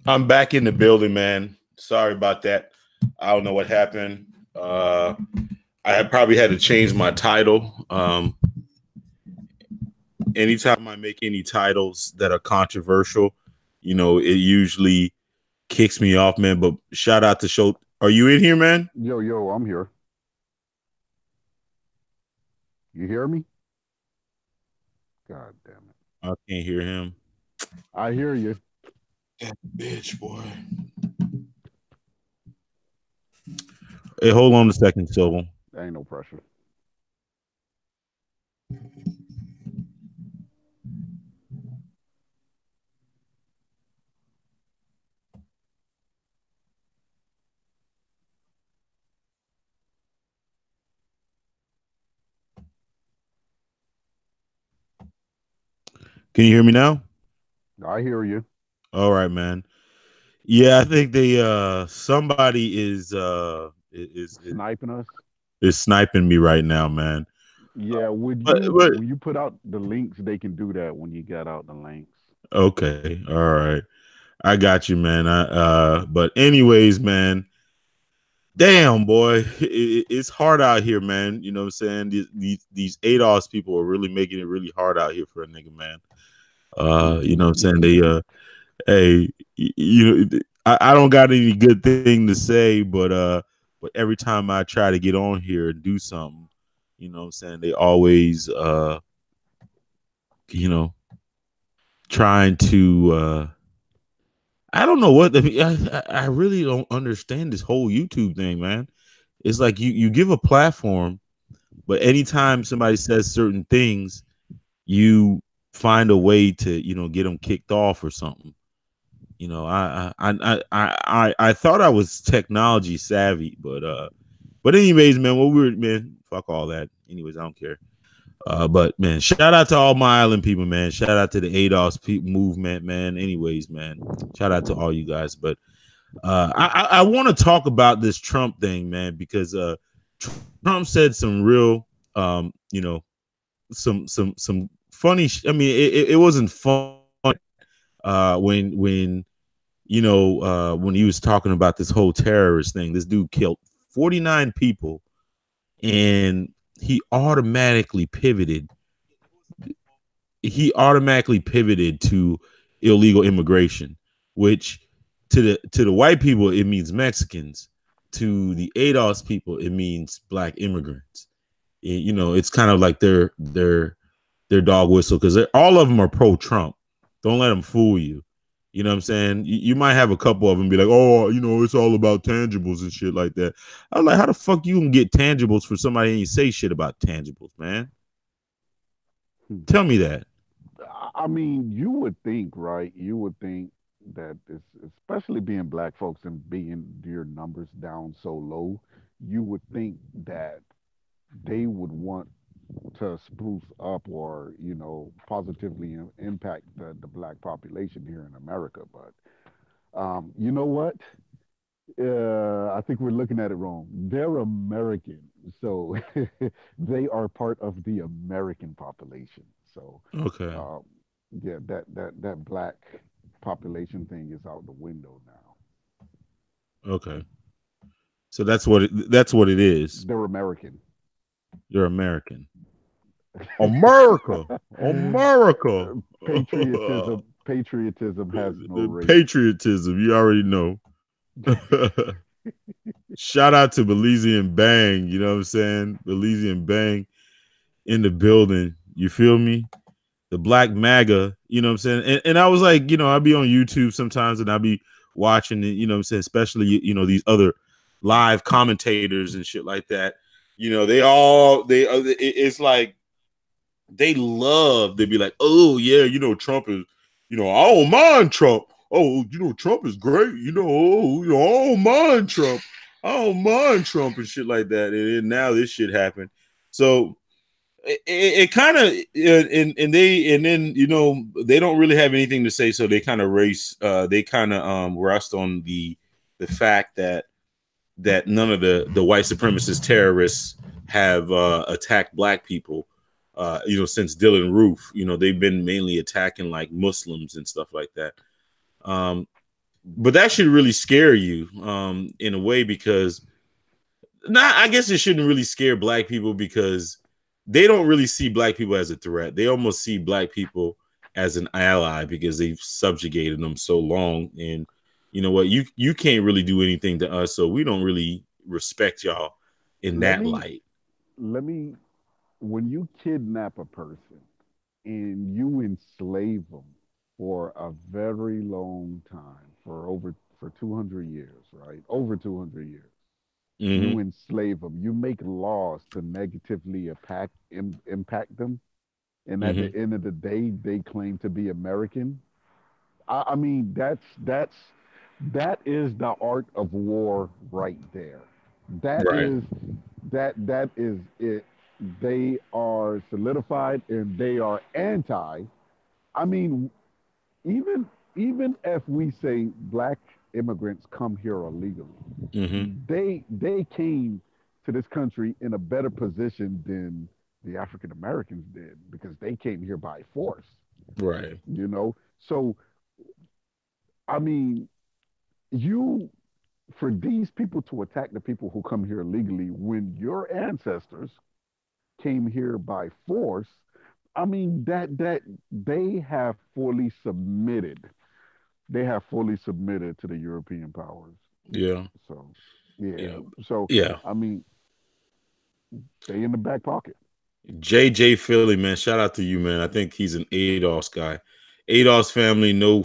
I'm back in the building, man. Sorry about that. I don't know what happened. I had probably had to change my title. Anytime I make any titles that are controversial, it usually kicks me off, man. But shout out to Show. Are you in here, man? Yo, I'm here. You hear me? God damn it. I can't hear him. I hear you. That bitch, boy. Hey, hold on a second, Silver. There ain't no pressure. Can you hear me now? I hear you. All right, man. Yeah, I think they somebody Sniping us. is sniping me right now, man. Yeah, would But, you but when you put out the links, they can do that when you get out the links. okay, all right. I got you, man. But anyways, man. Damn, boy, it's hard out here, man. You know what I'm saying? These ADOS people are really making it really hard out here for a nigga, man. You know what I'm saying? They hey, I don't got any good thing to say, but every time I try to get on here and do something, you know what I'm saying, they always you know, trying to I don't know what I really don't understand this whole YouTube thing, man. It's like you give a platform, but anytime somebody says certain things, you find a way to get them kicked off or something. I thought I was technology savvy, but anyways, man, man, fuck all that. Anyways, I don't care. But man, shout out to all my island people, man. Shout out to the ADOS movement, man. Anyways, man, shout out to all you guys. But I want to talk about this Trump thing, man, because Trump said some real, some funny. I mean, it wasn't fun when when he was talking about this whole terrorist thing. This dude killed 49 people, and he automatically pivoted. He automatically pivoted to illegal immigration, which to the white people it means Mexicans. To the ADOS people, it means black immigrants. It's kind of like their dog whistle because all of them are pro Trump. Don't let them fool you. You know what I'm saying? You might have a couple of them be like, oh, it's all about tangibles and shit like that. I was like, how the fuck you can get tangibles for somebody and you say shit about tangibles, man? Tell me that. I mean, you would think, right? You would think that this, especially being black folks and being your numbers down so low, you would think that they would want to spruce up or positively impact the black population here in America. But you know what? I think we're looking at it wrong. They're American, so they are part of the American population. So, Okay. um, yeah, that black population thing is out the window now. Okay. So that's what it is. They're American. You're American. America. America. Patriotism has no The race. patriotism, you already know. Shout out to Belize and Bang, you know what I'm saying? Belize and Bang in the building. You feel me? The Black MAGA, you know what I'm saying? And I was like, I'll be on YouTube sometimes and I'll be watching it, you know what I'm saying? Especially, these other live commentators and shit like that. It's like they'd be like, oh yeah, Trump is, I don't mind Trump. Oh, Trump is great. I don't mind Trump. I don't mind Trump and shit like that. And now this shit happened. So it kind of and then they don't really have anything to say, so they kind of rest on the fact that that none of the white supremacist terrorists have attacked black people. Since Dylan Roof, they've been mainly attacking like Muslims and stuff like that. But that should really scare you in a way, because I guess it shouldn't really scare black people, because they don't really see black people as a threat. They almost see black people as an ally, because they've subjugated them so long. And you know what? You can't really do anything to us, so we don't really respect y'all in that light. Let me, when you kidnap a person and you enslave them for a very long time, for 200 years, right? Over 200 years. You enslave them. You make laws to negatively impact them. And at the end of the day, they claim to be American. I mean, that is the art of war right there. That Right. is that is it. They are solidified and they are anti. I mean, even even if we say black immigrants come here illegally, they came to this country in a better position than the African Americans did, because they came here by force. Right. So I mean, you for these people to attack the people who come here illegally when your ancestors came here by force, I mean that they have fully submitted. They have fully submitted to the European powers. Yeah. So, yeah. Yeah. So, Yeah. I mean, they in the back pocket. JJ Philly, man, shout out to you, man. I think he's an ADOS guy. ADOS family, no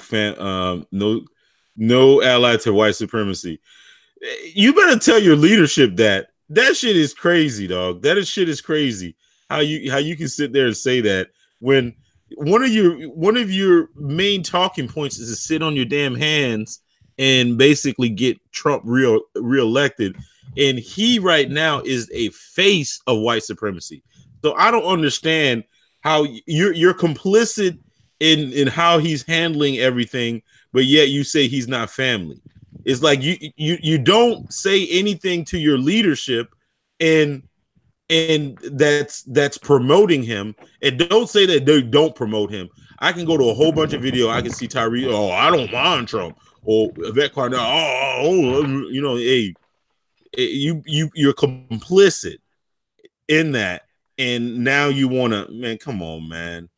ally to white supremacy. You better tell your leadership that shit is crazy, dog. Shit is crazy. How you can sit there and say that when one of your main talking points is to sit on your damn hands and basically get Trump reelected, and he right now is a face of white supremacy. So I don't understand how you're complicit in how he's handling everything, but yet you say he's not family. It's like you don't say anything to your leadership, and that's promoting him, and don't say that they don't promote him. I can go to a whole bunch of video. I can see Tyree. Oh, I don't mind Trump. Or Yvette Carnell. Hey, you're complicit in that, and now you want to, man. Come on, man.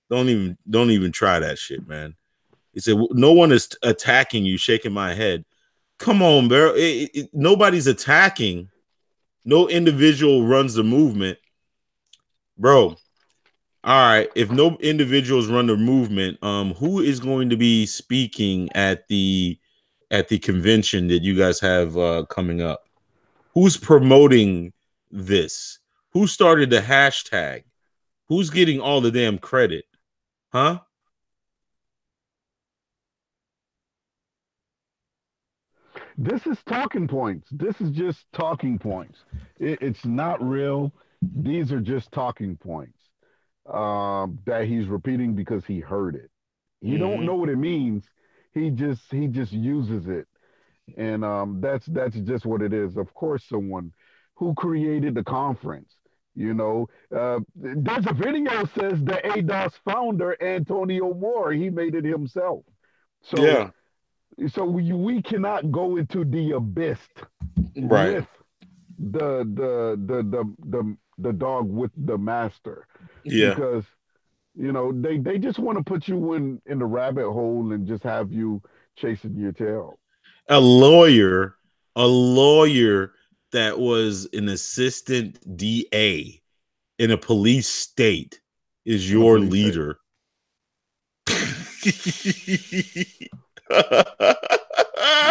Don't even try that shit, man. He said no one is attacking you. Shaking my head. Come on, bro. Nobody's attacking. No individual runs the movement, bro. All right. If no individuals run the movement, who is going to be speaking at the convention that you guys have coming up? Who's promoting this? Who started the hashtag? Who's getting all the damn credit? Huh? This is talking points. This is just talking points. It's not real. These are just talking points that he's repeating because he heard it. He don't know what it means. He just uses it, and that's just what it is. Of course, someone who created the conference. There's a video says the ADOS founder Antonio Moore. He made it himself. So Yeah. we cannot go into the abyss Right. with the dog with the master, Yeah. because they just want to put you in the rabbit hole and just have you chasing your tail. A lawyer, a lawyer that was an assistant DA in a police state is In a your police state. leader.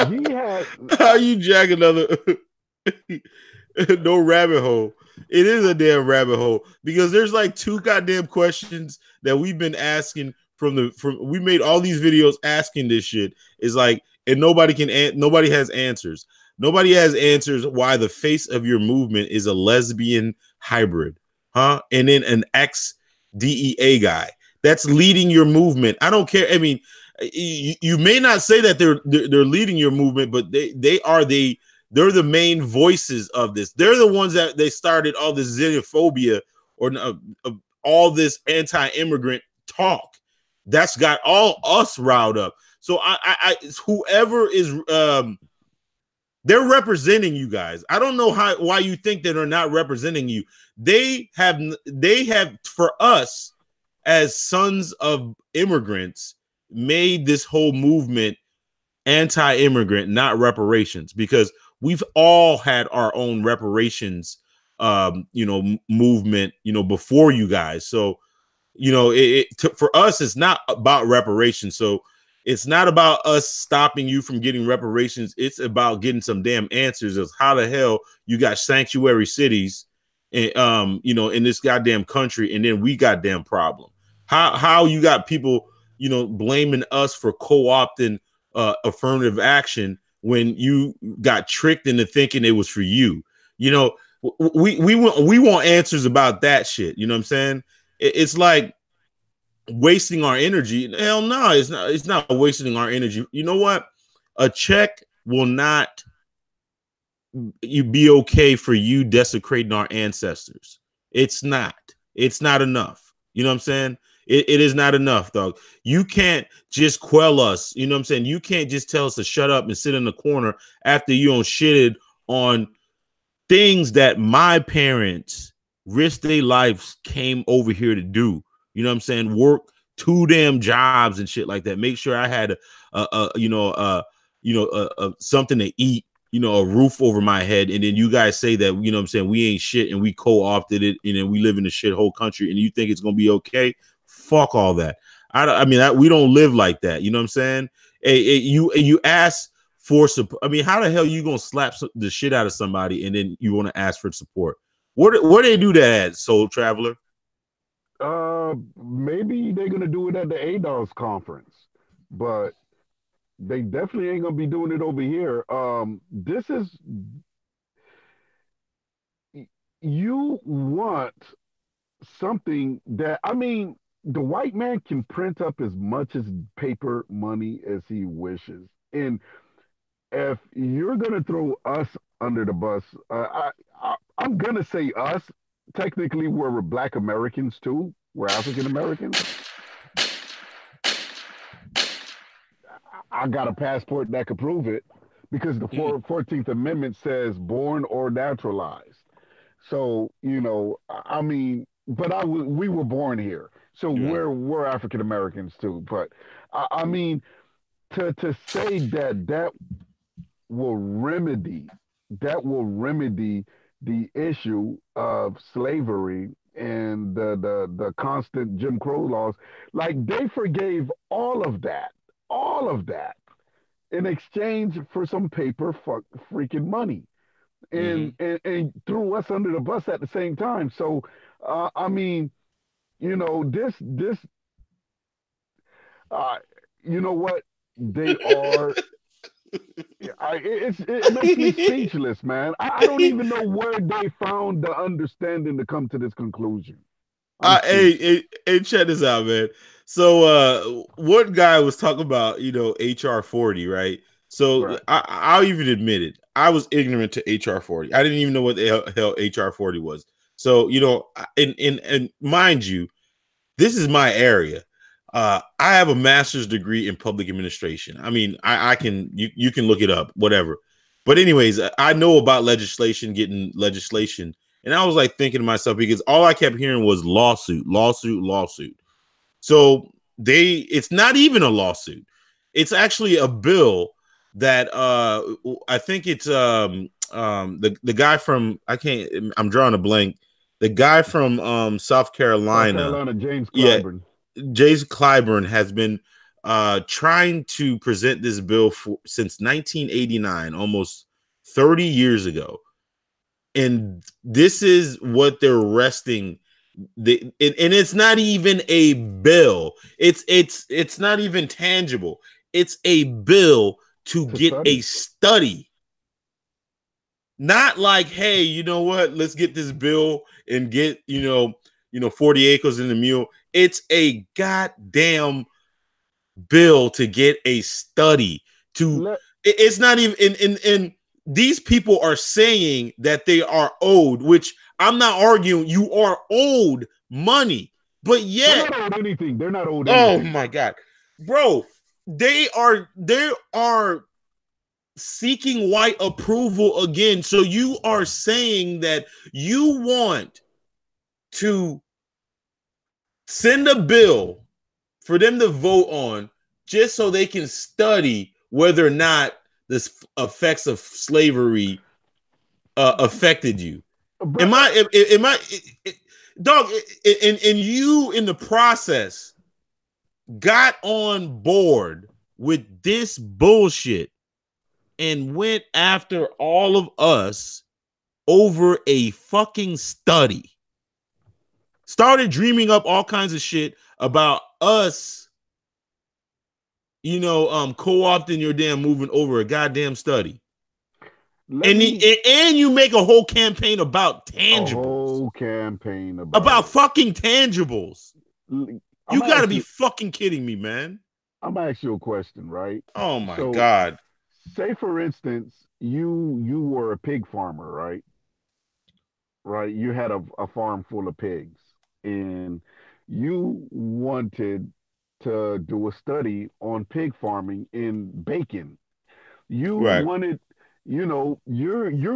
He had How you jack another no rabbit hole? It is a damn rabbit hole, because there's like two goddamn questions that we've been asking from we made all these videos asking this shit. Is like, and nobody has answers. Nobody has answers why the face of your movement is a lesbian hybrid, huh? And then an ex DEA guy that's leading your movement. I don't care. I mean, you may not say that they're leading your movement, but they are They're the main voices of this. They're the ones that they started all this xenophobia or all this anti-immigrant talk. That's got all us riled up. So whoever is they're representing you guys. I don't know why you think that they're not representing you. They have for us as sons of immigrants made this whole movement anti-immigrant, not reparations, because we've all had our own reparations movement, before you guys. So, for us, it's not about reparations. So it's not about us stopping you from getting reparations. It's about getting some damn answers of how the hell you got sanctuary cities and in this goddamn country, and then we got damn problem. How you got people, blaming us for co-opting affirmative action when you got tricked into thinking it was for you. We want answers about that shit. You know what I'm saying? It's like wasting our energy. Hell no, it's not wasting our energy. You know what? A check will not be okay for you desecrating our ancestors. It's not enough. You know what I'm saying? It is not enough, dog. You can't just quell us. You know what I'm saying? You can't just tell us to shut up and sit in the corner after you shitted on things that my parents risked their lives came over here to do. You know what I'm saying? Work 2 damn jobs and shit like that. Make sure I had something to eat, a roof over my head. And then you guys say that, you know what I'm saying, we ain't shit and we co-opted it and then we live in a shithole country and you think it's going to be okay. Fuck all that. We don't live like that. You know what I'm saying? You ask for support. I mean, how the hell you going to slap the shit out of somebody and then you want to ask for support? Where do they do that at, Soul Traveler? Maybe they're gonna do it at the ADOS conference, but they definitely ain't gonna be doing it over here. This is you want something that the white man can print up as much as paper money as he wishes, and if you're gonna throw us under the bus, I'm gonna say us. Technically, we're Black Americans too. We're African Americans. I got a passport that could prove it because the 14th Amendment says born or naturalized. So, but we were born here. So we're African Americans too. But to say that will remedy the issue of slavery and the constant Jim Crow laws, like they forgave all of that in exchange for some paper freaking money, and threw us under the bus at the same time. So, this, you know what they are. It makes me speechless, man. I don't even know where they found the understanding to come to this conclusion. Hey, check this out, man. So, one guy was talking about, HR 40, right? So, right. I'll even admit it. I was ignorant to HR 40. I didn't even know what the hell HR 40 was. So, and mind you, this is my area. I have a master's degree in public administration. I mean, I can, you can look it up, whatever. But anyways, I know about getting legislation. And I was like thinking to myself, because all I kept hearing was lawsuit. So it's not even a lawsuit. It's actually a bill that I think it's the guy from, I'm drawing a blank. The guy from South Carolina, James Clyburn. James Clyburn has been trying to present this bill since 1989, almost 30 years ago. And this is what they're resting. And it's not even a bill. It's not even tangible. It's a bill to get a study. Not like, hey, you know what? Let's get this bill and get 40 acres in the mule. It's a goddamn bill to get a study. It's not even in these people are saying that they are owed, which I'm not arguing. You are owed money, but They're yet, not owed anything. They're not owed oh anything. my God, bro, they are seeking white approval again. So you are saying that you want to send a bill for them to vote on just so they can study whether or not the effects of slavery affected you. Bro, Am I dog? And you in the process got on board with this bullshit and went after all of us over a fucking study. Started dreaming up all kinds of shit about us, co-opting your damn movement over a goddamn study. let And me and you make a whole campaign about a tangibles. whole campaign About about fucking tangibles. it. I'm You gonna gotta ask be you. fucking kidding me, man. I'm gonna ask you a question, right? Oh my So, God. say for instance, you were a pig farmer, right? Right? You had a farm full of pigs, and you wanted to do a study on pig farming in bacon. You Right, wanted, you're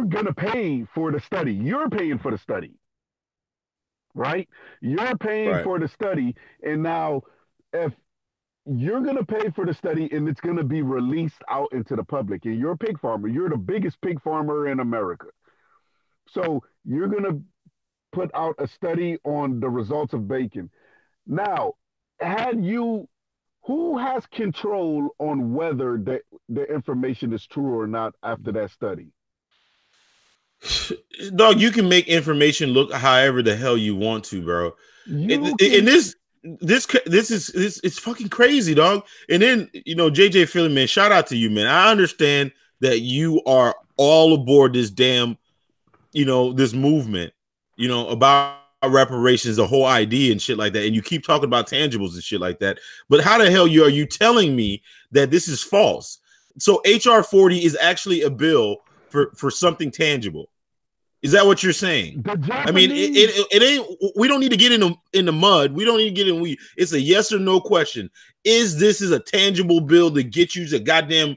gonna pay for the study. You're paying for the study, right? You're paying right. for the study, and now if you're going to pay for the study and it's going to be released out into the public, and you're a pig farmer, you're the biggest pig farmer in America. So you're going to put out a study on the results of bacon. Now, had you who has control on whether the information is true or not after that study? Dog, you can make information look however the hell you want to, bro. And You and can. this is it's fucking crazy, dog. And then JJ Philly, man, shout out to you, man. I understand that you are all aboard this damn, this movement, about reparations, the whole idea and shit like that. And you keep talking about tangibles and shit like that. But how the hell are you telling me that this is false? So HR 40 is actually a bill for something tangible. Is that what you're saying? The I mean, Japanese. it ain't. We don't need to get in the mud. We don't need to get in. It's a yes or no question. Is a tangible bill to get you to goddamn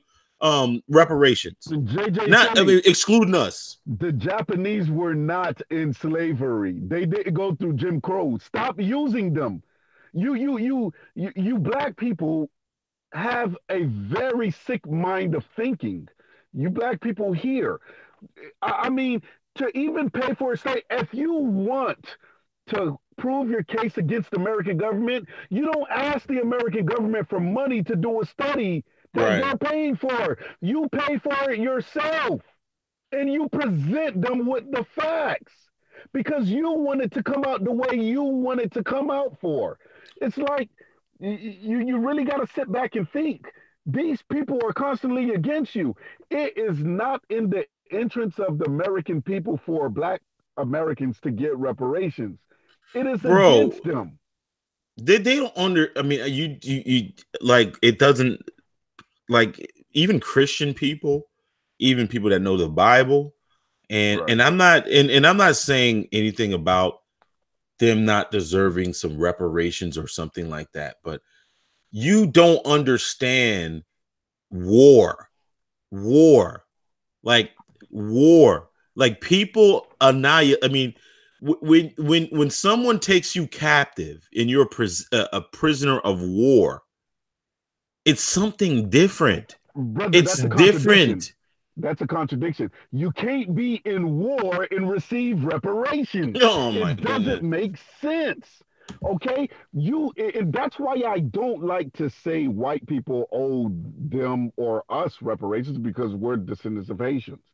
reparations? JJ Not, I Philly, mean, excluding us. the Japanese were not in slavery. They didn't go through Jim Crow. Stop using them. You black people have a very sick mind of thinking. You black people here. I mean, to even pay for a state, if you want to prove your case against the American government, you don't ask the American government for money to do a study that Right. you're paying for. You pay for it yourself, and you present them with the facts because you want it to come out the way you want it to come out for. It's like you really got to sit back and think. These people are constantly against you. It is not in the interest of the American people for black Americans to get reparations. It is Bro, against them. they don't I mean, you like, it doesn't, like, even Christian people, even people that know the Bible, and Right. and I'm not saying anything about them not deserving some reparations or something like that, but you don't understand war, war, like war, like people annihilate. I mean, when someone takes you captive and you're a prisoner of war, it's something different. Brother, It's that's a contradiction. different. That's a contradiction. You can't be in war and receive reparations. Oh my It doesn't goodness. make sense. Okay, and that's why I don't like to say white people owe them or us reparations because we're descendants of Haitians.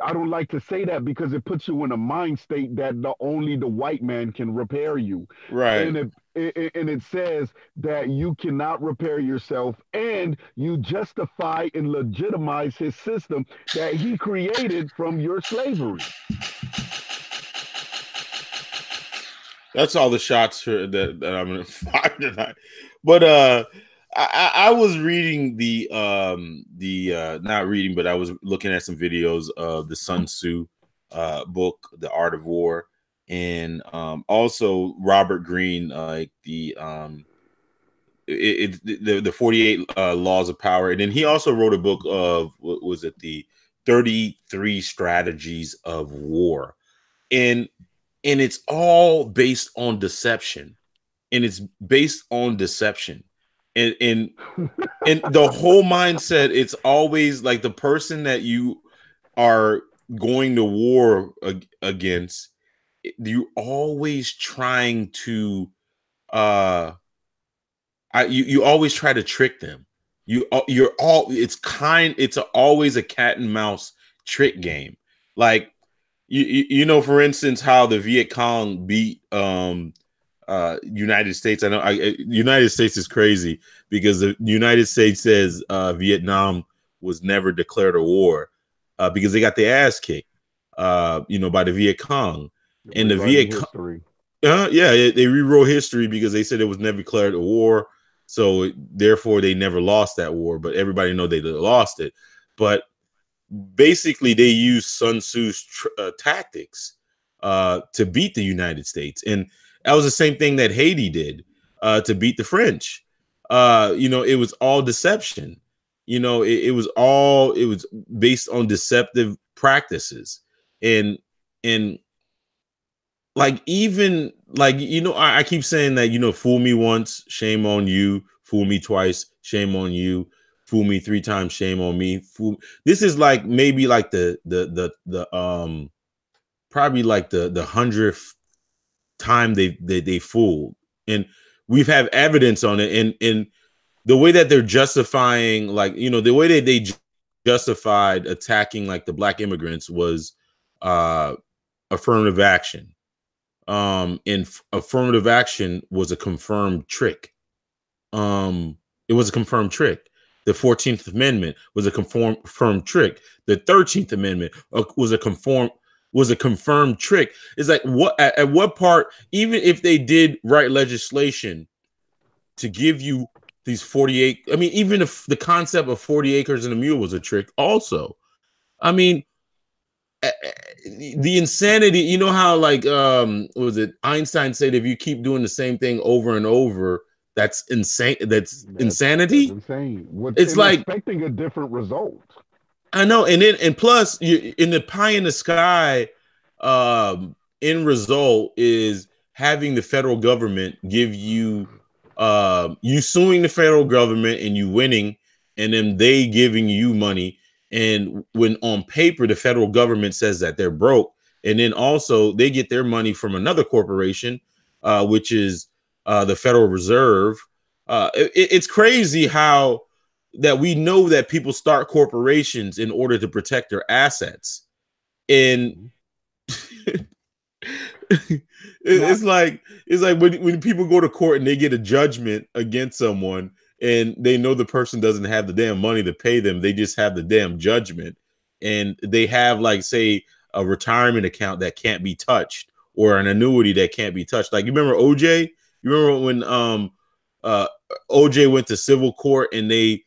I don't like to say that because it puts you in a mind state that only the white man can repair you, Right. and it says that you cannot repair yourself, and you justify and legitimize his system that he created from your slavery. That's all the shots that I'm gonna fire tonight. But I was reading the not reading, but I was looking at some videos of the Sun Tzu book, The Art of War, and also Robert Greene, like the 48 laws of power, and then he also wrote a book of what was it, the 33 strategies of war, and it's all based on deception, and it's based on deception, and the whole mindset, it's always like the person that you are going to war against, you always trying to you always try to trick them. You're all it's always a cat and mouse trick game. Like you know, for instance, how the Viet Cong beat United States. I know United States is crazy because the United States says Vietnam was never declared a war because they got their ass kicked, by the Viet Cong, and the Rewriting Viet Cong, history. yeah, they rewrote history because they said it was never declared a war, so therefore they never lost that war. But everybody know they lost it. But basically, they used Sun Tzu's tactics to beat the United States, and that was the same thing that Haiti did to beat the French. It was all deception. It was based on deceptive practices, and and like even like I keep saying that fool me once, shame on you. Fool me twice, shame on you. Fool me three times, shame on me. This is like maybe like the probably like the 100th time they fooled, and we've have evidence on it, and the way that they're justifying, like the way that they justified attacking like the black immigrants was uh affirmative action. And affirmative action was a confirmed trick. It was a confirmed trick. The 14th Amendment was a confirmed trick. The 13th Amendment was a confirmed trick. It's like at what part, even if they did write legislation to give you these 48, I mean, even if the concept of 40 acres and a mule was a trick also. I mean, the insanity, how like what was it, Einstein said, if you keep doing the same thing over and over, that's insane, that's That's insanity. insane. What It's and like, expecting a different result. I know, and plus you in the pie in the sky end result is having the federal government give you you suing the federal government and you winning, and then they giving you money, and when on paper the federal government says that they're broke, and then also they get their money from another corporation, which is the Federal Reserve. It's crazy how that we know that people start corporations in order to protect their assets, and Not it's like when people go to court and they get a judgment against someone and they know the person doesn't have the damn money to pay them, they just have the damn judgment, and they have, like, say, a retirement account that can't be touched or an annuity that can't be touched. Like, you remember OJ? You remember when uh OJ went to civil court and they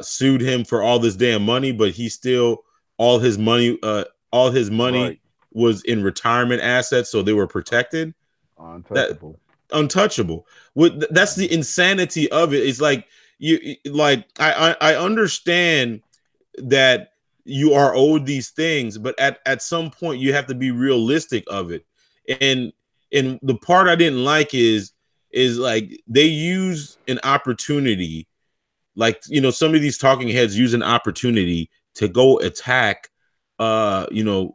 sued him for all this damn money, but he still, all his money right. was in retirement assets, so they were protected. That Untouchable. untouchable. That's the insanity of it. It's like I understand that you are owed these things, but at some point you have to be realistic of it. And the part I didn't like is like they use an opportunity, like some of these talking heads use an opportunity to go attack Haitian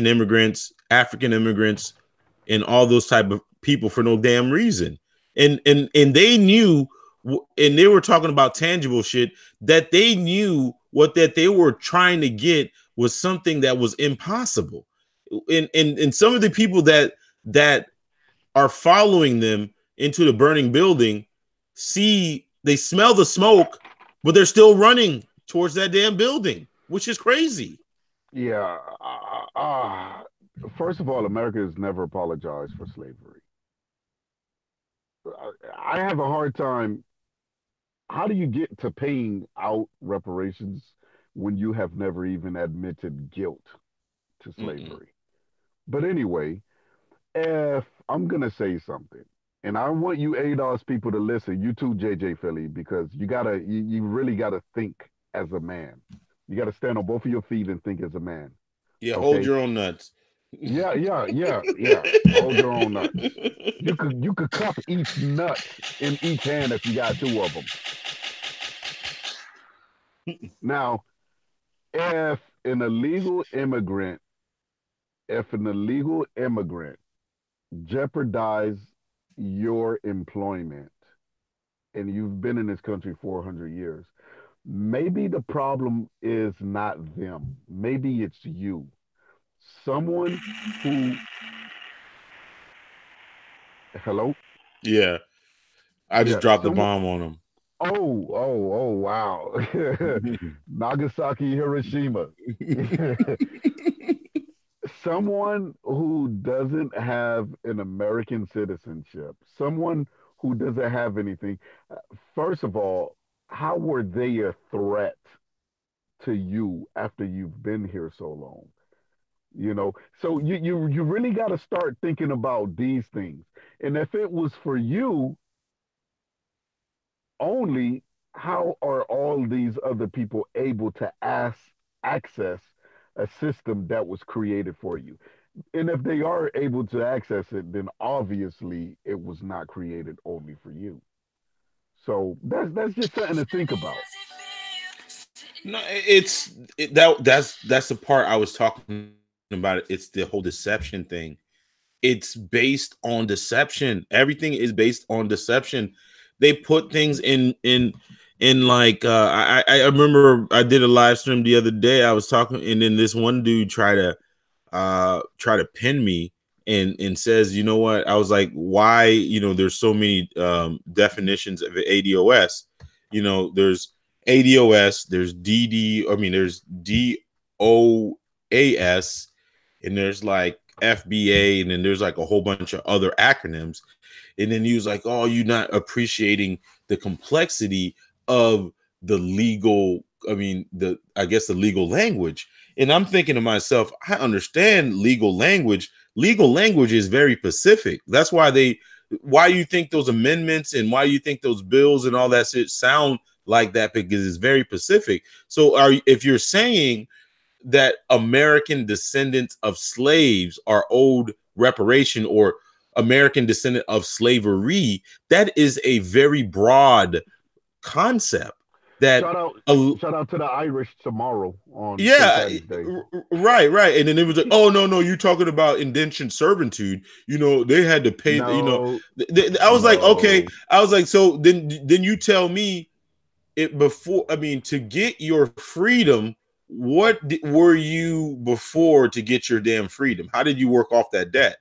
immigrants, African immigrants, and all those type of people for no damn reason. And they knew, and they were talking about tangible shit, that they knew what that they were trying to get was something that was impossible. And some of the people that are following them into the burning building they smell the smoke, but they're still running towards that damn building, which is crazy. Yeah. First of all, America has never apologized for slavery. I have a hard time. how do you get to paying out reparations when you have never even admitted guilt to Mm-mm. slavery? But anyway, if I'm gonna say something, and I want you ADOS people to listen, you too, JJ Philly, because you really gotta think as a man. You gotta stand on both of your feet and think as a man. Yeah, hold Okay? your own nuts. Yeah. Hold your own nuts. You could cup each nut in each hand if you got two of them. Now, if an illegal immigrant, if an illegal immigrant jeopardize your employment and you've been in this country 400 years, maybe the problem is not them. Maybe it's you. Someone who, hello? Yeah, I just Yeah, dropped the someone, bomb on oh, wow. him. Nagasaki, Hiroshima. Someone who doesn't have an American citizenship, someone who doesn't have anything. uh, First of all, how were they a threat to you after you've been here so long? So you really got to start thinking about these things. And if it was for you only, how are all these other people able to access a system that was created for you? And if they are able to access it, then obviously it was not created only for you. So that's just something to think about. No, that's the part I was talking about. It's the whole deception thing. It's based on deception. Everything is based on deception. They put things in like I remember I did a live stream the other day. I was talking, and then this one dude try to pin me and says, you know what? I was like, why? There's so many definitions of ADOS. There's ADOS, there's there's DOAS, and there's like FBA, and then there's like a whole bunch of other acronyms. And then he was like, oh, you're not appreciating the complexity of the legal, I guess the legal language. And I'm thinking to myself, I understand legal language. Legal language is very specific. That's why you think those amendments and why you think those bills and all that shit sound like that, because it's very specific. So if you're saying that American descendants of slaves are owed reparation, or American descendant of slavery, that is a very broad concept that Shout out, a, shout out to the Irish tomorrow on St. yeah, Patty's Day. right. And then it was like, oh no, you're talking about indentured servitude. They had to pay. No, I was like, okay. no, I was like, so then you tell me it before. I mean, to get your freedom, were you before to get your damn freedom? How did you work off that debt?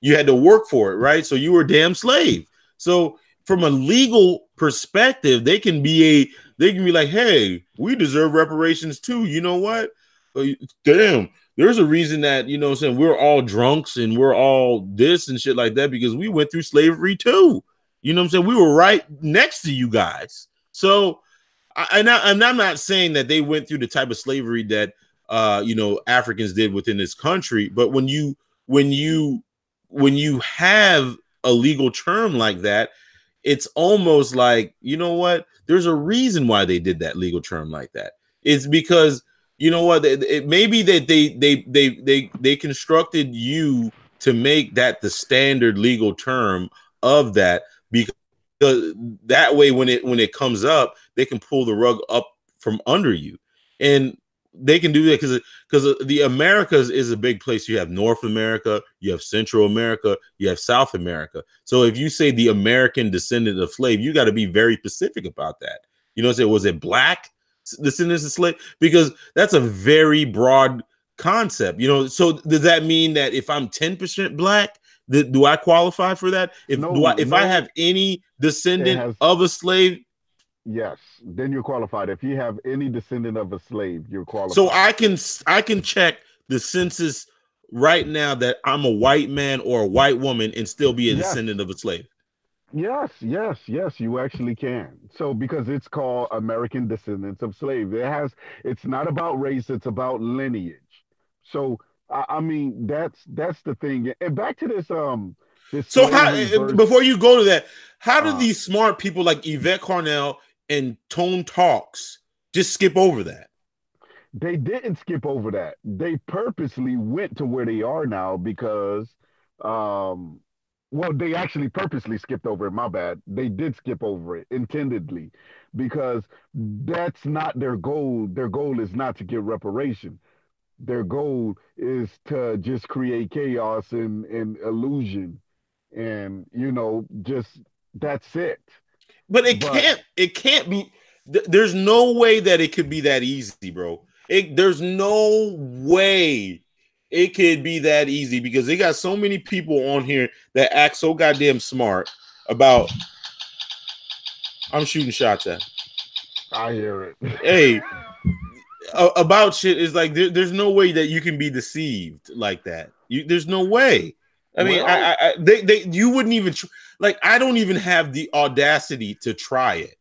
You had to work for it, right? So you were a damn slave. So from a legal perspective, they can be like, hey, we deserve reparations too. You know what? Damn, there's a reason that, what I'm saying, we're all drunks and we're all this and shit like that, because we went through slavery too. You know what I'm saying? We were right next to you guys. So and I'm not saying that they went through the type of slavery that Africans did within this country, but when you when you have a legal term like that, it's almost like, you know what? There's a reason why they did that legal term like that. It's because, you know what? It may be that they constructed you to make that the standard legal term of that, because that way when it comes up, they can pull the rug up from under you. And they can do that because the Americas is a big place. You have North America, you have Central America, you have South America. So if you say the American descendant of slave, you got to be very specific about that. Say, was it black descendants of slave? Because that's a very broad concept. So does that mean that if I'm 10% black, do I qualify for that? If I no. have any It descendant has, of a slave, yes. Then you're qualified. If you have any descendant of a slave, you're so qualified. I can check the census right now that I'm a white man or a white woman and still be a Yes, descendant of a slave. Yes, you actually can. So because it's called American Descendants of Slaves, it's not about race, it's about lineage. So I mean that's the thing. And back to this So how slavery verse. before you go to that, how do uh these smart people like Yvette Carnell and Tone Talks just skip over that? they didn't skip over that. They purposely went to where they are now because um well, they actually purposely skipped over it. My bad. They did skip over it intendedly because that's not their goal. Their goal is not to get reparation. Their goal is to just create chaos and illusion. And, just that's it. But But it can't be. There's no way that it could be that easy, bro. There's no way it could be that easy because they got so many people on here that act so goddamn smart about. I'm shooting shots at. I hear it. Hey, about shit is like there's no way that you can be deceived like that. There's no way. I mean, Well, they you wouldn't even like. I don't even have the audacity to try it.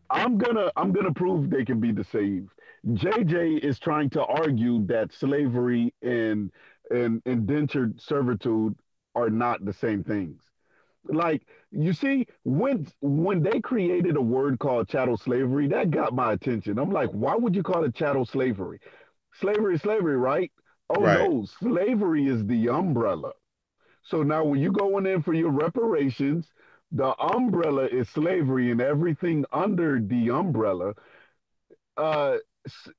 I'm gonna prove they can be deceived. JJ is trying to argue that slavery and indentured servitude are not the same things. Like, you see, when they created a word called chattel slavery, that got my attention. I'm like, why would you call it chattel slavery? Slavery is slavery, right? Oh Right. no, slavery is the umbrella. So now when you going in for your reparations, the umbrella is slavery, and everything under the umbrella, uh,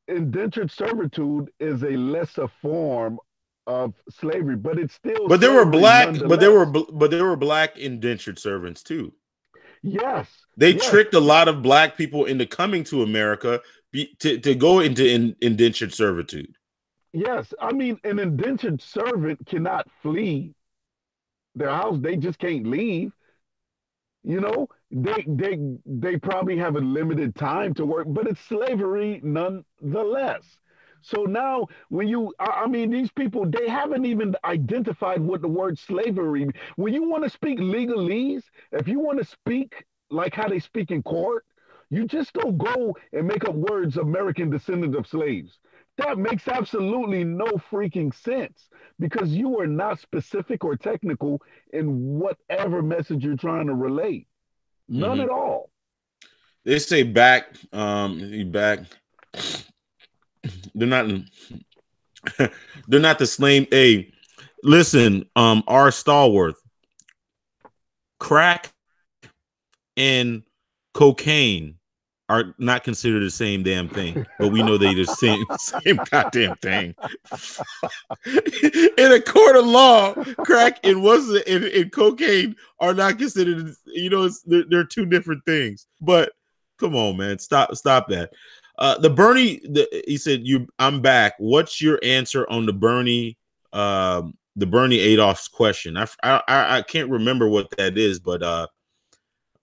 indentured servitude is a lesser form of slavery, but it's still But there were slavery black, nonetheless. but there were black indentured servants too. Yes, They yes, tricked a lot of black people into coming to America to go into indentured servitude. yes. I mean, an indentured servant cannot flee their house. They just can't leave. They probably have a limited time to work, but it's slavery nonetheless. So now when I mean, these people, they haven't even identified what the word slavery. When you want to speak legalese, if you want to speak like how they speak in court, you just don't go and make up words American descendant of slaves. That makes absolutely no freaking sense because you are not specific or technical in whatever message you're trying to relate. None Mm-hmm. at all. They say back, back. They're not. They're not the same. Hey, listen, our Stallworth, crack and cocaine are not considered the same damn thing, but we know they're the same goddamn thing. In a court of law, crack and in cocaine are not considered. They're two different things. But come on, man, stop that. He said, I'm back. What's your answer on the Bernie Adolph's question? I can't remember what that is, but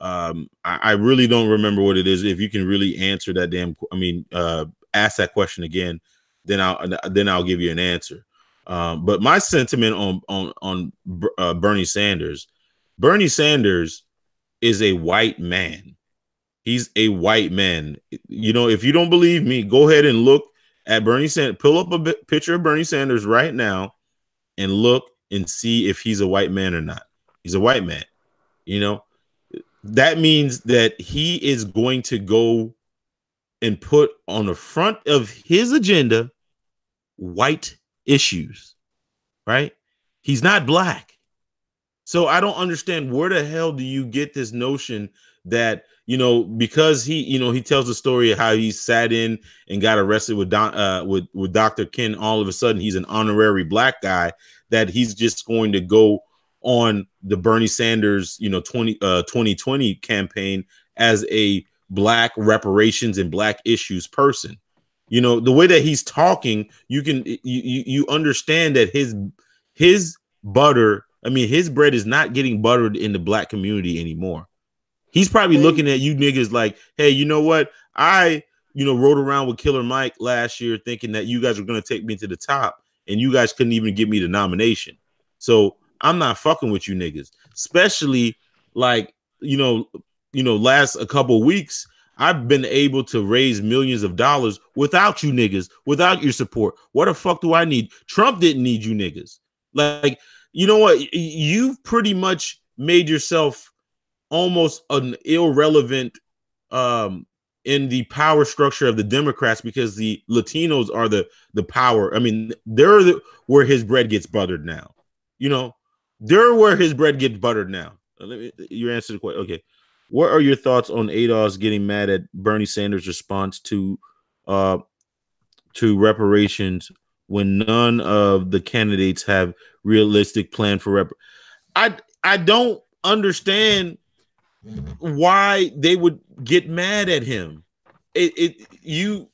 I really don't remember what it is. If you can really answer that ask that question again, then I'll give you an answer. But my sentiment on Bernie Sanders. Bernie Sanders is a white man. He's a white man. If you don't believe me, go ahead and look at Bernie Sanders. Pull up a picture of Bernie Sanders right now and look and see if he's a white man or not. He's a white man. You know, that means that he is going to go and put on the front of his agenda white issues, right? He's not black. So I don't understand, where the hell do you get this notion that, because he tells the story of how he sat in and got arrested with Dr. Ken, all of a sudden he's an honorary black guy, that he's just going to go on the Bernie Sanders, 2020 campaign as a black reparations and black issues person. The way that he's talking, you understand that his butter, his bread is not getting buttered in the black community anymore. He's probably Hey, looking at you niggas like, hey, you know what? I rode around with Killer Mike last year thinking that you guys were going to take me to the top, and you guys couldn't even give me the nomination. So I'm not fucking with you niggas, especially like, last a couple weeks, I've been able to raise millions of dollars without you niggas, without your support. What the fuck do I need? Trump didn't need you niggas. Like, you know what? You've pretty much made yourself almost an irrelevant in the power structure of the Democrats, because the Latinos are the power. I mean, they're where his bread gets buttered now. They're where his bread gets buttered now. You answered the question. Okay. What are your thoughts on ADOS getting mad at Bernie Sanders' response to reparations when none of the candidates have realistic plan for I don't understand why they would get mad at him.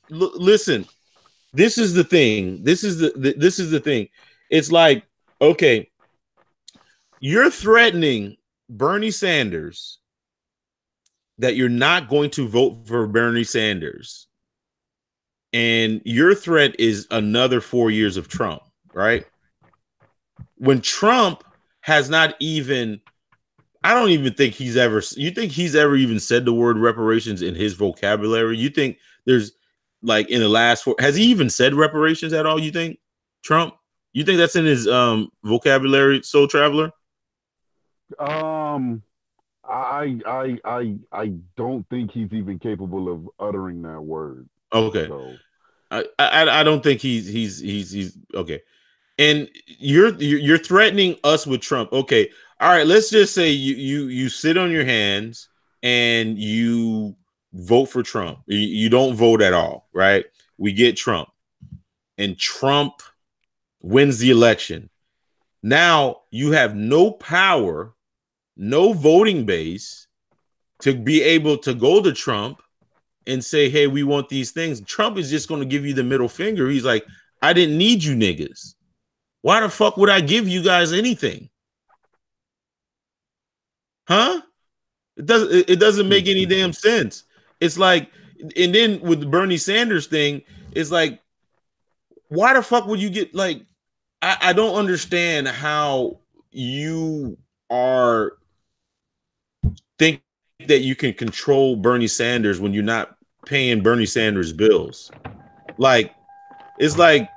Listen. This is the thing. This is the thing. It's like, okay, you're threatening Bernie Sanders that you're not going to vote for Bernie Sanders, and your threat is another 4 years of Trump, right? When Trump has not even, I don't even think he's ever, you think he's ever even said the word reparations in his vocabulary? You think there's, like, in the last has he even said reparations at all? You think Trump? You think that's in his vocabulary, Soul Traveler? I don't think he's even capable of uttering that word. Okay. So. I don't think he's okay. And you're threatening us with Trump. Okay. All right, let's just say you sit on your hands and you vote for Trump. You don't vote at all, right? We get Trump, and Trump wins the election. Now you have no power, no voting base to be able to go to Trump and say, hey, we want these things. Trump is just going to give you the middle finger. He's like, I didn't need you niggas. Why the fuck would I give you guys anything? Huh? It doesn't make any damn sense. It's like, and then with the Bernie Sanders thing, it's like, why the fuck would you get, like, I don't understand how you are think that you can control Bernie Sanders when you're not paying Bernie Sanders bills. Like, it's like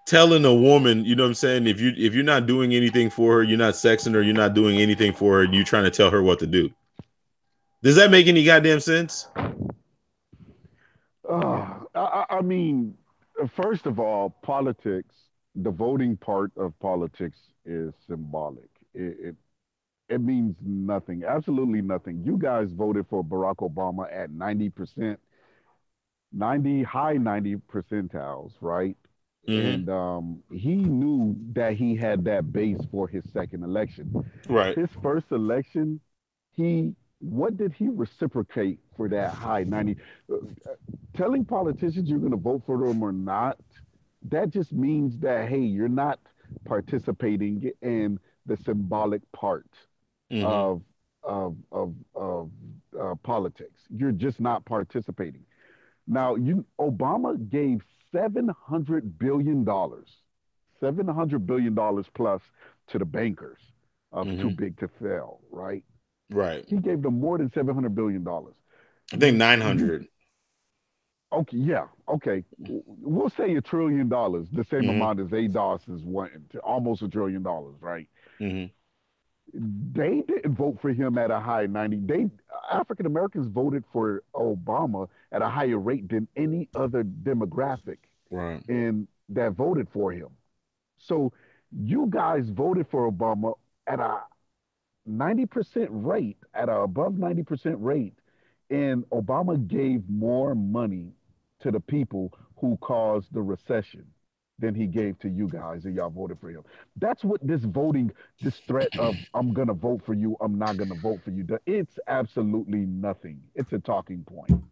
telling a woman, you know what I'm saying, if you're not doing anything for her, you're not sexing her, you're not doing anything for her, and you're trying to tell her what to do. Does that make any goddamn sense? I mean, first of all, politics, the voting part of politics is symbolic. It means nothing, absolutely nothing. You guys voted for Barack Obama at 90%, high 90 percentiles, right? Mm-hmm. And he knew that he had that base for his second election. Right. His first election, what did he reciprocate for that high 90? Telling politicians you're going to vote for them or not, that just means that, hey, you're not participating in the symbolic part of politics. You're just not participating. Now, Obama gave $700 billion plus to the bankers of Too Big to Fail, right? Right. He gave them more than $700 billion. I think 900. Okay, yeah, okay. We'll say $1 trillion, the same amount as ADOS is wanting, almost $1 trillion, right? They didn't vote for him at a high 90. African Americans voted for Obama at a higher rate than any other demographic, right? And that voted for him. So you guys voted for Obama at a 90% rate, at a above 90% rate, and Obama gave more money to the people who caused the recession than he gave to you guys, and y'all voted for him. That's what this threat of I'm gonna vote for you, I'm not gonna vote for you, it's absolutely nothing. It's a talking point.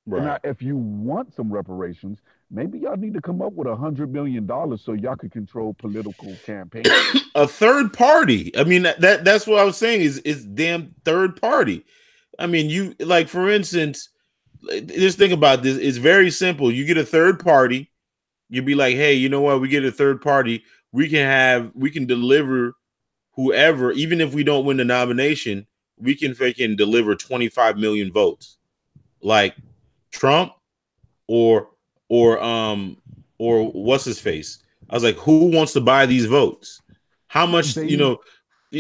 Right. Now, if you want some reparations, maybe y'all need to come up with $100 million so y'all could control political campaigns. A third party. I mean, that's what I was saying is damn third party. I mean, you, like, for instance, just think about this. It's very simple. You get a third party. You'd be like, hey, you know what? We get a third party. We can deliver whoever, even if we don't win the nomination, we can freaking deliver 25 million votes, like Trump or or um or what's his face. I was like, who wants to buy these votes? How much, They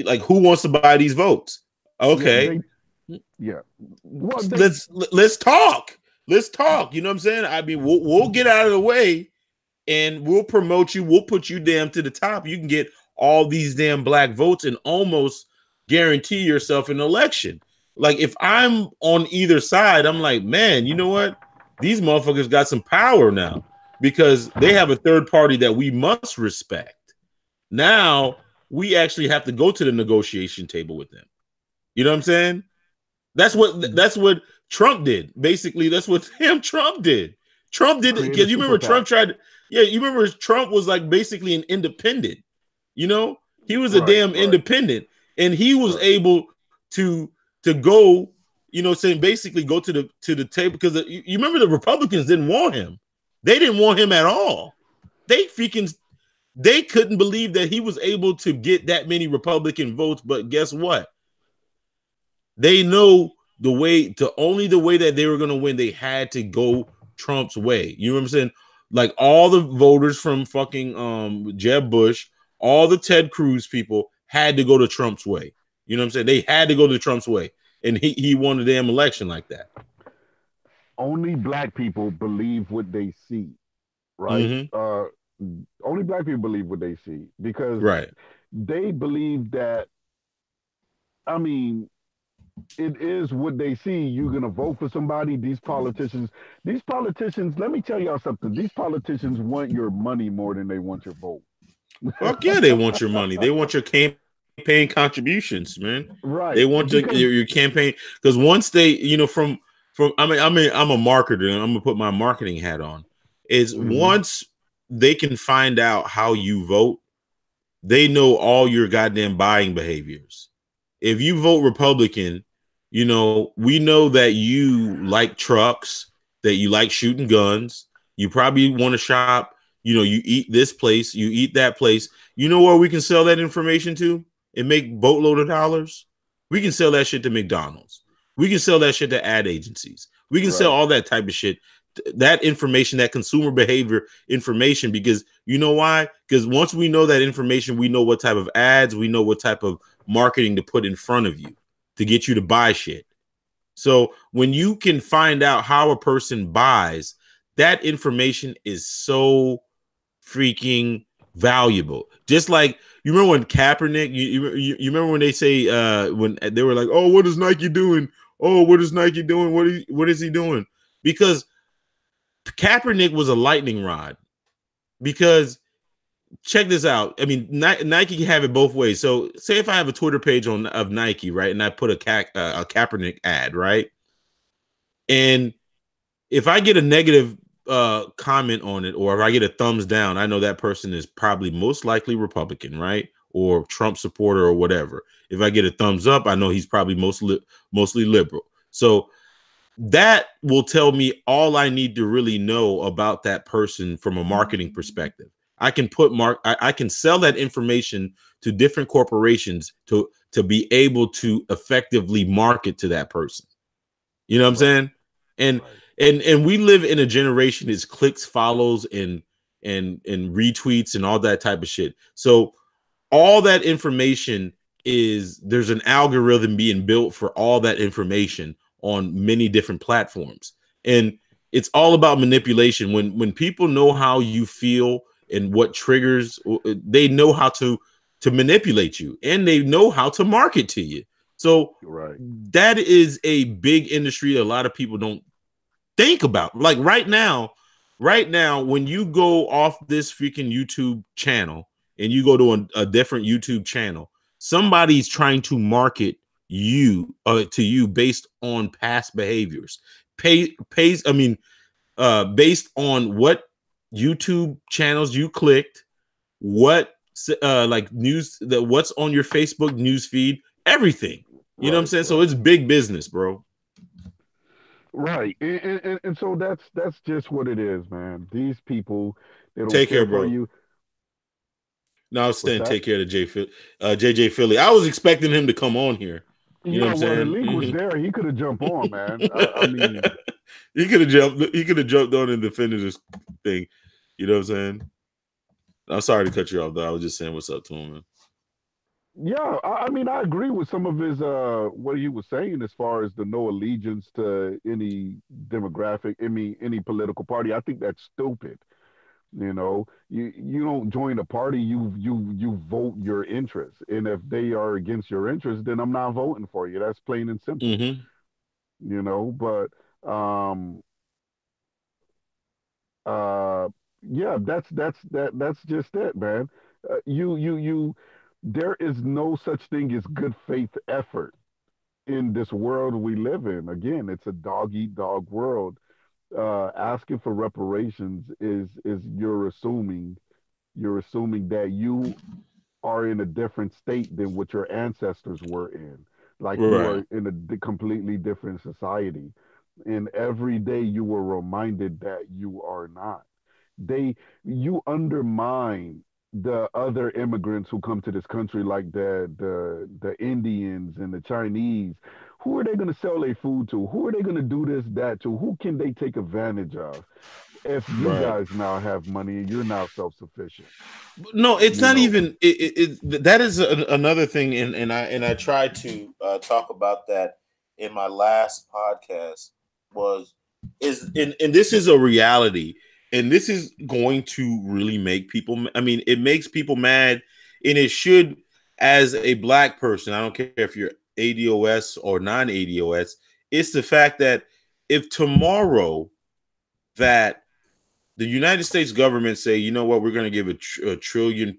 like who wants to buy these votes? yeah, Okay, yeah. Well, they let's talk. Let's talk. You know what I'm saying? I mean, we'll get out of the way and we'll promote you. We'll put you damn to the top. You can get all these damn black votes and almost guarantee yourself an election. Like if I'm on either side, I'm like, man, you know what? These motherfuckers got some power now because they have a third party that we must respect. Now we actually have to go to the negotiation table with them. You know what I'm saying? That's what Trump did. Basically, that's what Trump did. Trump did create a because you super remember PAC. Trump tried. Yeah, you remember Trump was like basically an independent. You know, he was a Right, damn right, independent, and he was right. able to go. Saying basically go to the table because you remember the Republicans didn't want him. They didn't want him at all. They freaking they couldn't believe that he was able to get that many Republican votes. But guess what? They know the way that they were going to win. They had to go Trump's way. You know what I'm saying? Like all the voters from fucking Jeb Bush, all the Ted Cruz people had to go to Trump's way. You know what I'm saying? They had to go to Trump's way, and he won the damn election like that. Only black people believe what they see, right? Mm-hmm. Only black people believe what they see because Right. they believe that. I mean, it is what they see. You're gonna vote for somebody. These politicians. Let me tell y'all something. These politicians want your money more than they want your vote. Fuck yeah, they want your money. They want your campaign contributions, man. They Right, want because your campaign because once they, I'm a marketer and I'm gonna put my marketing hat on. Is mhm, once they can find out how you vote, they know all your goddamn buying behaviors. If you vote Republican, we know that you like trucks, that you like shooting guns. You probably want to shop. You eat this place, you eat that place. You know where we can sell that information to and make boatload of dollars? We can sell that shit to McDonald's. We can sell that shit to ad agencies. We can sell right, all that type of shit. That information, that consumer behavior information, because you know why? Because once we know that information, we know what type of ads, we know what type of marketing to put in front of you to get you to buy shit. So when you can find out how a person buys, that information is so freaking valuable. Just like you remember when Kaepernick, you remember when they say when they were like, "Oh, what is Nike doing? Oh, what is Nike doing? What is he doing?" Because Kaepernick was a lightning rod. Because check this out. I mean, Nike can have it both ways. So, say if I have a Twitter page of Nike, right, and I put a Kaepernick ad, right, and if I get a negative comment on it, or if I get a thumbs down, I know that person is probably most likely Republican, right, or Trump supporter or whatever. If I get a thumbs up, I know he's probably mostly liberal. So that will tell me all I need to really know about that person from a marketing perspective. I can I can sell that information to different corporations to be able to effectively market to that person. You know what I'm right, saying? And right, and we live in a generation that's clicks, follows, and retweets and all that type of shit. So all that information there's an algorithm being built for all that information on many different platforms, and it's all about manipulation. When people know how you feel and what triggers, they know how to manipulate you, and they know how to market to you. So right. that is a big industry a lot of people don't think about. Like right now, when you go off this freaking YouTube channel and you go to a different YouTube channel, somebody's trying to market you to you based on past behaviors. Pays. I mean, based on what YouTube channels you clicked, what like news that what's on your Facebook news feed, everything. You know what I'm Right, saying? So right, it's big business, bro. right. And so that's just what it is, man. These people, they don't Take care, care for bro. you. No, I was What's saying that? take care of JJ Philly. I was expecting him to come on here. You know what Yeah, I'm well, the saying? league was there. He could have jumped on, man. I mean, He could have jumped. He could have jumped on and defended this thing. You know what I'm saying? I'm sorry to cut you off, though. I was just saying what's up to him. Man. yeah, I mean, I agree with some of his what he was saying as far as the no allegiance to any demographic, any political party. I think that's stupid. You don't join a party. You vote your interests, and if they are against your interests, then I'm not voting for you. That's plain and simple. Mm-hmm. But um uh yeah, that's just it, man. You there is no such thing as good faith effort in this world we live in. Again, it's a dog eat dog world. Asking for reparations is you're assuming that you are in a different state than what your ancestors were in. Like you Right. are in a completely different society. And every day you were reminded that you are not. They You undermine the other immigrants who come to this country, like the Indians and the Chinese. Who are they going to sell their food to? Who are they going to do this, that to? Who can they take advantage of? If you Right. guys now have money and you're now self-sufficient, No, it's you not know. even. That is another thing, and I tried to talk about that in my last podcast. Was is and this is a reality, and this is going to really make people. I mean, it makes people mad, and it should. As a black person, I don't care if you're ADOS or non-ADOS. It's the fact that if tomorrow that the United States government say, you know what, we're going to give a trillion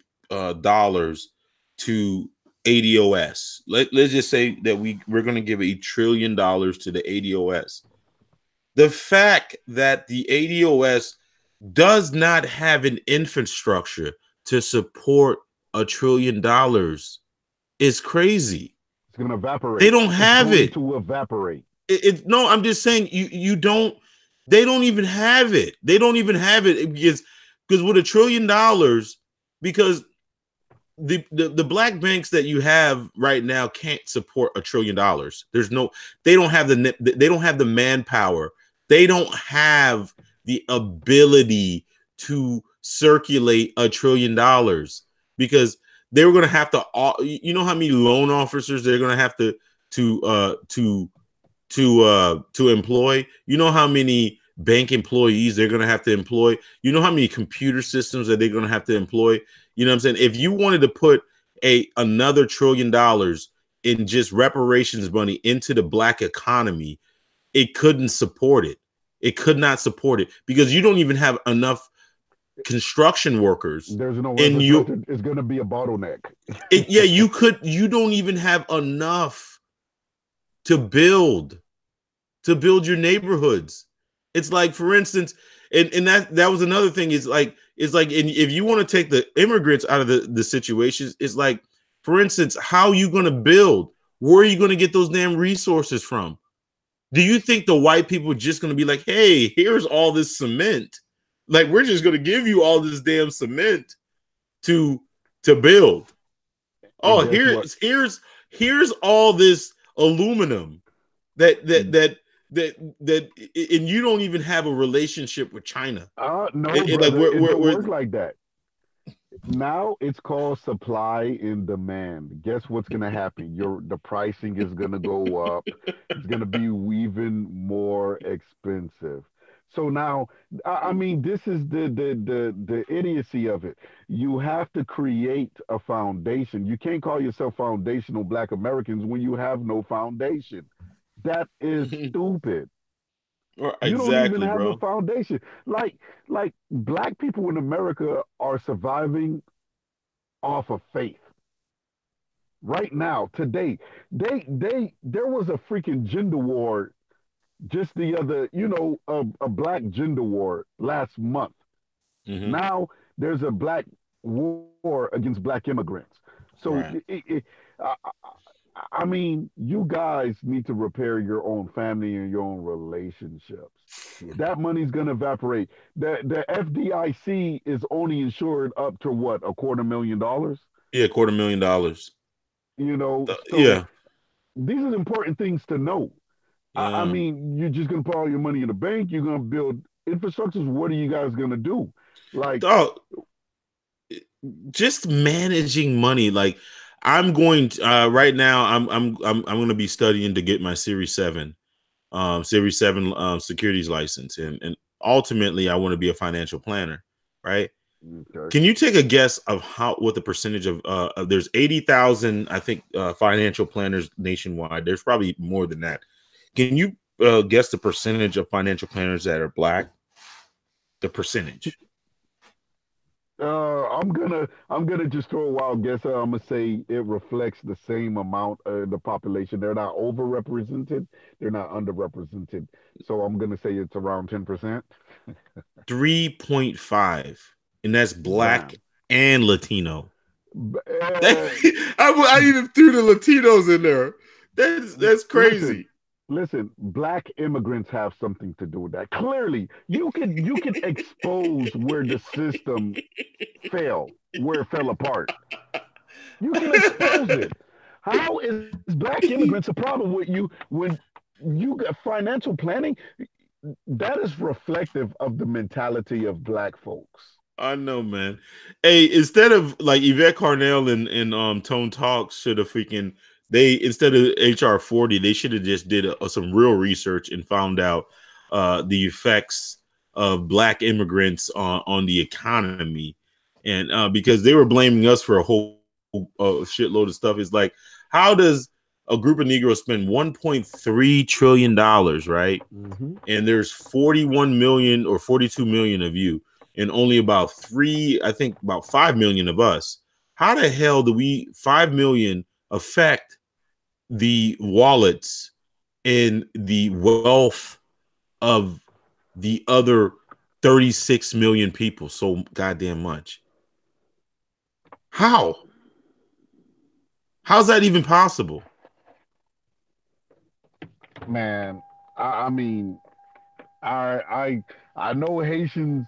dollars to ADOS. Let's just say that we're going to give $1 trillion to the ADOS. The fact that the ADOS does not have an infrastructure to support $1 trillion is crazy. It's going to They evaporate. don't It's have going it. to evaporate. No, I'm just saying you don't. They don't even have it. They don't even have it because with $1 trillion, because the black banks that you have right now can't support $1 trillion. There's no. They don't have the manpower. They don't have the ability to circulate $1 trillion because they were going to have to. You know how many loan officers they're going to have to employ. You know how many bank employees they're going to have to employ. You know how many computer systems that they're going to have to employ. You know what I'm saying? If you wanted to put another $1 trillion in just reparations money into the black economy, it couldn't support it. It could not support it because you don't even have enough construction workers There's no in you. infrastructure. It's going to be a bottleneck. Yeah, you don't even have enough to build your neighborhoods. It's like, for instance, and that was another thing. If you want to take the immigrants out of the situations, it's like, for instance, how are you going to build? Where are you going to get those damn resources from? Do you think the white people are just going to be like, hey, here's all this cement? Like, we're just going to give you all this damn cement to build. And Oh, guess what? here's all this aluminum that that that that and you don't even have a relationship with China. No, Like brother, it we're, don't we're work like that. Now it's called supply and demand. Guess what's going to happen? The pricing is going to go up. It's going to be even more expensive. So now, I mean, this is the idiocy of it. You have to create a foundation. You can't call yourself foundational Black Americans when you have no foundation. That is stupid. You don't even exactly, have a bro. foundation. Like Black people in America are surviving off of faith right now, today. There was a freaking gender war just the other, a black gender war last month. Hmm. Now there's a black war against black immigrants. So Right. it, I mean, you guys need to repair your own family and your own relationships. That money's gonna evaporate. The FDIC is only insured up to what, a $250,000? Yeah, $250,000. So Yeah, these are important things to know. I yeah. mean, you're just gonna put all your money in the bank. You're gonna build infrastructures. What are you guys gonna do? Like, Oh, just managing money. Like I'm going to, right now. I'm going to be studying to get my Series 7 securities license, and ultimately I want to be a financial planner, right? okay, Can you take a guess of what the percentage there's 80,000 I think financial planners nationwide. There's probably more than that. Can you guess the percentage of financial planners that are black? The percentage. I'm gonna just throw a wild guess. I'm gonna say it reflects the same amount of the population. They're not overrepresented. They're not underrepresented. So I'm gonna say it's around 10%. 3.5, and that's black Bam. and Latino. Uh, I even threw the Latinos in there. That's listen, crazy. listen. Black immigrants have something to do with that. Clearly, you could expose where the system failed, where it fell apart. You can expose it. How is black immigrants a problem with you when you got financial planning? That is reflective of the mentality of black folks. I know, man. Hey, instead of like Yvette Carnell and Tone Talks should have freaking they instead of HR 40, they should have just did some real research and found out the effects of black immigrants on the economy, and because they were blaming us for a whole shitload of stuff. It's like, how does a group of Negroes spend 1.3 trillion dollars, right? Mm-hmm. And there's 41 million or 42 million of you, and only about I think about 5 million of us. How the hell do we 5 million affect the wallets and the wealth of the other 36 million people so goddamn much? How? How's that even possible? Man, I mean, I I know Haitians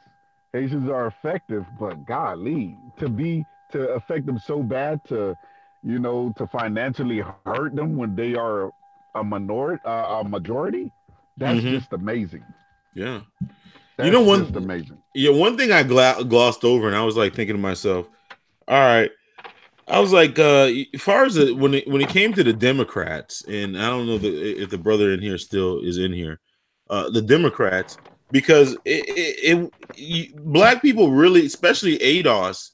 are effective, but golly, to affect them so bad to financially hurt them when they are a majority, that's Mm-hmm. just amazing. Yeah. You know That's just one. amazing. Yeah, one thing I glossed over, and I was like thinking to myself, all right. I was like, as far as when it came to the Democrats, and I don't know if the brother in here still is in here, the Democrats, because black people really, especially ADOS,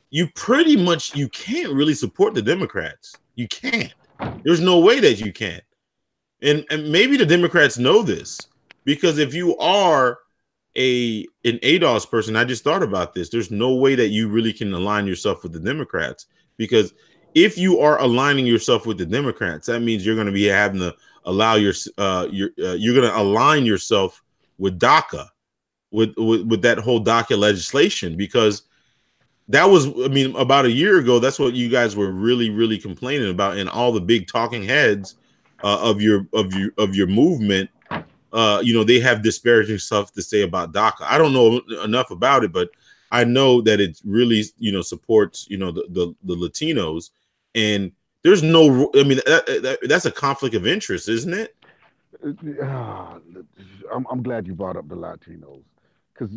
you pretty much you can't really support the Democrats. You can't. There's no way that you can. And maybe the Democrats know this, because if you are an ADOS person, I just thought about this. There's no way that you really can align yourself with the Democrats, because if you are aligning yourself with the Democrats, that means you're going to be having to allow you're going to align yourself with DACA, with that whole DACA legislation, because that was, I mean, about a year ago, that's what you guys were really complaining about, and all the big talking heads of your movement, they have disparaging stuff to say about DACA. I don't know enough about it, but I know that it really, supports, the Latinos, and there's no, I mean, that's a conflict of interest, isn't it? Ah, I'm glad you brought up the Latinos, because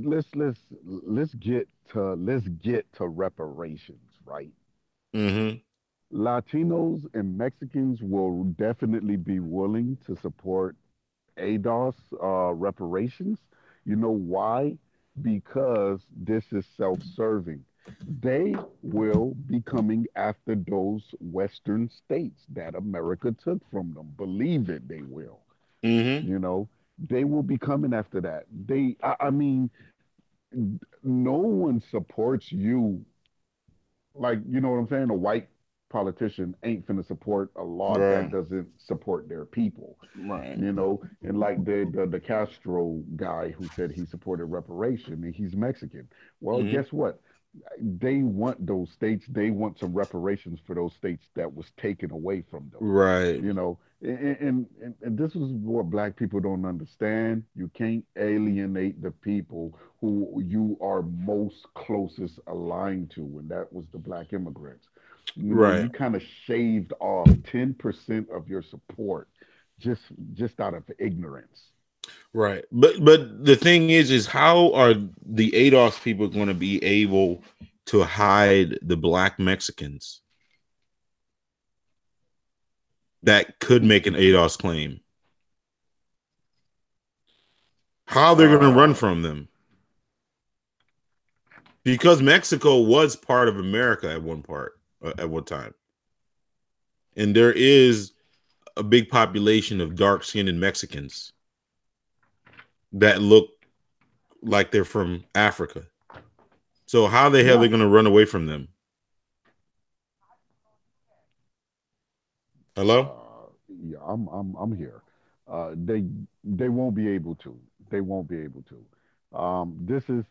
let's get to reparations, right? Mm-hmm. Latinos and Mexicans will definitely be willing to support ADOS reparations. You know why? Because this is self-serving. They will be coming after those Western states that America took from them. Believe it, they will. Mm-hmm. You know, they will be coming after that. I mean, no one supports you, like, you know what I'm saying? A white politician ain't finna support a law that Right. doesn't support their people, Right. and like the Castro guy who said he supported reparation and he's Mexican. Well, Mm-hmm. guess what? They want those states. They want some reparations for those states that was taken away from them. Right. You know, and this is what black people don't understand. You can't alienate the people who you are most closest aligned to, and that was the black immigrants. You know, Right. you kind of shaved off 10% of your support just just out of ignorance. Right. But the thing is how are the ADOS people going to be able to hide the black Mexicans that could make an ADOS claim? How they're going to run Uh, from them? Because Mexico was part of America at one time. And there is a big population of dark-skinned Mexicans that look like they're from Africa. So how the hell are yeah, they going to run away from them? Hello? yeah, I'm here. They won't be able to. They won't be able to. This is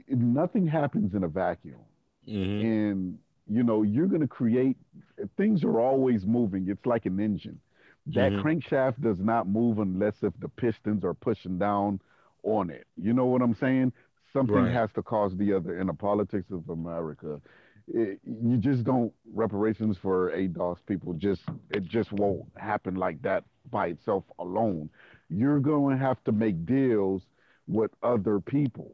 nothing happens in a vacuum, Mm-hmm. and you know you're going to create. Things are always moving. It's like an engine. That Mm-hmm. crankshaft does not move unless if the pistons are pushing down on it. You know what I'm saying? Something Right. has to cause the other. In the politics of America, you just don't reparations for ADOS people. Just it just won't happen like that by itself alone. You're going to have to make deals with other people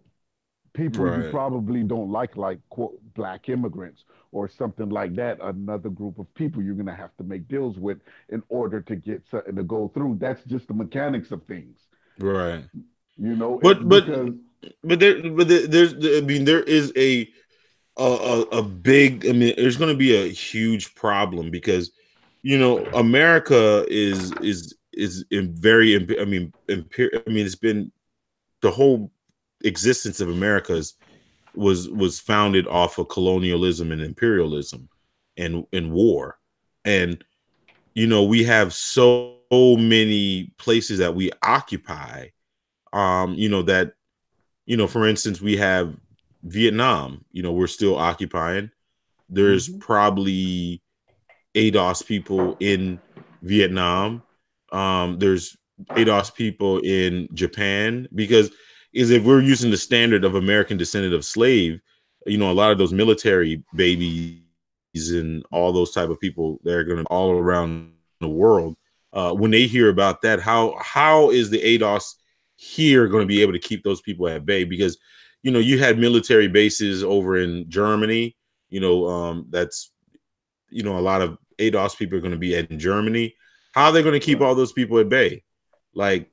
you Right. probably don't like quote black immigrants or something like that, another group of people you're going to have to make deals with in order to get something to go through. That's just the mechanics of things, Right. you know, But but because there's I mean there is a big, I mean there's going to be a huge problem because America is in very I mean I mean it's been the whole existence of America was founded off of colonialism and imperialism and war. And we have so many places that we occupy, that for instance we have Vietnam, we're still occupying. There's mhm, probably ADOS people in Vietnam. There's ADOS people in Japan, because is if we're using the standard of American descendant of slave, a lot of those military babies and all those type of people that are going to all around the world, when they hear about that, how is the ADOS here going to be able to keep those people at bay? Because you had military bases over in Germany, that's a lot of ADOS people are going to be in Germany. How are they going to keep right, all those people at bay? Like,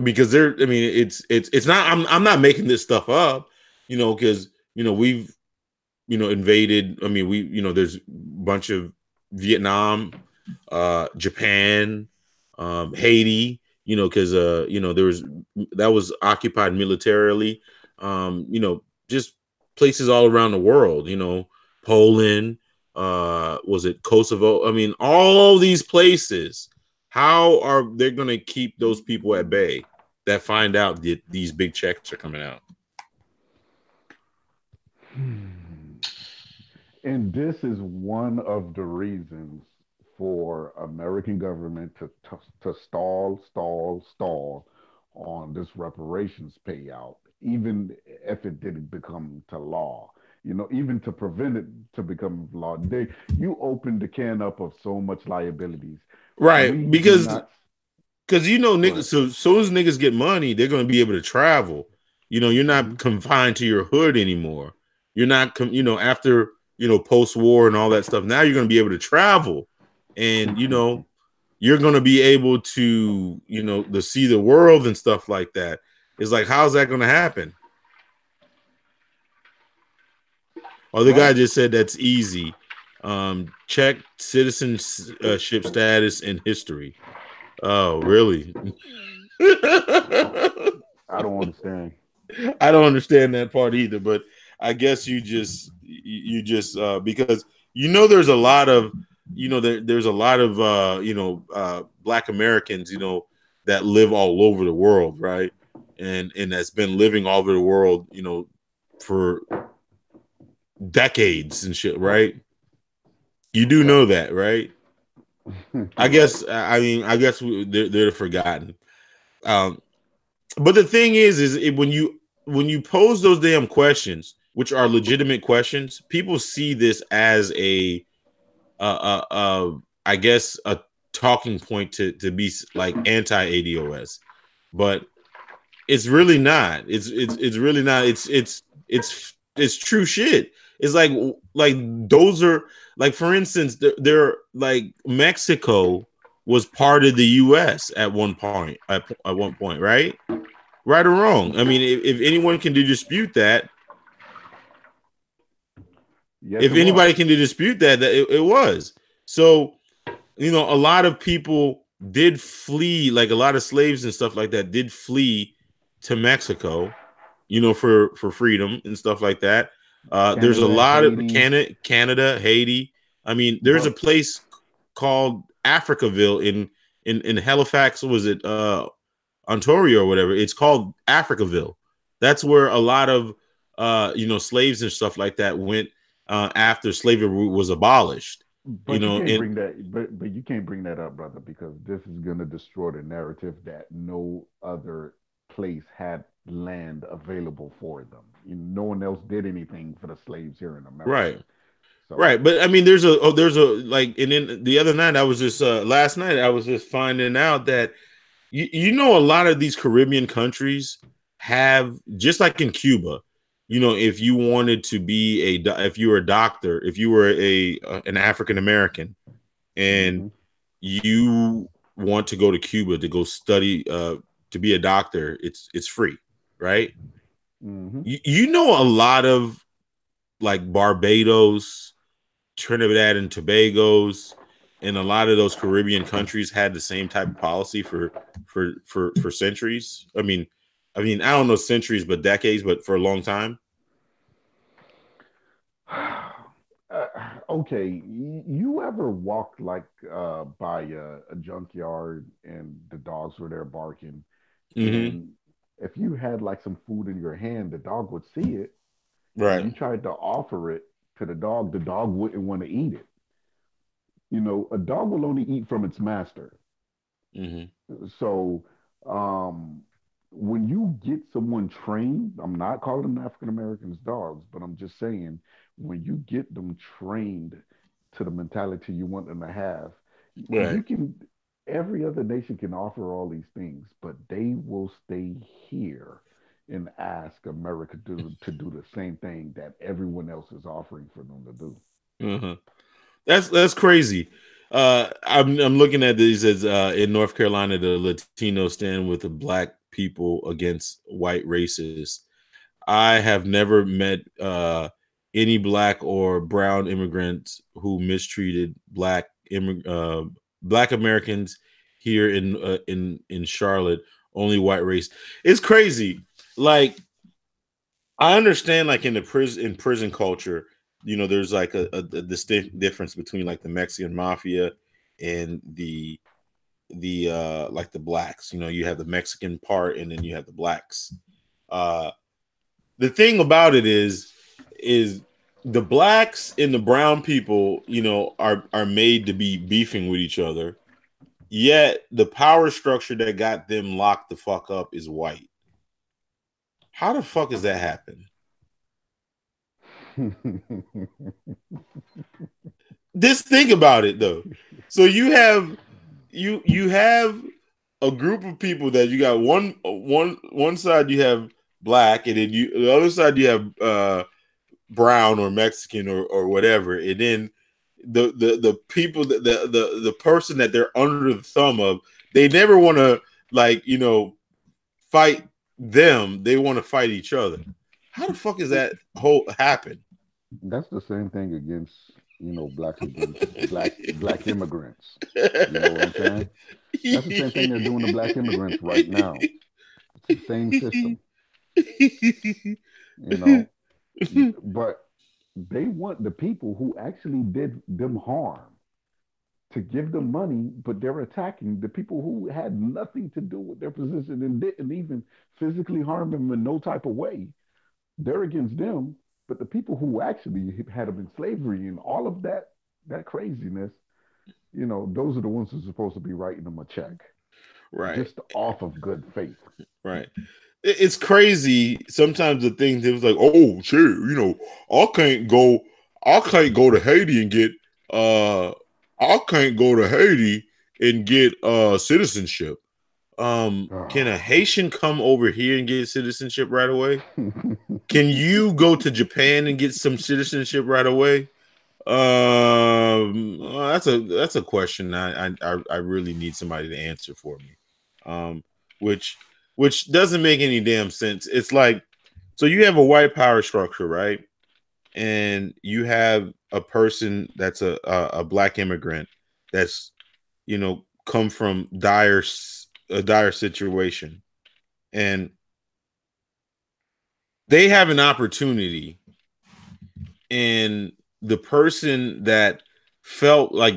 because they're, I mean, it's not, I'm not making this stuff up, because, we've, invaded, I mean, there's a bunch of Vietnam, Japan, Haiti, because, there was, that was occupied militarily, just places all around the world, Poland, was it Kosovo? I mean, all these places. How are they going to keep those people at bay that find out that these big checks are coming out? and this is one of the reasons for American government to stall on this reparations payout, even if it didn't become to law. You know, even to prevent it to become law, you opened the can up of so much liabilities. Right, We do because not. Go niggas. ahead. So soon as niggas get money, they're going to be able to travel. You're Hmm. not confined to your hood anymore. You're not, after post war and all that stuff. Now you're going to be able to travel, and you're going to be able to to see the world and stuff like that. It's like, how's that going to happen? Oh, the guy Well, just said that's easy. Check citizenship status and history. Oh, really? I don't understand. I don't understand that part either, but I guess you just because there's a lot of there's a lot of black Americans that live all over the world, right? and that's been living all over the world, for decades and shit, right? You do Right. know that, right? I Right. guess. I mean, I guess they're forgotten. Um, but the thing is when you pose those damn questions, which are legitimate questions, people see this as I guess a talking point to be like anti ADOS, but it's really not. It's really not. It's true shit. It's like those are like, for instance, they're like Mexico was part of the U.S. at one point. At one point, right? Right or wrong. I mean, if anyone can dispute that, Yes, if it was. anybody can dispute that it was. So, a lot of people did flee, like a lot of slaves and stuff like that did flee to Mexico, for freedom and stuff like that. There's a Canada, lot of Haiti, Canada, Haiti. I mean, there's a but place called Africaville in Halifax. Was it Ontario or whatever? It's called Africaville. That's where a lot of slaves and stuff like that went after slavery was abolished. but you can't And bring that. But you can't bring that up, brother, because this is gonna destroy the narrative that no other place had land available for them. No one else did anything for the slaves here in America. right. So Right, but I mean, there's a like, and then the other night I was just last night I was just finding out that a lot of these Caribbean countries have, just like in Cuba, if you wanted to be if you were a doctor, if you were an African American, and hmm you want to go to Cuba to go study to be a doctor, it's free, right? hmm A lot of like Barbados, Trinidad and Tobago's, and a lot of those Caribbean countries had the same type of policy for centuries. I don't know centuries, but decades, but for a long time. Okay, you ever walked like by a junkyard and the dogs were there barking, Mm-hmm. and if you had like some food in your hand, the dog would see it, and Right. you tried to offer it to the dog wouldn't want to eat it. A dog will only eat from its master. Mm-hmm. So, um, when you get someone trained, I'm not calling them African Americans dogs, but I'm just saying when you get them trained to the mentality you want them to have, you Right. can, every other nation can offer all these things, but they will stay here and ask America to do the same thing that everyone else is offering for them to do. Uh-huh. That's crazy. I'm looking at these as in North Carolina, the Latinos stand with the black people against white racists. I have never met any black or brown immigrants who mistreated black Americans here in Charlotte. Only white race. It's crazy. Like, I understand, like, in prison culture, there's like a distinct difference between like the Mexican mafia and the like the blacks. You have the Mexican part, and then you have the blacks. Uh, the thing about it is the blacks and the brown people, are made to be beefing with each other. Yet the power structure that got them locked the fuck up is white. How the fuck does that happen? Just think about it though. So you have a group of people that you got one side you have black, and then the other side you have brown or Mexican or whatever, and then the people the person that they're under the thumb of, they never want to, like, fight them. They want to fight each other. How the fuck is that whole happen? That's the same thing against, blacks against black immigrants. You know what I'm saying? That's the same thing they're doing to black immigrants right now. It's the same system, you know. But they want the people who actually did them harm. to give them money, but they're attacking the people who had nothing to do with their position and didn't even physically harm them in no type of way. They're against them, but the people who actually had them in slavery and all of that craziness, those are the ones who're supposed to be writing them a check Right. just off of good faith. Right. It's crazy. Sometimes the thing that was like, oh shit, I can't go I can't go to Haiti and get I can't go to Haiti and get citizenship. Can a Haitian come over here and get citizenship right away? Can you go to Japan and get some citizenship right away? That's a question I really need somebody to answer for me. Which doesn't make any damn sense. It's like, so you have a white power structure, right? And you have a person that's a black immigrant that's come from a dire situation, and they have an opportunity, and the person that felt like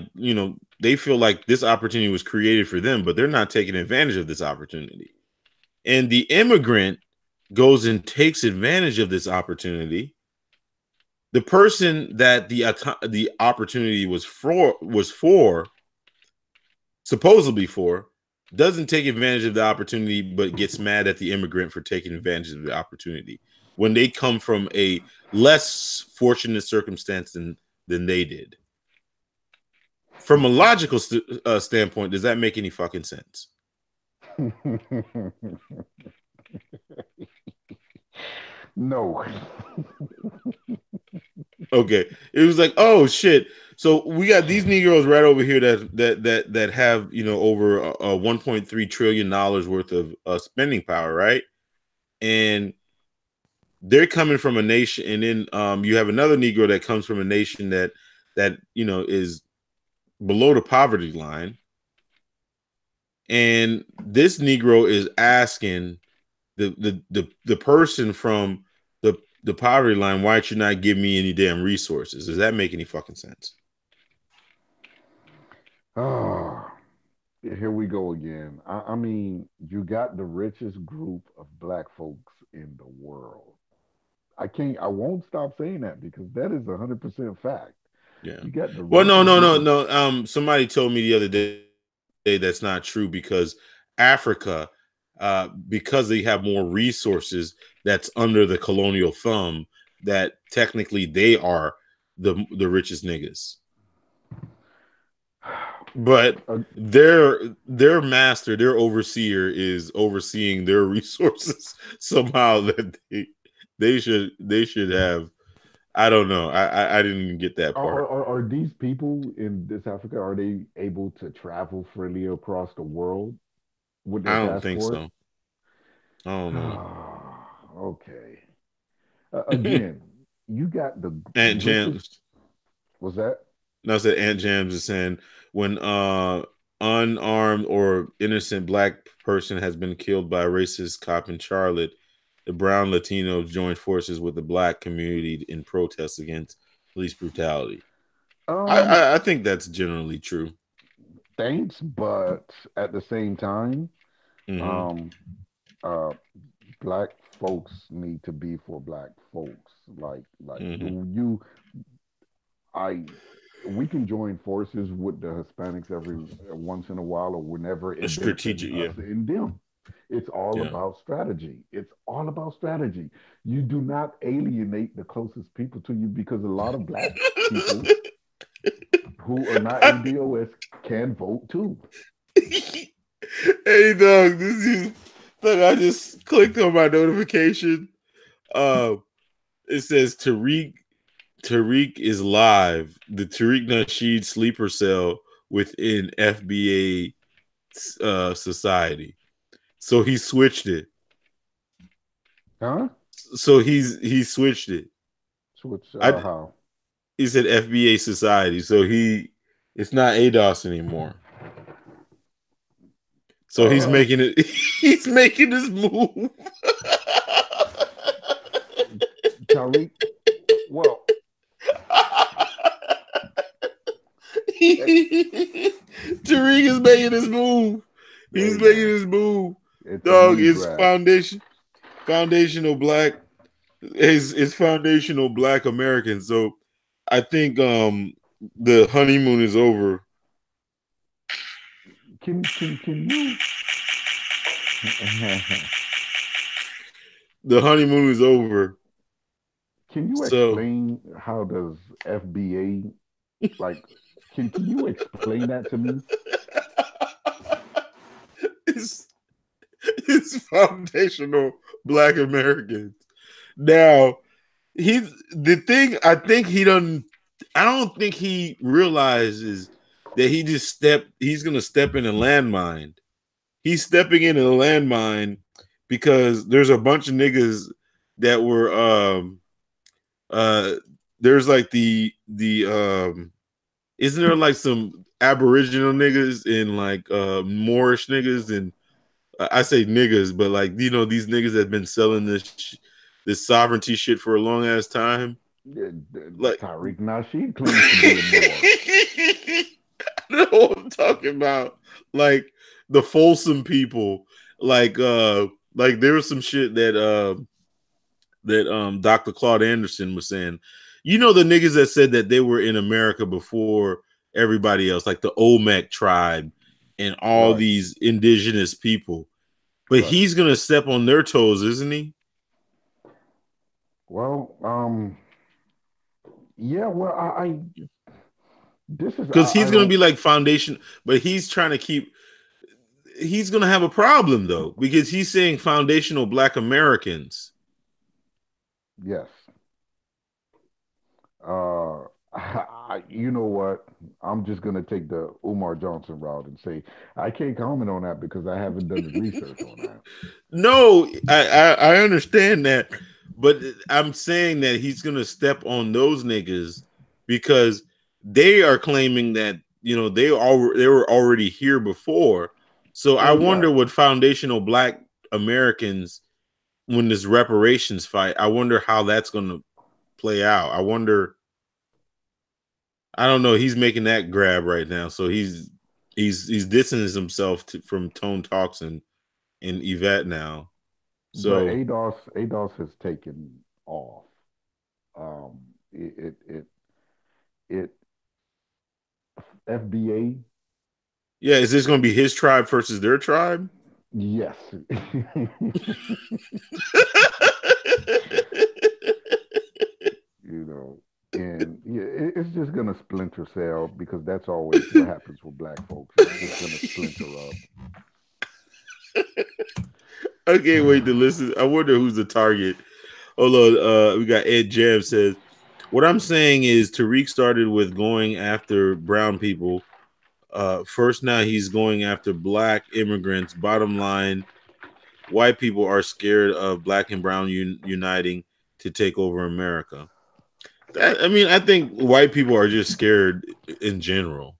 they feel like this opportunity was created for them, but they're not taking advantage of this opportunity, and the immigrant goes and takes advantage of this opportunity. The person that the opportunity was for supposedly for doesn't take advantage of the opportunity, but gets mad at the immigrant for taking advantage of the opportunity when they come from a less fortunate circumstance than they did. From a logical standpoint, does that make any fucking sense? No. Okay, it was like, oh shit. So we got these Negroes right over here that have over $1.3 trillion worth of spending power, right? And they're coming from a nation, and then you have another Negro that comes from a nation that is below the poverty line, and this Negro is asking the person from the poverty line, why don't you not give me any damn resources? Does that make any fucking sense? Oh, here we go again. I mean, you got the richest group of black folks in the world. I won't stop saying that because that is 100% fact. Yeah. You got the Well, no, richest no, group no, of no. Somebody told me the other day that's not true because Africa, because they have more resources, that's under the colonial thumb. That technically they are the richest niggas, but their master, their overseer, is overseeing their resources somehow. That they should have. I don't know. I didn't even get that part. are these people in this Africa, are they able to travel freely across the world with I their don't think passport? so. I don't know. Okay. Again, you got the Aunt richest. Jams. Was that? No, I said Aunt Jams is saying when unarmed or innocent black person has been killed by a racist cop in Charlotte, the brown Latinos joined forces with the black community in protest against police brutality. Um, I think that's generally true. thanks, but at the same time, Mm-hmm. um, uh, black folks need to be for black folks. Like Mm-hmm. I, we can join forces with the Hispanics every once in a while or whenever A it benefits strategic, us yeah, and them. It's all yeah. about strategy. It's all about strategy. You do not alienate the closest people to you because a lot of black people who are not ADOS can vote too. Hey dog, this is look. I just clicked on my notification. Uh, it says Tariq is live. The Tariq Nasheed sleeper cell within FBA society. So he switched it. Huh? So he switched it. Switch I how? He said FBA society. So it's not ADOS anymore. So he's Uh making it. He's making this move. Tariq, well, Tariq is making his move. He's Hey making man, his move. it's a Dog money is grab. foundational black is foundational black American. So I think the honeymoon is over. Can you The honeymoon is over. can you So explain how does FBA like? Can you explain that to me? it's it's foundational black Americans. Now he's the thing. I think he doesn't. I don't think he realizes that he's gonna step in a landmine. He's stepping in a landmine because there's a bunch of niggas that were uh there's like the isn't there like some aboriginal niggas and like Moorish niggas and I say niggas, but like these niggas that have been selling this sovereignty shit for a long ass time. Like Tariq Nasheed claims to be a Moor. I know what I'm talking about. Like the Folsom people, like there was some shit that Dr. Claude Anderson was saying. You know the niggas that said that they were in America before everybody else, like the Olmec tribe and all Right, these indigenous people. But right. he's gonna step on their toes, isn't he? Well, yeah. Well, this is Because I he's gonna don't. be like foundation, but he's trying to keep. He's gonna have a problem though because he's saying foundational Black Americans. Yes. You know what? I'm just gonna take the Umar Johnson route and say I can't comment on that because I haven't done the research on that. No, I understand that, but I'm saying that he's gonna step on those niggas because they are claiming that they were already here before. So I Well, yeah. wonder what foundational Black Americans when this reparations fight. I wonder how that's gonna play out. I wonder. I don't know. He's making that grab right now, so he's distancing himself from Tone Talks and Yvette now. But So ADOS has taken off. Um, it it it, it FBA. yeah, is this going to be his tribe versus their tribe? Yes. you know, and yeah, it's just gonna splinter cell because that's always what happens with black folks. It's just gonna splinter up. I can't wait to listen. I wonder who's the target. Hold on. We got Ed Jam says, what I'm saying is Tariq started with going after brown people. First, now he's going after black immigrants. Bottom line, white people are scared of black and brown uniting to take over America. I mean, I think white people are just scared in general.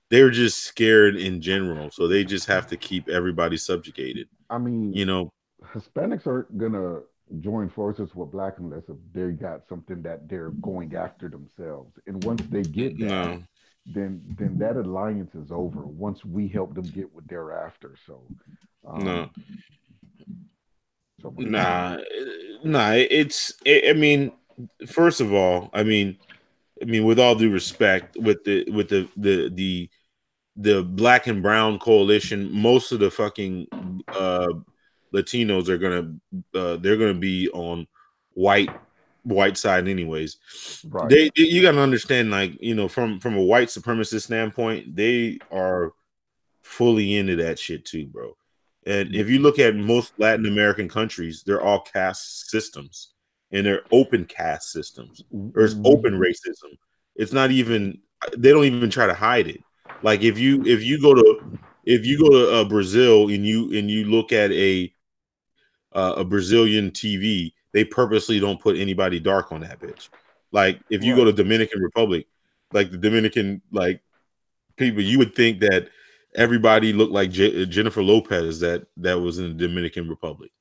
They're just scared in general, so they just have to keep everybody subjugated. I mean, You know, Hispanics aren't gonna join forces with black unless if they got something that they're going after themselves. And once they get that, no, then that alliance is over. Once we help them get what they're after. no, Um, so nah, nah. I mean, first of all, I mean, with all due respect, with the black and brown coalition, most of the fucking Latinos are they're gonna be on white white side anyways. right. You gotta understand, like from a white supremacist standpoint, they are fully into that shit too, bro. And if you look at most Latin American countries, they're all caste systems and they're open caste systems. There's We open racism. It's not even they don't even try to hide it. Like if you go to Brazil and you look at a Brazilian TV, they purposely don't put anybody dark on that bitch. Like if you go right. to Dominican Republic, like the Dominican like people, you would think that everybody looked like Jennifer Lopez that was in the Dominican Republic,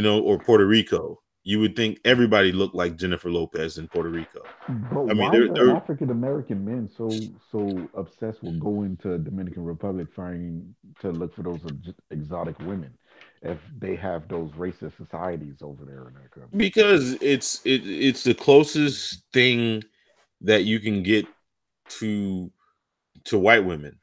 or Puerto Rico. you would think everybody looked like Jennifer Lopez in Puerto Rico. But I mean, why are they're African American men so obsessed with going to Dominican Republic trying to look for those exotic women if they have those racist societies over there in that country? because it's the closest thing that you can get to white women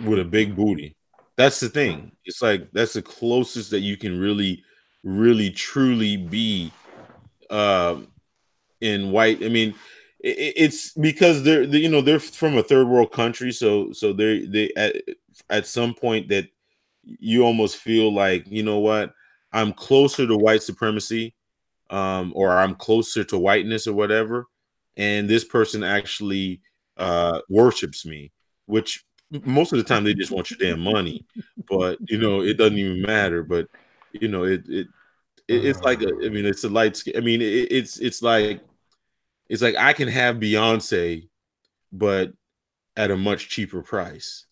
with a big booty. That's the thing. It's like that's the closest that you can really truly be um in white. I mean, it's because they're from a third world country, so they at some point that you almost feel like, you know what, I'm closer to white supremacy, or I'm closer to whiteness or whatever, and this person actually worships me, which most of the time they just want your damn money, but it doesn't even matter. But it's like I mean, it's a light skin. I mean, it's like I can have Beyonce, but at a much cheaper price,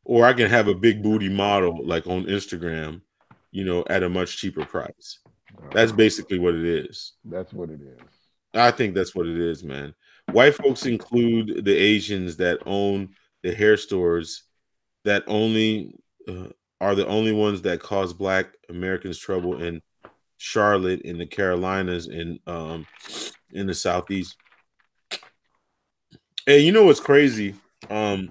or I can have a big booty model like on Instagram, at a much cheaper price. That's Uh, basically what it is. that's what it is. I think that's what it is, man. White folks include the Asians that own the hair stores that only are the only ones that cause Black Americans trouble in Charlotte, in the Carolinas, in the Southeast. And you know what's crazy? And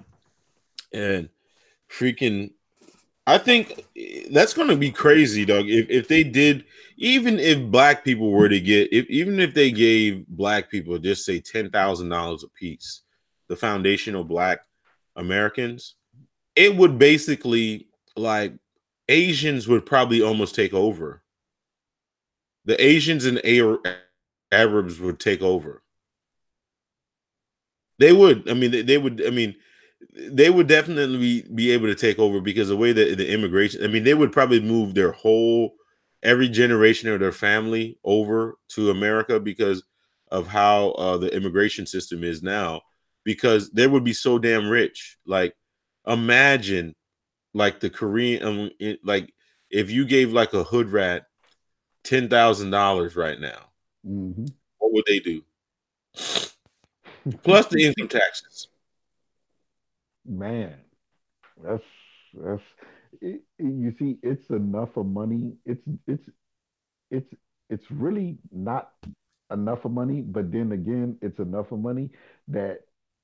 freaking, I think that's going to be crazy, dog. If they did, even if Black people were to get, even if they gave Black people just say $10,000 a piece, the foundational Black Americans, it would basically, like, Asians would probably almost take over. The Asians and Arabs would take over. They would. I mean, they would. I mean, they would definitely be able to take over because the way that the immigration. I mean, they would probably move their whole every generation of their family over to America because of how the immigration system is now. Because they would be so damn rich. Like, imagine, like the Korean, like if you gave like a hood rat $10,000 right now, Hmm. what would they do? Plus the income taxes. Man, that's that's you see, it's enough of money. It's it's really not enough of money, but then again, it's enough of money that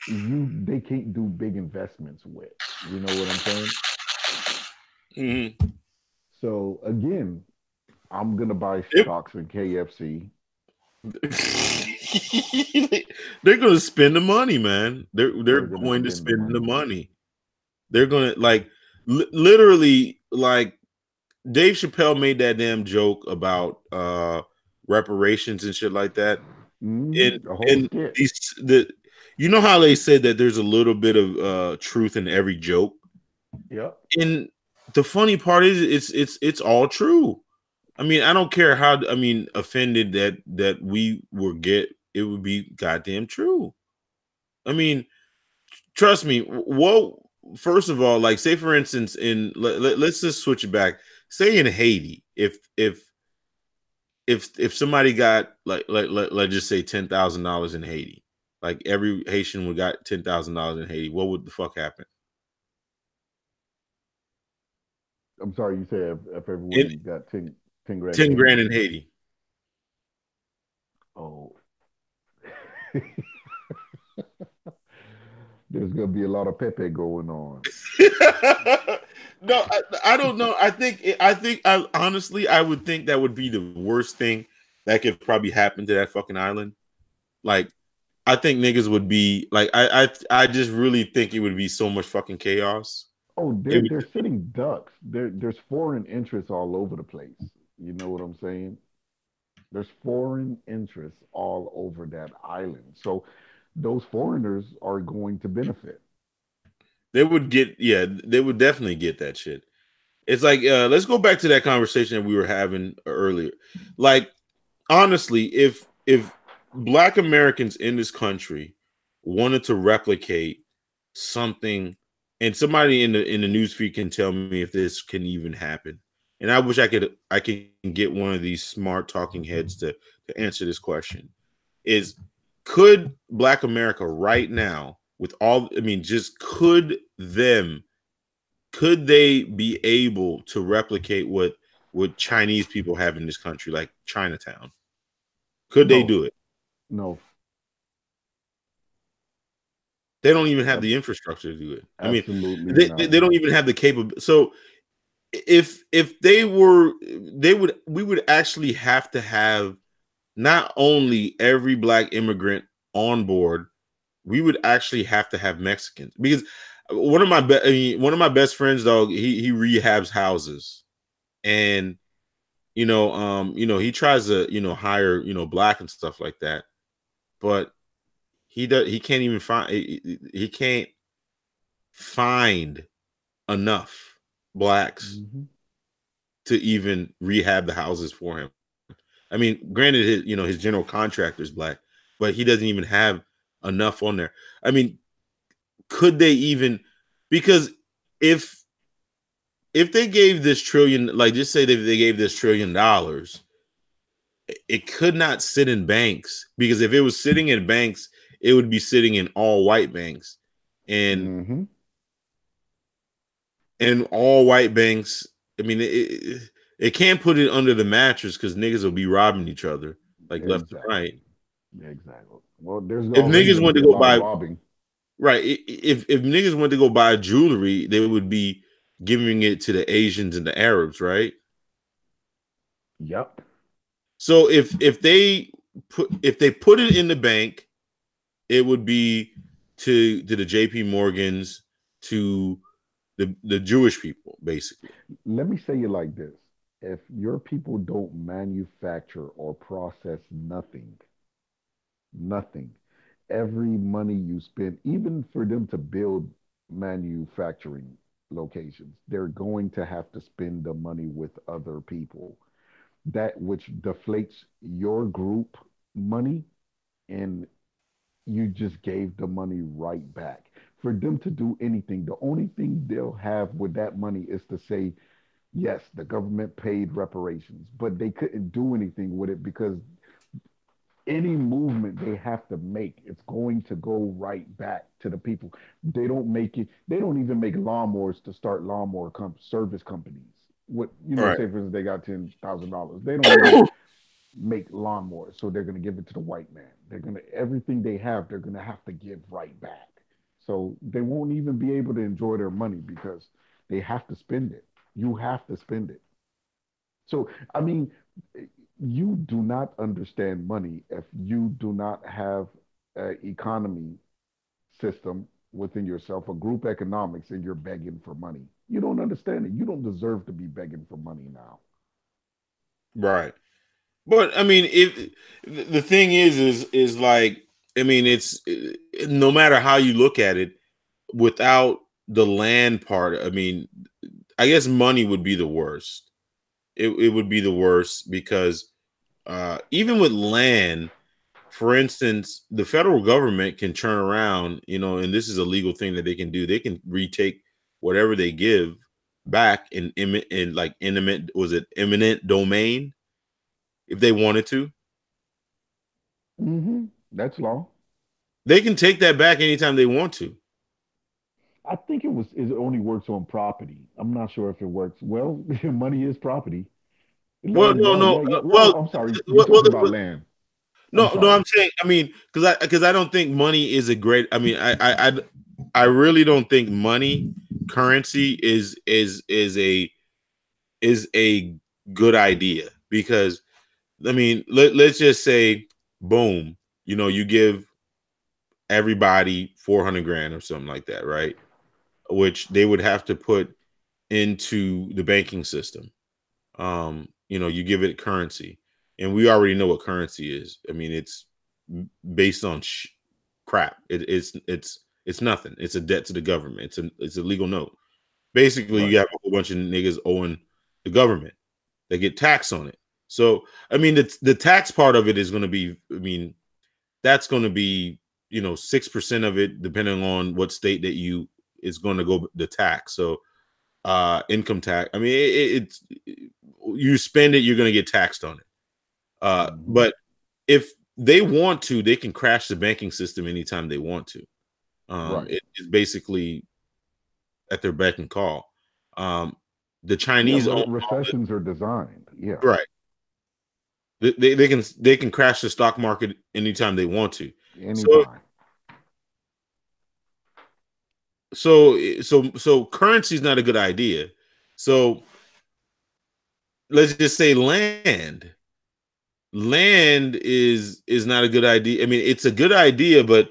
they can't do big investments with. You know what I'm saying? Mhm. So again, I'm gonna buy Yep. stocks in KFC. They're going to spend the money, man. They're They're gonna going to spend the spend the money. money. They're going to, like, literally, like, Dave Chappelle made that damn joke about reparations and shit like that. And A whole skit. these the you know how they said that there's a little bit of truth in every joke. Yep. And the funny part is it's all true. I mean, I don't care how, I mean, offended that we will get, it would be goddamn true. I mean, trust me. Well, first of all, like, say for instance, let's just switch it back. Say in Haiti, if somebody got, like, let's just say $10,000 in Haiti, like every Haitian would got $10,000 in Haiti, what would the fuck happen? I'm sorry, you said if In everyone got 10 grand in 10 grand Haiti. in Haiti. Oh, there's gonna be a lot of Pepe going on. No, I don't know. I honestly, I would think that would be the worst thing that could probably happen to that fucking island. Like, I think niggas would be like, I just really think it would be so much fucking chaos. Oh, It they're would, sitting ducks. There's foreign interests all over the place. You know what I'm saying? There's foreign interests all over that island. So those foreigners are going to benefit. they would get, yeah, they would definitely get that shit. It's like, let's go back to that conversation that we were having earlier. Like, honestly, if Black Americans in this country wanted to replicate something, and somebody in the newsfeed can tell me if this can even happen, and I wish I can get one of these smart talking heads to answer this question: is could Black America right now, with all, I mean, just could they be able to replicate what Chinese people have in this country, like Chinatown? Could they No, do it? no, They don't even have ab- the infrastructure to do it. I mean, absolutely they not. don't even have the capability. So if they were, they would we would actually have to have not only every Black immigrant on board, we would actually have to have Mexicans, because one of my best friends, dog, he rehabs houses, and he tries to hire Black and stuff like that, but he can't even find he can't find enough Blacks Hmm. to even rehab the houses for him. I mean, granted, his general contractor is Black, but he doesn't even have enough on there. I mean, could they even? Because if they gave this trillion, like just say they gave this $1 trillion, it could not sit in banks, because if it was sitting in banks, it would be sitting in all white banks, and Hmm. all white banks. I mean, it can't put it under the mattress, because niggas will be robbing each other like left and right. Exactly. Exactly. Well, there's If already niggas going to went be to a go lot of buy robbing. right, if niggas went to go buy jewelry, they would be giving it to the Asians and the Arabs, right? Yep. So if they put it in the bank, it would be to the JP Morgans, to the Jewish people, basically. Let me say it like this. If your people don't manufacture or process nothing, nothing, every money you spend, even for them to build manufacturing locations, they're going to have to spend the money with other people. That which deflates your group money, and you just gave the money right back. For them to do anything, the only thing they'll have with that money is to say, yes, the government paid reparations, but they couldn't do anything with it because any movement they have to make, it's going to go right back to the people. They don't make it, they don't even make lawnmowers to start service companies. What, All right. say for instance, they got $10,000. They don't even make lawnmowers. So they're going to give it to the white man. They're going to, everything they have, they're going to have to give right back. So they won't even be able to enjoy their money because they have to spend it. You have to spend it. So, I mean, you do not understand money if you do not have an economy system within yourself, a group economics, and you're begging for money. You don't understand it. You don't deserve to be begging for money now. Right. But I mean, if the thing is like, I mean, it's no matter how you look at it, without the land part, I mean, I guess money would be the worst. It would be the worst, because even with land, for instance, the federal government can turn around, and this is a legal thing that they can do. They can retake whatever they give back in like eminent domain, if they wanted to. That's law. They can take that back anytime they want to. I think it only works on property. I'm not sure if it works. Well, money is property. Well, Land, no, well, no. yeah, yeah. Well, Well, I'm sorry. You're well, talking about land. I'm no, no. I'm sorry. saying, I mean, because I don't think money is a great. I mean, I really don't think money, currency, is a good idea, because I mean, let's just say, boom, you give everybody 400 grand or something like that, right? Which they would have to put into the banking system. You give it currency, and we already know what currency is. I mean, it's based on crap. It's nothing. It's a debt to the government. It's a legal note. Basically, you Right. have a whole bunch of niggas owing the government. They get taxed on it. So I mean, the tax part of it is going to be. I mean, that's going to be 6% of it, depending on what state that you is going to go the tax. So income tax. I mean, it's you spend it, you're going to get taxed on it. Hmm. But if they want to, they can crash the banking system anytime they want to. Right. It's basically at their beck and call. Um, the Yeah, Chinese own all the recessions are designed. Yeah, right. They can crash the stock market anytime they want to. So anytime. so currency is not a good idea. So let's just say land is not a good idea. I mean, it's a good idea, but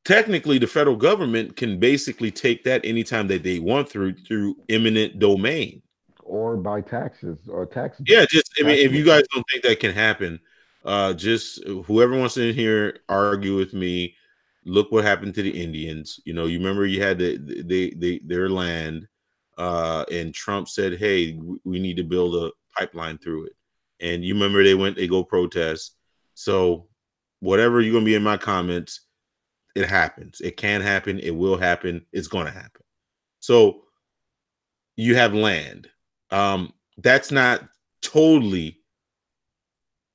technically the federal government can basically take that anytime that they want through eminent domain. Or by taxes or tax Yeah, just I mean, tax if you guys liens. don't think that can happen, just whoever wants to in here argue with me. Look what happened to the Indians. You know, you remember you had their land, and Trump said, "Hey, we need to build a pipeline through it." And you remember they go protest. So whatever you're gonna be in my comments, it happens. It can happen. It will happen. It's gonna happen. So you have land. That's not totally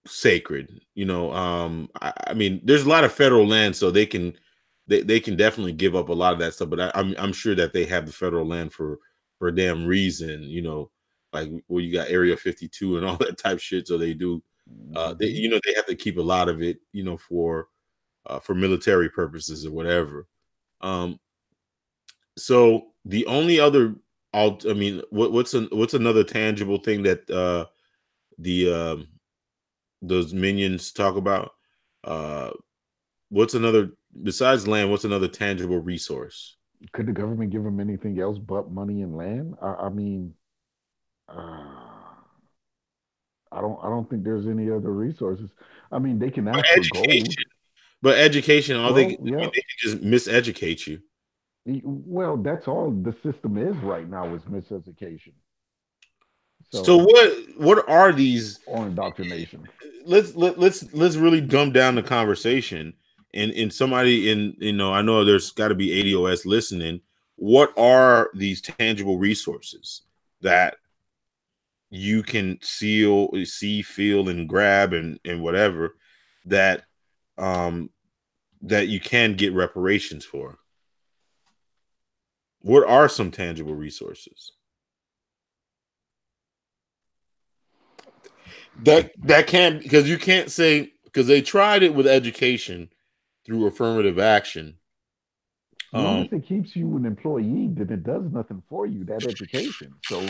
sacred. You know, I mean, there's a lot of federal land, so they can definitely give up a lot of that stuff. But I'm sure that they have the federal land for a damn reason. You know, like where you got Area 52 and all that type shit. So they do. Hmm. They have to keep a lot of it. You know, for military purposes or whatever. Um, so the only other, I mean, what's another tangible thing that the those minions talk about? Uh, what's another besides land? What's another tangible resource? Could the government give them anything else but money and land? I mean, uh, I don't think there's any other resources. I mean, they can But ask for gold. education, but education, all I Well, mean, yeah. they can just miseducate you. Well, that's all the system is right now is miseducation. So So, what are these? or indoctrination. Let's really dumb down the conversation. And somebody in I know there's got to be ADOS listening. What are these tangible resources that you can see, feel, and grab and whatever that um that you can get reparations for? What are some tangible resources that can because you can't say because they tried it with education through affirmative action. As long Um, as it keeps you an employee, then it does nothing for you, that education. So,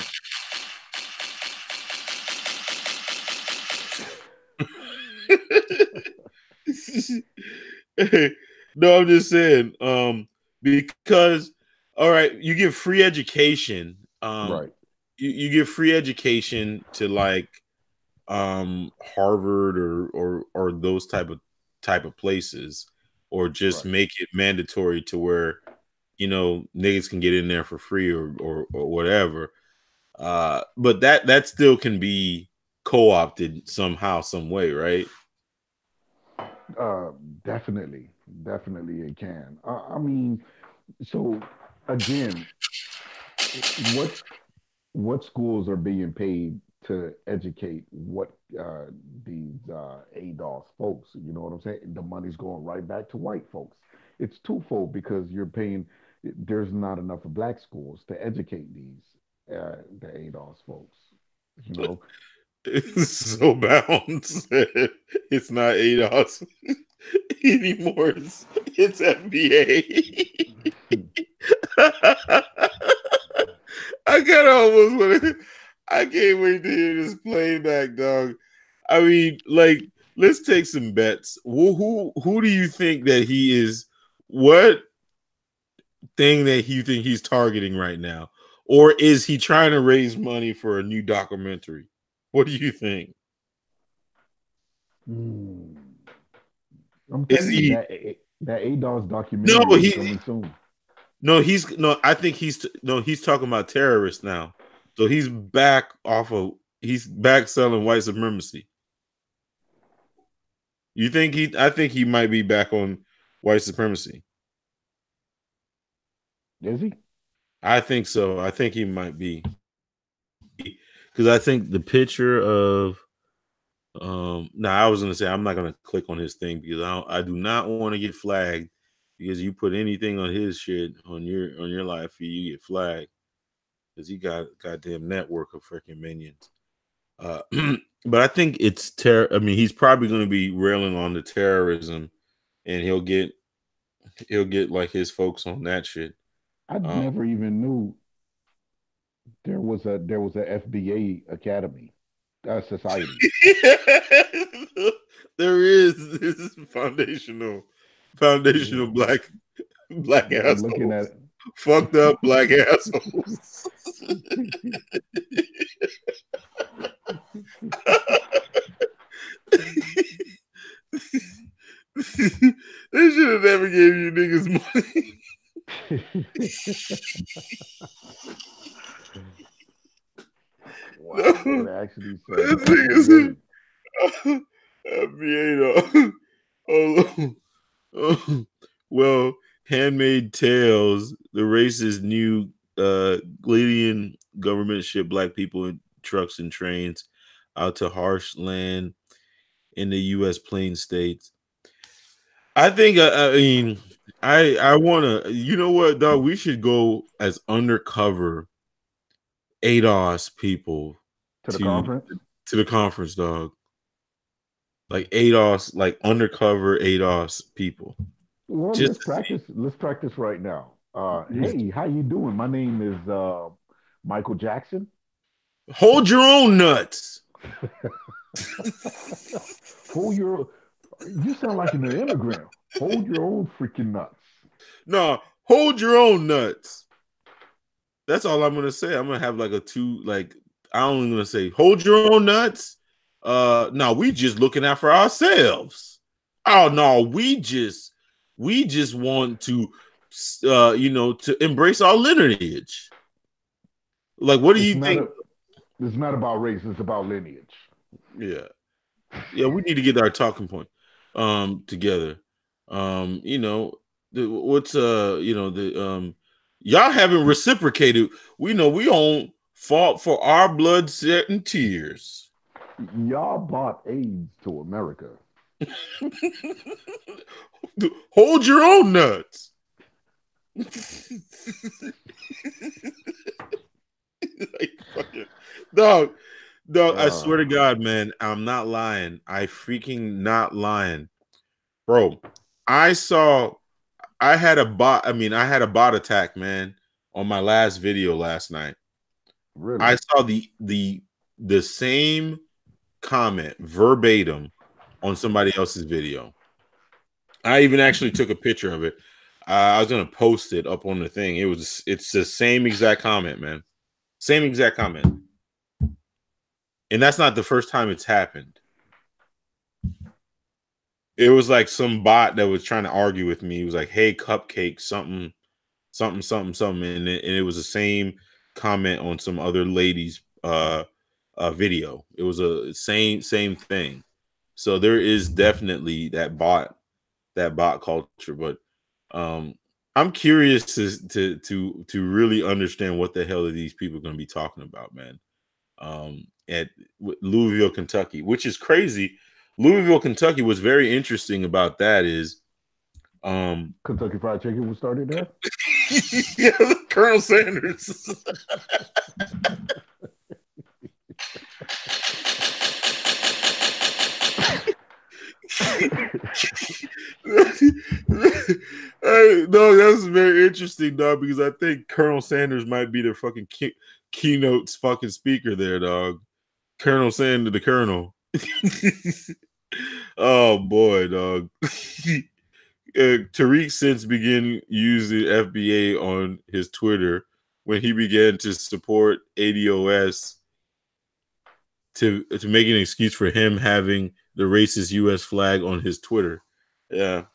no, I'm just saying, because all right, you give free education. right, You give free education to like Harvard or those type of places, or just right. make it mandatory to where niggas can get in there for free or whatever. But that still can be co-opted somehow, some way, right? Uh, definitely, definitely it can. I mean, so again, what what schools are being paid to educate what these ADOS folks? You know what I'm saying? The money's going right back to white folks. It's twofold because you're paying. There's not enough of black schools to educate these the ADOS folks. You know, It's so balanced. It's not ADOS anymore. It's FBA. I kind of almost want to. I can't wait to hear this playback, dog. I mean, like, let's take some bets. Who do you think that he is? What thing that you think he's targeting right now, or is he trying to raise money for a new documentary? What do you think? hmm, I'm Is telling you he? that that ADOS No, documentary is he coming soon. no, he's no. I think he's no. He's talking about terrorists now. So he's back off of. He's back selling white supremacy. You think he? I think he might be back on white supremacy. Is he? I think so. I think he might be because I think the picture of I was gonna say I'm not gonna click on his thing because I do not want to get flagged because you put anything on his shit on your live feed, you get flagged because he got a goddamn network of freaking minions. Uh, but I think it's I mean, he's probably gonna be railing on the terrorism, and he'll get like his folks on that shit. I Um, never even knew there was a FBA academy, society. there is this is foundational Yeah, black yeah. I'm looking assholes, at fucked up black assholes. They should have never gave you niggas money. it. Wow, it No, actually said this nigga FBA. said FBA. Oh, oh, well, Handmaid Tales, the racist new Gleadian government shipped black people in trucks and trains out to harsh land in the U.S. plain states. I think, I mean, I want to, you know what, dog? We should go as undercover ADOS people To the to conference. the conference, dog. Like ADOS, like undercover ADOS people. Well, Just let's to see. practice. Let's practice right now. Hey, how you doing? My name is Michael Jackson. Hold your own nuts. Hold your. You sound like an immigrant. Hold your own freaking nuts. No, hold your own nuts. That's all I'm gonna say. I'm gonna have like a two, like I'm only gonna say, hold your own nuts. No, we just looking out for ourselves. Oh no, we just want to to embrace our lineage. Like, what do It's you not think? a. It's not about race. It's about lineage. Yeah. Yeah, we need to get our talking point together. You know, what's the y'all haven't reciprocated. We know we on fought for our blood, sweat, and tears. Y'all bought AIDS to America. Hold your own nuts. Like, fucking, dog, dog, I swear to Uh, God, man, I'm not lying. I freaking not lying. Bro, I saw I had a bot attack, man, on my last video last night. I really? saw the same comment verbatim on somebody else's video. I even actually took a picture of it. I was gonna post it up on the thing. It's the same exact comment, man. Same exact comment. And that's not the first time it's happened. It was like some bot that was trying to argue with me. He was like, "Hey, cupcake, something, something, something, something," and it was the same comment on some other lady's video. It was a same thing. So there is definitely that bot culture, but um, I'm curious to really understand what the hell are these people going to be talking about, man. At Louisville, Kentucky, which is crazy. Louisville, Kentucky. What's very interesting about that is, um, Kentucky Fried Chicken was started there. yeah, Colonel Sanders. No, that's very interesting, dog. Because I think Colonel Sanders might be the fucking keynote's fucking speaker there, dog. Colonel Sanders, the Colonel. Oh boy, dog. Tariq since began using FBA on his Twitter when he began to support ADOS to make an excuse for him having the racist U.S. flag on his Twitter. Yeah.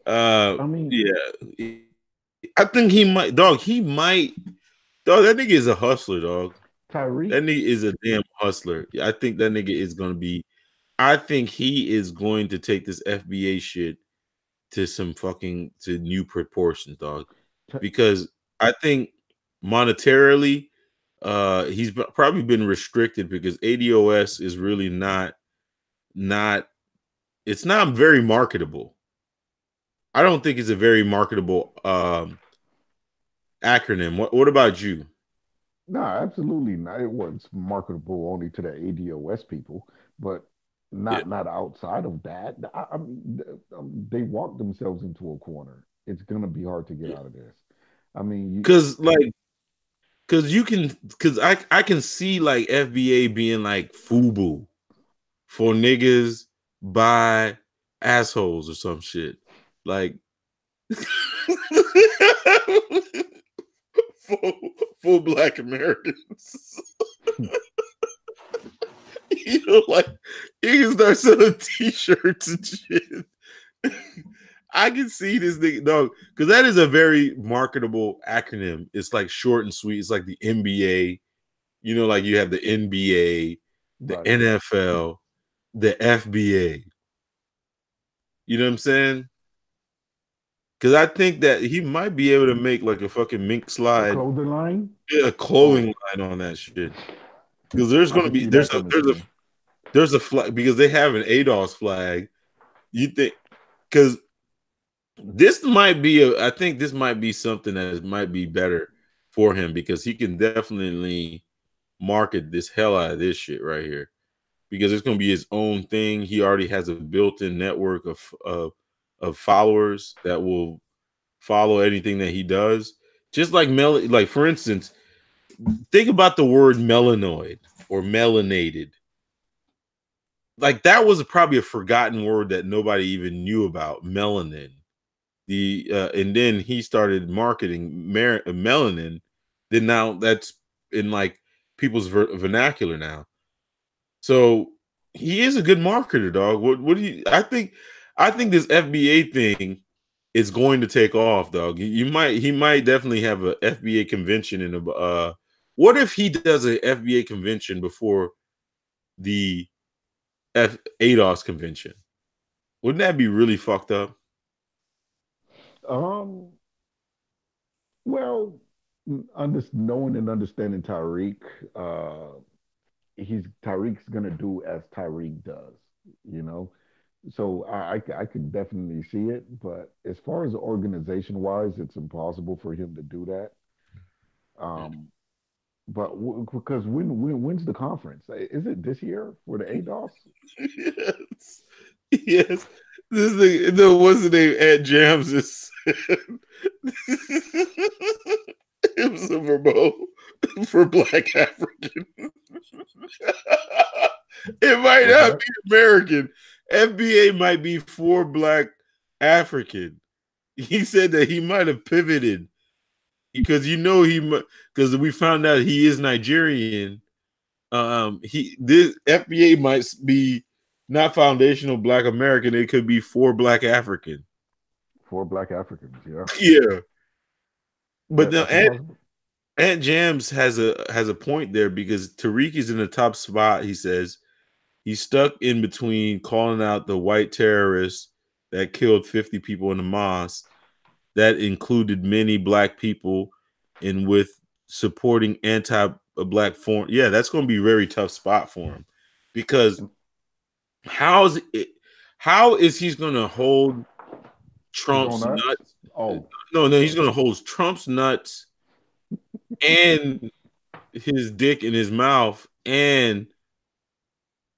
I mean, Yeah. I think he might, dog. He might, dog. That nigga is a hustler, dog. Tyreek. That nigga is a damn hustler. I think that nigga is gonna be. I think he is going to take this FBA shit to some fucking to new proportions, dog. Ty- Because I think monetarily, he's probably been restricted because ADOS is really not it's not very marketable. I don't think it's a very marketable acronym. What about you? No, absolutely not. It was marketable only to the ADOS people, but Yeah, not outside of that. I mean, they walked themselves into a corner. It's gonna be hard to get out of this. I mean, because like because you can because I can see like FBA being like FUBU for niggas by assholes or some shit like for, for Black Americans. You know, like you can start selling T-shirts and shit. I can see this nigga dog because that is a very marketable acronym. It's like short and sweet. It's like the NBA. You know, like you have the NBA, the right. NFL, the FBA. You know what I'm saying? Because I think that he might be able to make like a fucking mink A slide, clothing line? yeah, a Oh, clothing line on that shit. Because there's I going to could be see that coming soon. there's a flag because they have an ADOS flag. You think because this might be I think this might be something that might be better for him because he can definitely market this hell out of this shit right here because it's going to be his own thing. He already has a built-in network of followers that will follow anything that he does. Just like like for instance, think about the word melanoid or melanated. Like that was probably a forgotten word that nobody even knew about, melanin. And then he started marketing melanin. Then now that's in like people's vernacular now. So he is a good marketer, dog. What do you? I think this FBA thing is going to take off, dog. He might definitely have a FBA convention in a. What if he does a FBA convention before the ADOS convention? Wouldn't that be really fucked up? Um, well, knowing and understanding Tyreek, he's Tyreek's gonna do as Tyreek does, you know. So I could definitely see it, but as far as organization wise, it's impossible for him to do that. Um, but because when's the conference? Is it this year for the ADOS? Yes, yes. This thing, no, what's the name? At Jams is it was a remote for Black African. It might What's not that? be American. FBA might be for Black African. He said that he might have pivoted because you know because we found out he is Nigerian. He this FBA might be not foundational Black American. It could be for Black African. For Black Africans, yeah. Yeah, but now That's a possible. Aunt Jams has a point there because Tariq is in the top spot. He says he's stuck in between calling out the white terrorists that killed 50 people in the mosque, that included many Black people, and with supporting anti-Black form. Yeah, that's going to be a very tough spot for him because how's it? How is he going to hold His own Trump's nuts. nuts? Oh, No, he's sorry. going to hold Trump's nuts and his dick in his mouth and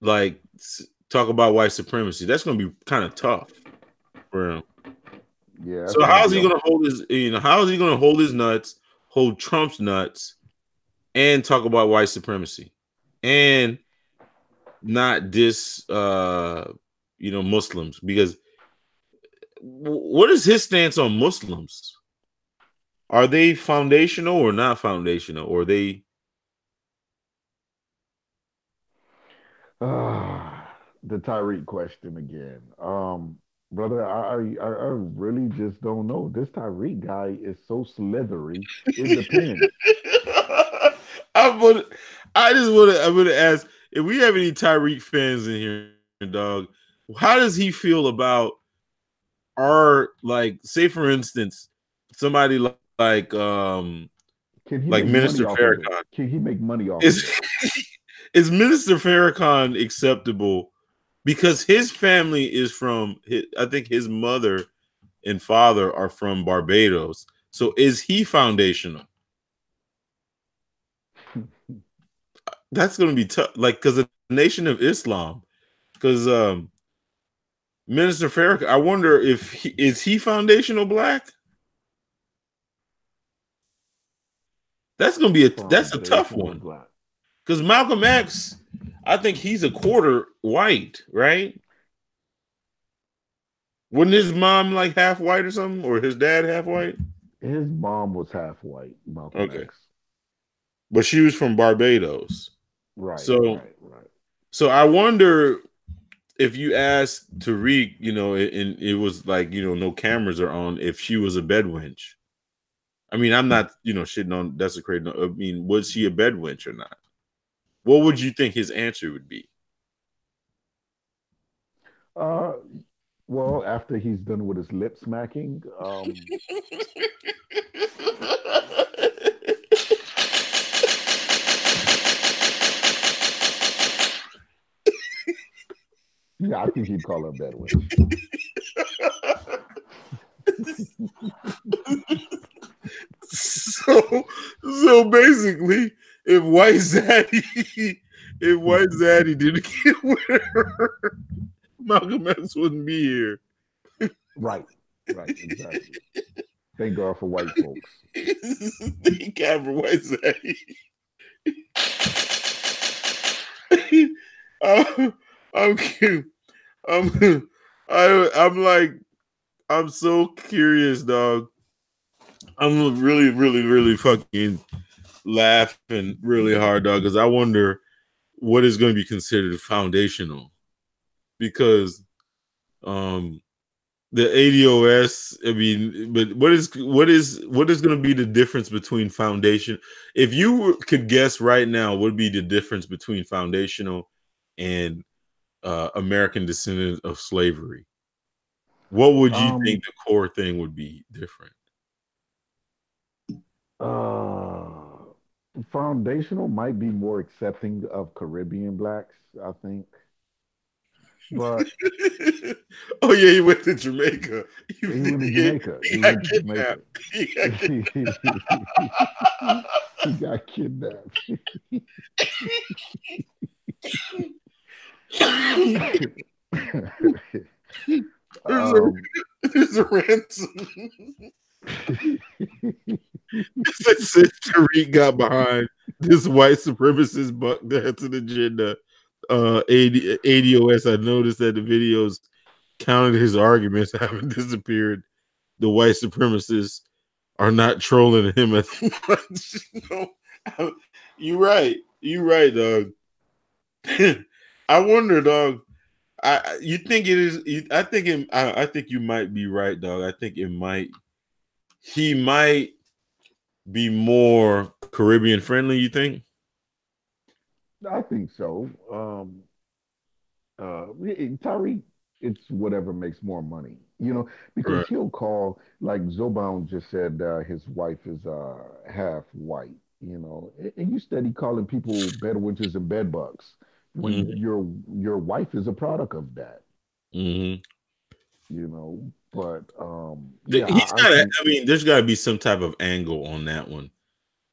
like talk about white supremacy. That's going to be kind of tough for him. Yeah, that's So gonna how is be he a going to hold his? How is he going to hold his nuts, hold Trump's nuts, and talk about white supremacy, and not diss, Muslims? Because what is his stance on Muslims? Are they foundational or not foundational? Or they? the Tyreek question again. Brother, I really just don't know. This Tyreek guy is so slithery. It depends. I would. I just want to. I'm going to ask if we have any Tyreek fans in here, dog. How does he feel about our, like, say for instance, somebody like Can he like make money Minister off of it? Farrakhan. Can he make money off of Is it? is Minister Farrakhan acceptable? Because his family is from, I think his mother and father are from Barbados. So is he foundational? That's going to be tough. Like, because the Nation of Islam, because Minister Farrakhan, I wonder if is he foundational black? That's a tough Foundational one. black. Because Malcolm X, I think he's a quarter white, right? Wasn't his mom like half white or something, or his dad half white? His mom was half white, Malcolm Okay, X. but she was from Barbados. Right, So, right, right. so I wonder if you asked Tariq, and it was like, no cameras are on, if she was a bed wench. I mean, I'm not, shitting on desecrating. I mean, was she a bed wench or not? What would you think his answer would be? Uh, well, after he's done with his lip smacking, yeah, I think he'd call her a bed witch. So basically, if White Zaddy, if White Zaddy didn't get with her, Malcolm X wouldn't be here. Right, right, exactly. Thank God for white folks. Thank God for White Zaddy. I'm, I'm, cu- I'm, I'm like, I'm so curious, dog. I'm really, really, really fucking laughing really hard, dog, because I wonder what is going to be considered foundational. Because um the ADOS, I mean, but what is going to be the difference between foundation? If you could guess right now, what would be the difference between foundational and American descendant of slavery? What would you Um, think the core thing would be different? uh, Foundational might be more accepting of Caribbean blacks, I think. But Oh yeah, he went to Jamaica. he went to He, Jamaica. he He got went to Jamaica. kidnapped. He got He got kidnapped. kidnapped. there's a um, there's a ransom. Since Tariq got behind this white supremacist buck that's an agenda, ADOS, I noticed that the videos counted his arguments haven't disappeared. The white supremacists are not trolling him as much. You right. You right, dog. I wonder, dog. You think it is? I think you might be right, dog. I think it might. He might be more Caribbean friendly. You think? I think so. Tyreek, it's whatever makes more money, because Right. he'll call, like Zoban just said, his wife is half white, and you steady calling people bedwetches and bedbugs when Mm-hmm. your wife is a product of that, Mm-hmm. But yeah, He's I got. think I mean, there's got to be some type of angle on that one.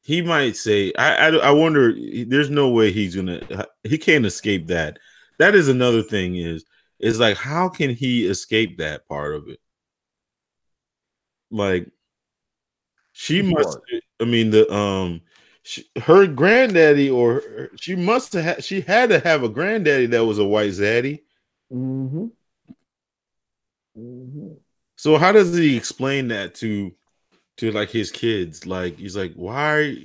He might say, I wonder. There's no way he's gonna. He can't escape that. That is another thing. Is like, how can he escape that part of it? Like, she which must. part. I mean, her granddaddy, she must have. She had to have a granddaddy that was a white zaddy. Hmm. Hmm. So how does he explain that to like his kids? Like, he's like, why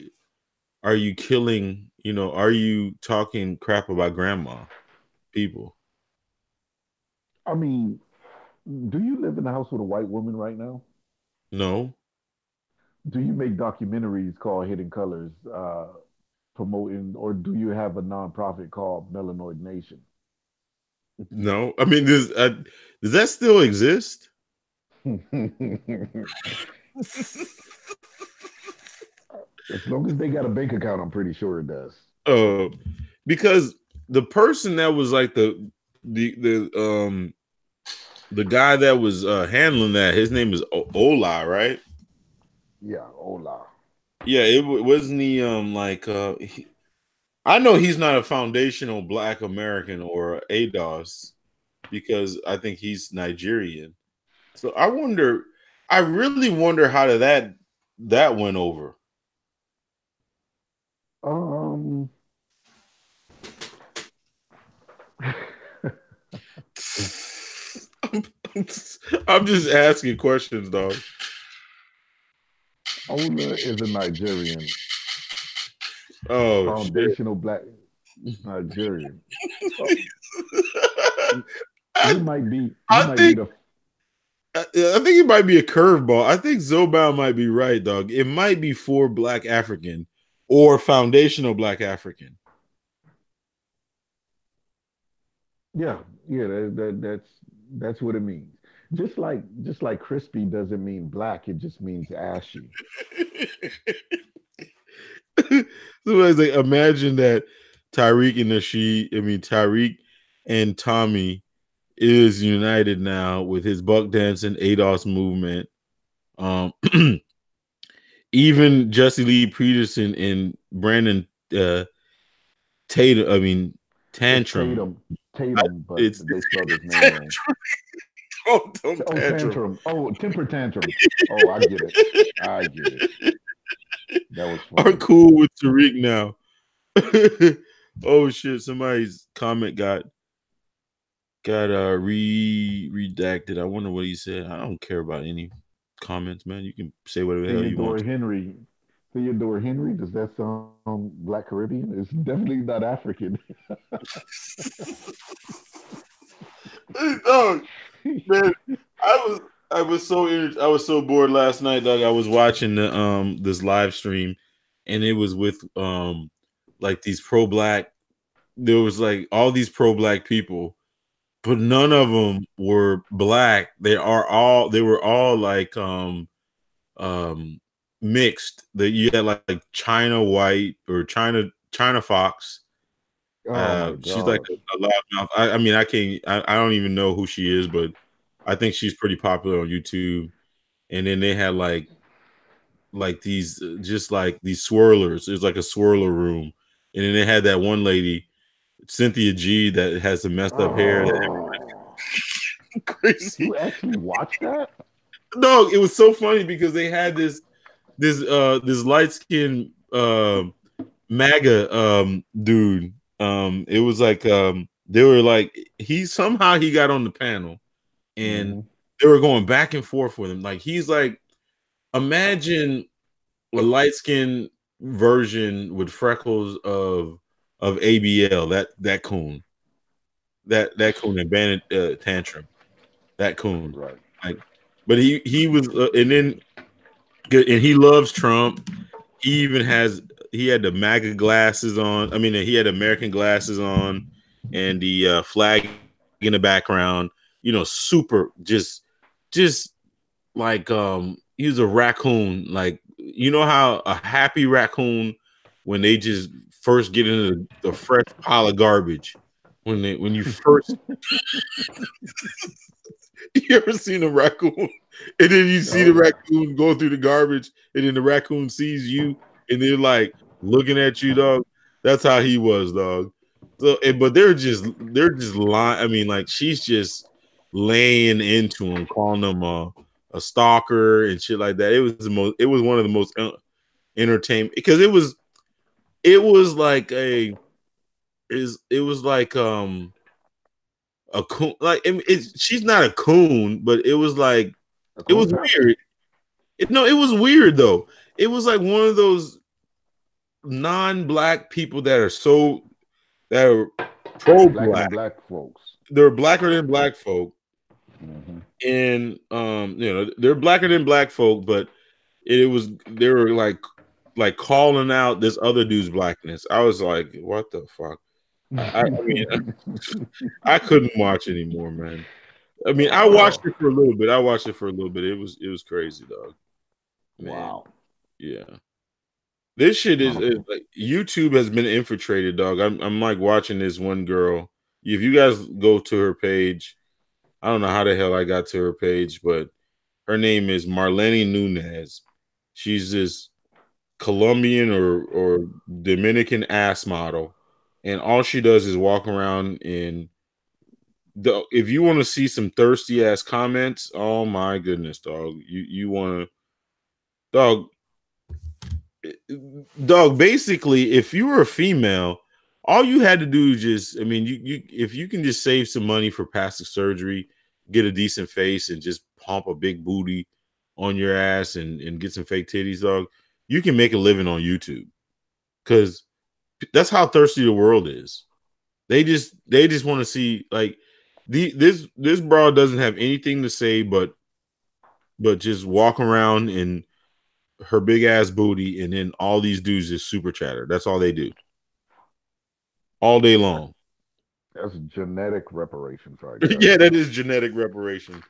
are you killing? Are you talking crap about grandma? People. I mean, do you live in a house with a white woman right now? No, Do you make documentaries called Hidden Colors, promoting, or do you have a nonprofit called Melanoid Nation? no. I mean, does that still exist? As long as they got a bank account, I'm pretty sure it does. uh, because the person that was like the the guy that was handling that, his name is Ola, right? Yeah, hola. Yeah, wasn't he like I know he's not a foundational Black American or ADOS because I think he's Nigerian. So I really wonder how that went over. Um, I'm, I'm just asking questions, dog. Ola is a Nigerian, Oh shit! foundational black Nigerian. Oh, you I, might be you I might be think the I think it might be a curveball. I think Zobal might be right, dog. It might be for Black African or foundational Black African. yeah, yeah, that's what it means. Just like crispy doesn't mean black, it just means ashy. Somebody's like, imagine that Tariq and Tommy is united now with his buck dancing ADOS movement. Um, even Jesse Lee Peterson and Brandon Tatum, I mean It's Tantrum. Tatum, but It's they spelled his name wrong. don't Oh, Tantrum. tantrum. Oh, temper tantrum. Oh, I get it. I get it. That was Are funny. cool with Tariq now. Oh shit! Somebody's comment got redacted. I wonder what he said. I don't care about any comments, man. You can say whatever the hell you want Theodore to. Henry. Theodore Henry. Does that sound Black Caribbean? It's definitely not African. Oh man, I was so bored last night, dog. I was watching the this live stream, and it was with like these pro black. There was like all these pro black people, but none of them were black. They were all like um mixed. That you had like China white or China Fox. Oh my She's like gosh. a loudmouth. I mean, I don't even know who she is, but I think she's pretty popular on YouTube. And then they had like these just like these swirlers. It was like a swirler room, and then they had that one lady, Cynthia G, that has the messed up hair. Oh, Crazy. you actually watched that? No, it was so funny because they had this light skinned MAGA dude. It was like they were like he got on the panel and Hmm. they were going back and forth with him. Like he's like, imagine a light skinned version with freckles of ABL, that coon. That coon and Bandit Tantrum. That coon. Right. Like but he was and then and he loves Trump. He even he had the MAGA glasses on. I mean, he had American glasses on, and the flag in the background. You know, super just like he was a raccoon. Like you know how a happy raccoon when they just first get into the fresh pile of garbage when you first you ever seen a raccoon and then you see Oh the yeah. raccoon go through the garbage and then the raccoon sees you and they're like looking at you, dog. That's how he was, dog. So, but they're just lying. I mean, like she's just laying into him, calling him a stalker and shit like that. It was one of the most entertainment because it was like it was like a coon. Like she's not a coon, but it was like A it was coon. weird. No, it was weird though. It was like one of those non-black people that are Blacker than pro-black. black folks. They're blacker than black folk, Hmm. and they're blacker than black folk, but they were like calling out this other dude's blackness. I was like, what the fuck? I mean, I couldn't watch anymore, man. I mean, I watched Oh, it for a little bit. I watched it for a little bit. It was crazy, dog. Man, wow. yeah. This shit is Um, like YouTube has been infiltrated, dog. I'm like watching this one girl. If you guys go to her page, I don't know how the hell I got to her page, but her name is Marlene Nunez. She's this Colombian or Dominican ass model, and all she does is walk around in the. If you want to see some thirsty ass comments, oh my goodness, dog. You want to, dog. Dog, basically, if you were a female, all you had to do is just, I mean, you if you can just save some money for plastic surgery, get a decent face, and just pump a big booty on your ass and get some fake titties, dog, you can make a living on YouTube. Because that's how thirsty the world is. They just want to see like this broad doesn't have anything to say but just walk around in her big ass booty, and then all these dudes just super chatter. That's all they do all day long. that's genetic reparations right there. Yeah, that is genetic reparation.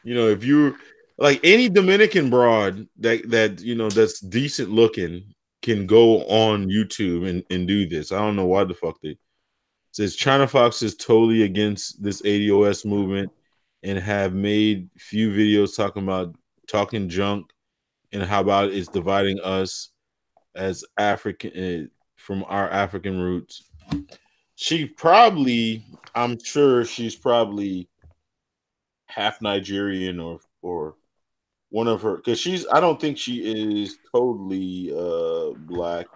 You know, if you like any Dominican broad that's decent looking can go on YouTube and do this. I don't know why the fuck they says China Fox is totally against this ADOS movement and have made few videos talking about talking junk and how about it's dividing us as African from our African roots. She probably, I'm sure she's probably half Nigerian or one of her because she's. I don't think she is totally black.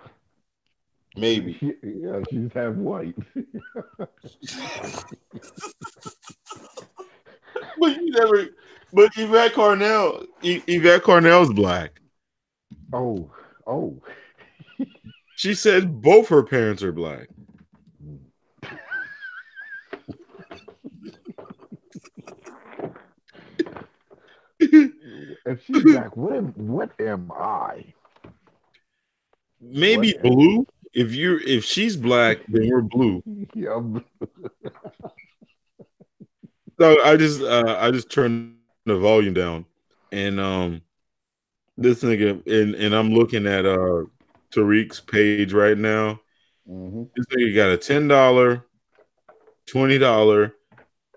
Maybe. Yeah, she's half white. But you never. But Yvette Carnell's black. Oh, oh. She said both her parents are black. If she's black, what am I? What Maybe am blue. If she's black, then we're blue. yeah, So I just turned the volume down, and this nigga and I'm looking at Tariq's page right now. hmm This nigga got a $10, $20,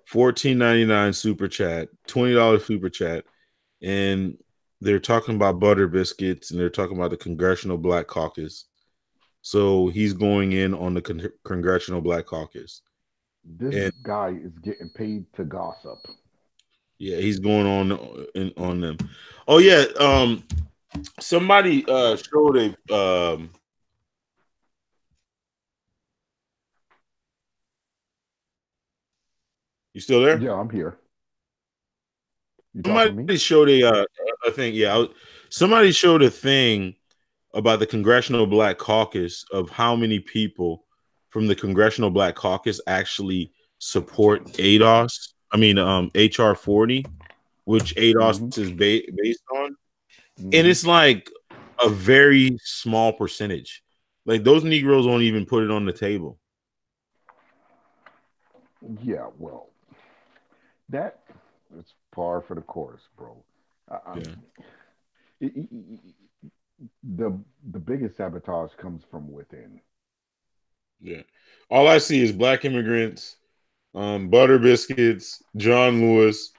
14.99 super chat, $20 super chat, and they're talking about butter biscuits and they're talking about the Congressional Black Caucus. So he's going in on the Congressional Black Caucus, this and guy is getting paid to gossip. yeah, he's going on them. Oh yeah, somebody showed a. You still there? Yeah, I'm here. You talking to me? Somebody showed a thing. Yeah, somebody showed a thing about the Congressional Black Caucus of how many people from the Congressional Black Caucus actually support ADOS. I mean, HR 40, which ADOS hmm is based on, and hmm it's like a very small percentage. Like those Negroes won't even put it on the table. Yeah, well, that is par for the course, bro. I Yeah, it, the the biggest sabotage comes from within. yeah. All I see is black immigrants, butter biscuits, John Lewis,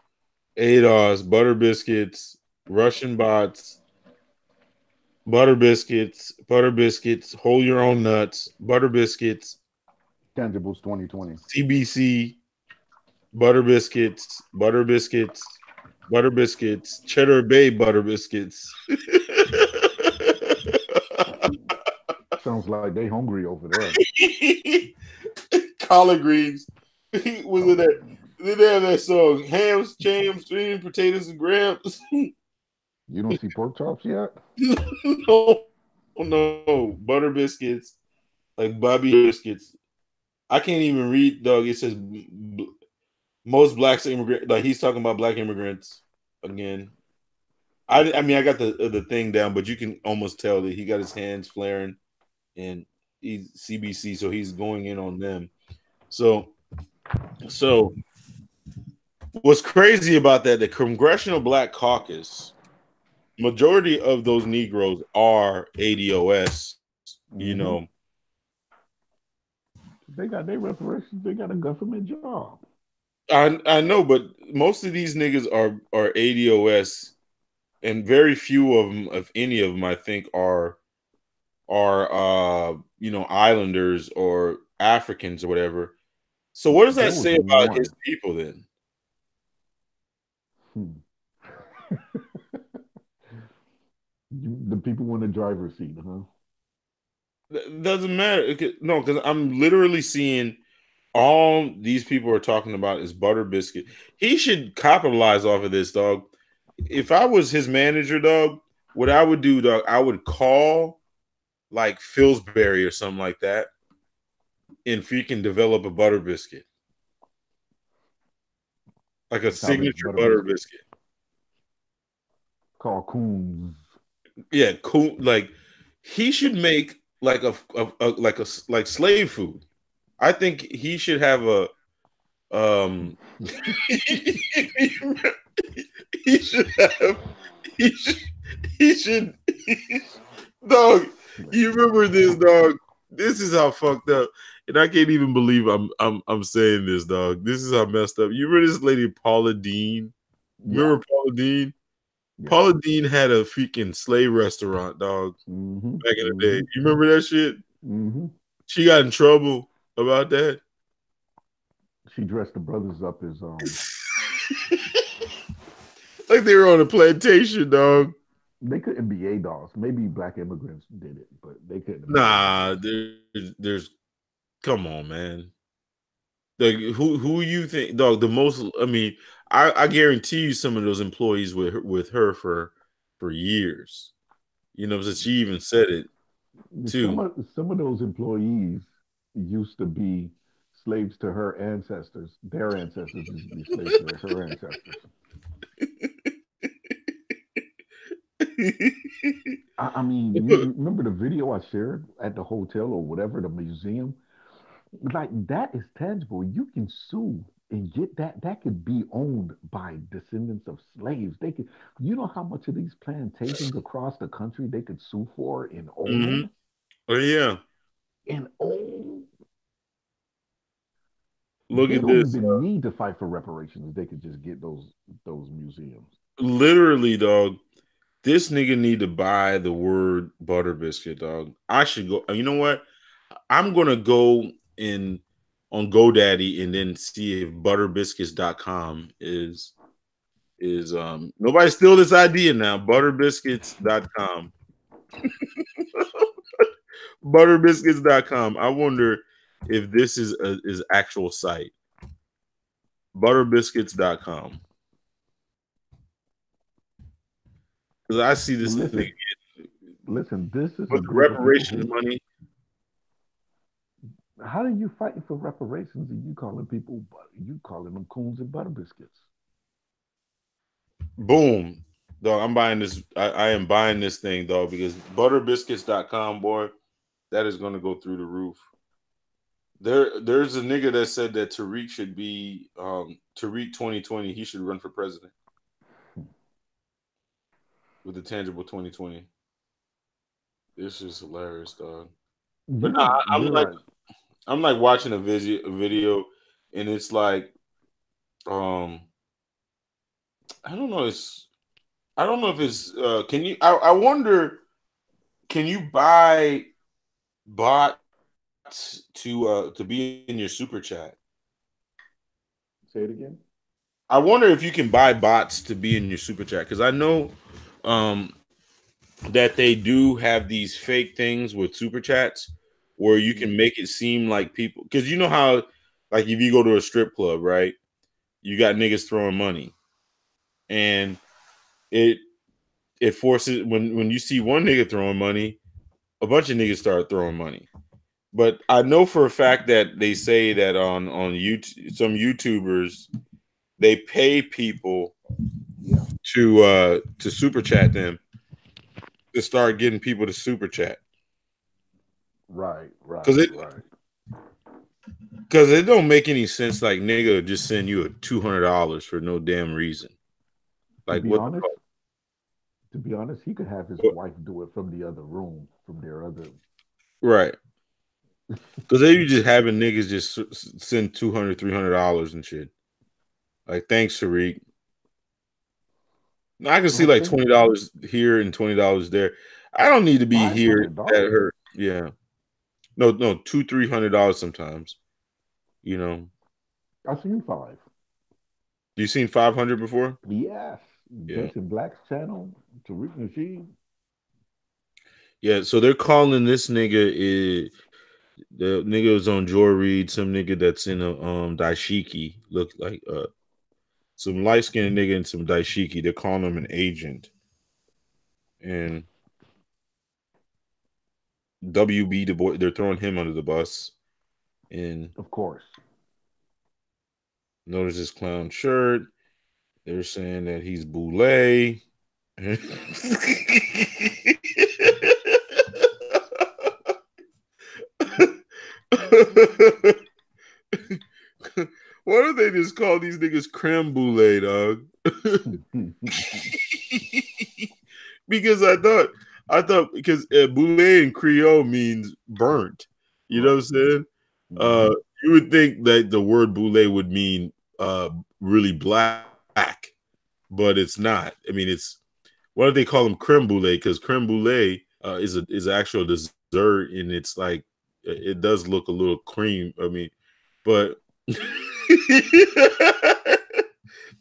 ADOS, butter biscuits, Russian bots, butter biscuits, hold your own nuts, butter biscuits, Tangibles 2020. CBC, butter biscuits, butter biscuits, butter biscuits, Cheddar Bay butter biscuits. Sounds like they hungry over there. Collard greens. Was it Oh, that? Did they have that song? Hams, jams, sweet potatoes, and grams. you don't see pork chops yet? No, no, butter biscuits, like Bobby biscuits. I can't even read, dog. It says most blacks immigrant. Like he's talking about black immigrants again. I mean, I got the thing down, but you can almost tell that he got his hands flaring, and he's CBC, so he's going in on them. So, so what's crazy about that? The Congressional Black Caucus majority of those Negroes are ADOS. You Mm-hmm. know, They got their reparations. They got a government job. I know, but most of these niggas are ADOS, and very few of them, if any of them, I think are islanders or Africans or whatever. So what does There that was say about his one. people then? Hmm. The people in the driver's seat, huh? Doesn't matter. No, because I'm literally seeing all these people are talking about is Butter Biscuit. He should capitalize off of this, dog. If I was his manager, dog, what I would do, dog, I would call like Pillsbury or something like that, and if you can develop a butter biscuit, like a Salvage signature butter butter biscuit biscuit. called Coons. Yeah, cool. Like he should make like like slave food. I think he should have a he should have he should he should dog. You remember this, dog? This is how fucked up, and I can't even believe I'm saying this, dog. This is how messed up. You remember this lady Paula Dean? Yeah, Remember Paula Dean? yeah. Paula Dean had a freaking slave restaurant, dog, Mm-hmm. back in the day. Mm-hmm. You remember that shit? Mm-hmm. She got in trouble about that. She dressed the brothers up as Like they were on a plantation, dog. they couldn't be ADOS. Maybe black immigrants did it, but they couldn't be Nah, ADOS. there's come on, man. Like who you think, dog? The most. I mean, I guarantee you, some of those employees with her for years. You know, so she even said it too. Some of those employees used to be slaves to her ancestors. Their ancestors used to be slaves to her ancestors. I mean, you remember the video I shared at the hotel or whatever, the museum? Like that is tangible. You can sue and get that. That could be owned by descendants of slaves. They could, you know how much of these plantations across the country they could sue for and Hmm. own? Oh yeah, And own. look They at don't this. even need to fight for reparations. They could just get those museums. Literally, dog. This nigga need to buy the word butter biscuit, dog. I should go. You know what? I'm gonna go in on GoDaddy and then see if butterbiscuits.com is nobody steal this idea now. Butterbiscuits.com. Butterbiscuits.com. I wonder if this is actual site. Butterbiscuits.com. Because I see Well, this nigga listen. This is a with the group of people reparations who. money. How are you fighting for reparations and you calling them coons and butter biscuits? Boom. Dog, I'm buying this. I am buying this thing, dog, because butterbiscuits.com, boy, that is gonna go through the roof. There's a nigga that said that Tariq should be Tariq 2020, he should run for president with the tangible 2020. This is hilarious, dog. But You nah, don't realize. I'm like watching a video and it's like um I don't know, I don't know if it's can you I wonder, can you buy bots to be in your super chat? Say it again. I wonder if you can buy bots to be in your super chat, because I know um that they do have these fake things with super chats where you can make it seem like people, because you know how, like, if you go to a strip club, right, you got niggas throwing money, and it it forces, when you see one nigga throwing money, a bunch of niggas start throwing money. But I know for a fact that they say that on YouTube, some YouTubers, they pay people Yeah. to super chat them, to start getting people to super chat, Right. because Right. it Right. because it don't make any sense. Like, nigga just send you a $200 for no damn reason. To Like, be what the honest, fuck? To be honest, he could have his But- wife do it from the other room, from their other. right. Because they be just having niggas just send $200, $300 and shit. Like, thanks, Tariq. I can see I like think $20 here and $20 there. I don't need to be five here hundred at dollars. her. Yeah. No, no, $200, $300 sometimes. You know. I seen five. You seen 500 before? Yes, Yeah. Justin Black's channel, Tariq Nasheed. Yeah. So they're calling this nigga the nigga was on Joy Reid, some nigga that's in a dashiki, look like some light skinned nigga in some dashiki. They're calling him an agent. And WB Du Bois, they're throwing him under the bus. And Of course. notice his clown shirt. They're saying that he's Boulay. Why do they just call these niggas creme brulee, dog? Because I thought because boulet in Creole means burnt. You know what Right. I'm saying? Hmm. You would think that the word boulet would mean really black, but it's not. I mean, it's why do they call them creme brulee? Because creme brulee is an actual dessert, and it's like it does look a little cream. I mean, but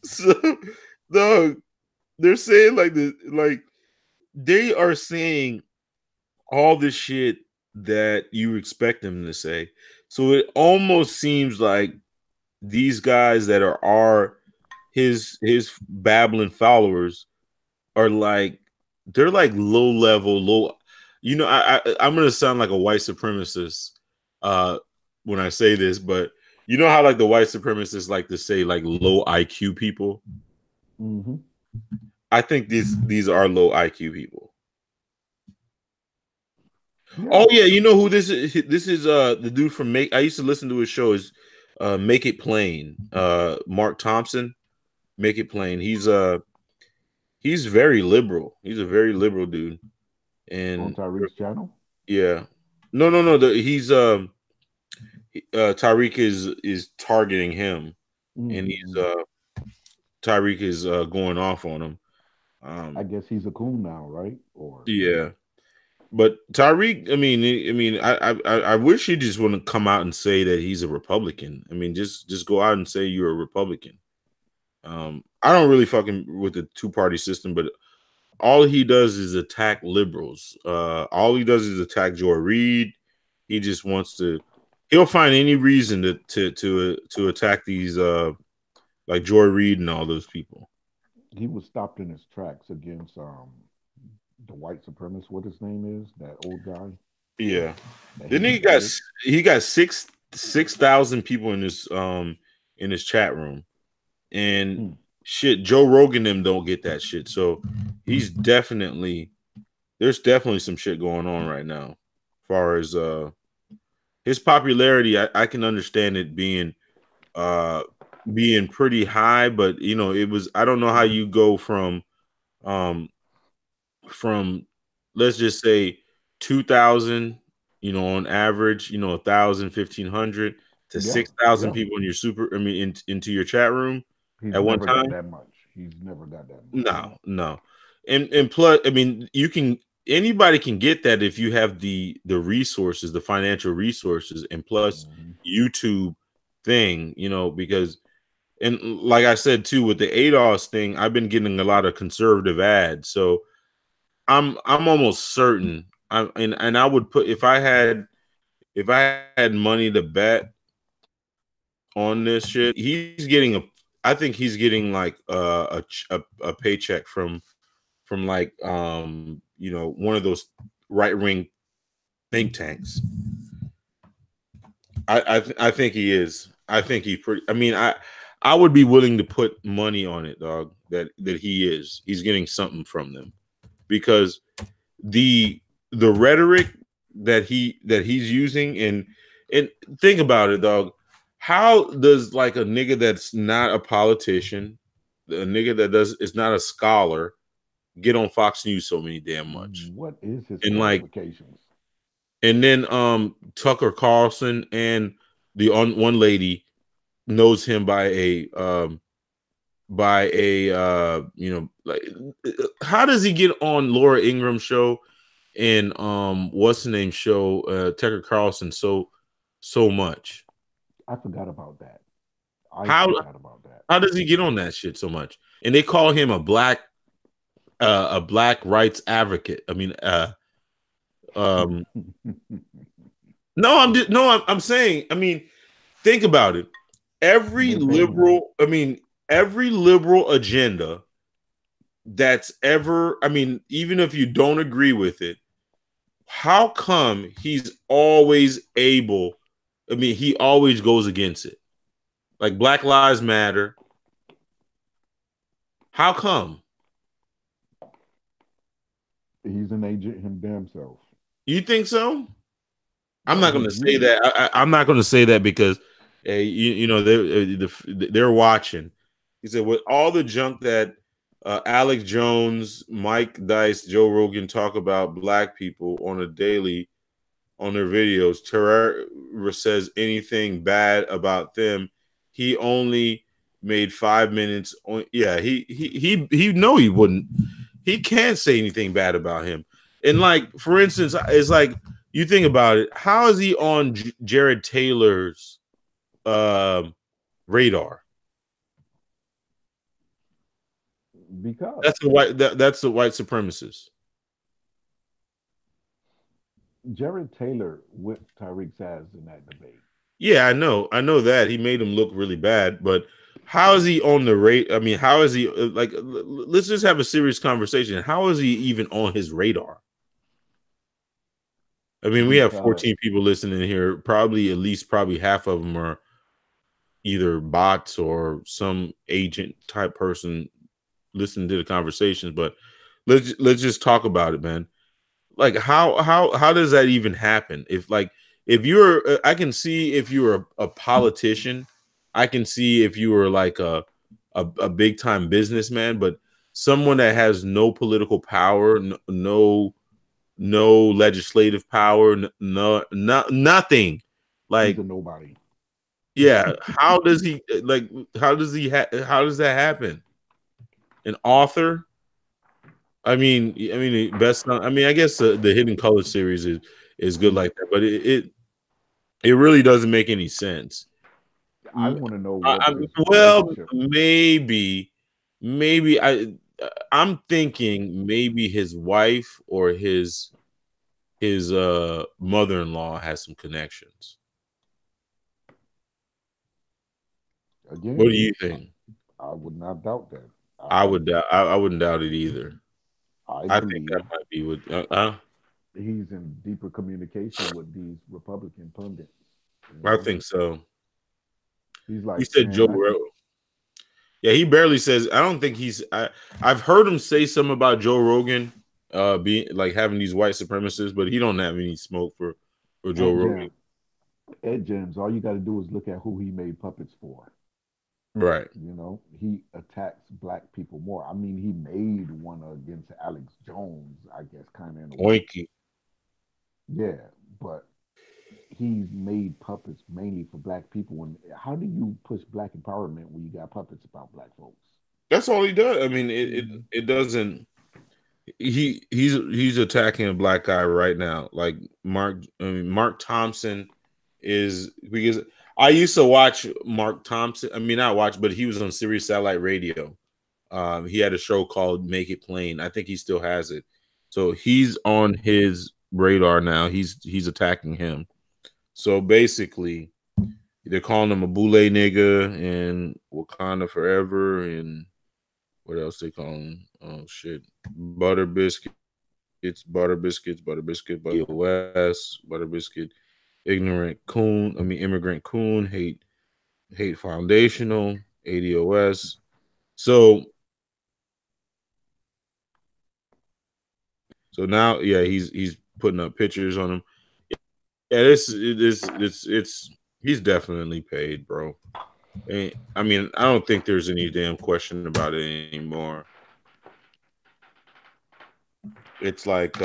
so dog, they're saying like they are saying all the shit that you expect them to say. So it almost seems like these guys that are his babbling followers are like they're like low level, low. You know, I'm gonna sound like a white supremacist when I say this, but you know how like the white supremacists like to say like low IQ people. Hmm. I think these are low IQ people. Oh Yeah. yeah, you know who this is? This is the dude from Make. I used to listen to his show. Is Make It Plain? Mark Thompson. Make It Plain. He's very liberal. He's a very liberal dude. On And Tariq's channel. yeah, no. He's Tariq is targeting him, and he's Hmm. Tariq is going off on him. I Um, guess he's a coon now, right? Or yeah, but Tariq, I wish he just wouldn't come out and say that he's a Republican. I mean, just go out and say you're a Republican. I don't really fucking with the two party system, but all he does is attack liberals. All he does is attack Joy Reid. He just wants to. He'll find any reason to attack these like Joy Reid and all those people. he was stopped in his tracks against the white supremacist. What his name is? That old guy Yeah, that then he deported. he got 6,000 people in his chat room, and Hmm. shit, Joe Rogan them don't get that shit. So he's definitely there's definitely some shit going on right now, as far as his popularity. I can understand it uh being pretty high, but you know it was. I don't know how you go um from let's just say 2,000, you know, on average, you know, 1,000, 1,500 to Yeah, 6,000 yeah. people in your into your chat room He's at one never got time. that much. He's never got that much. No. And plus, I mean, you can anybody can get that if you have the resources, the financial resources, and plus Hmm. YouTube thing, you know, because and like I said too, with the ADOS thing, I've been getting a lot of conservative ads. So I'm almost certain and I would put if I had money to bet on this shit, he's getting a I think he's getting like a paycheck from like you know one of those right wing think tanks. I think he is. I think he pretty. I mean I would be willing to put money on it, dog. That he is. He's getting something from them because the the rhetoric that he's using and think about it, dog. How does like a nigga that's not a politician, a nigga that does is not a scholar, get on Fox News so many damn much. What is his And like, qualifications? and then Tucker Carlson and the one lady knows him by a like, how does he get on Laura Ingram's show and what's the name show, Tucker Carlson, so much? I forgot about that. I How forgot about that. how does he get on that shit so much? And they call him a black rights advocate. I mean, um, no, I'm just, no, I'm saying, I mean, think about it. Every liberal agenda that's ever, I mean, even if you don't agree with it, how come he's always able? I mean, he always goes against it. Like Black Lives Matter. How come? He's an agent him damn self. You think so? I'm Yeah, not going to say that. I'm not going to say that because, you know, they're watching. He said with all the junk that Alex Jones, Mike Dice, Joe Rogan talk about black people on a daily on their videos, Terrera says anything bad about them. He only made 5 minutes. Yeah, he know he wouldn't. He can't say anything bad about him. And like, for instance, it's like you think about it. How is he on Jared Taylor's radar? Because that's the white supremacist. Jared Taylor whipped Tyreek's ass in that debate. Yeah, I know that he made him look really bad, but how is he on the rate? I mean, how is he like? Let's just have a serious conversation. How is he even on his radar? I mean, we have 14 people listening here. Probably at least half of them are either bots or some agent type person listening to the conversations. But let's just talk about it, man. Like how does that even happen? If you're, I can see if you were a politician, I can see if you were like a big time businessman, but someone that has no political power, no legislative power, nothing. Like he's a nobody. Yeah, how does he like? How does how does that happen? An author? Best. I mean, I guess the Hidden Color series is good like that, but it really doesn't make any sense. I want to know what. Well, maybe I'm thinking maybe his wife or his mother-in-law has some connections. Again, What do you think? I would not doubt that. I wouldn't doubt it either. I think believe that might be what. he's in deeper communication with these Republican pundits. I think so. He's like, You said Joe Rogan. Yeah, he barely says. I don't think he's. I've heard him say something about Joe Rogan, being like having these white supremacists, but he don't have any smoke for Joe Rogan. Ed Gems, all you got to do is look at who he made puppets for. Right. You know, he attacks black people more. I mean, he made one against Alex Jones, I guess, kind of in a way. Yeah, but he's made puppets mainly for black people. And how do you push black empowerment when you got puppets about black folks? That's all he does. I mean, it doesn't. He's attacking a black guy right now, like Mark Thompson is, because I used to watch Mark Thompson. I mean, not watch, but he was on Sirius Satellite Radio. He had a show called Make It Plain. I think he still has it. So he's on his radar now. He's attacking him. So basically, they're calling him a boule nigga and Wakanda forever, and what else they call him? Oh shit, butter biscuits, butter biscuits, West, butter biscuit, ignorant coon. I mean, immigrant coon, hate foundational, ADOS. So now, yeah, he's putting up pictures on him. Yeah, it's he's definitely paid, bro. I mean, I don't think there's any damn question about it anymore. It's like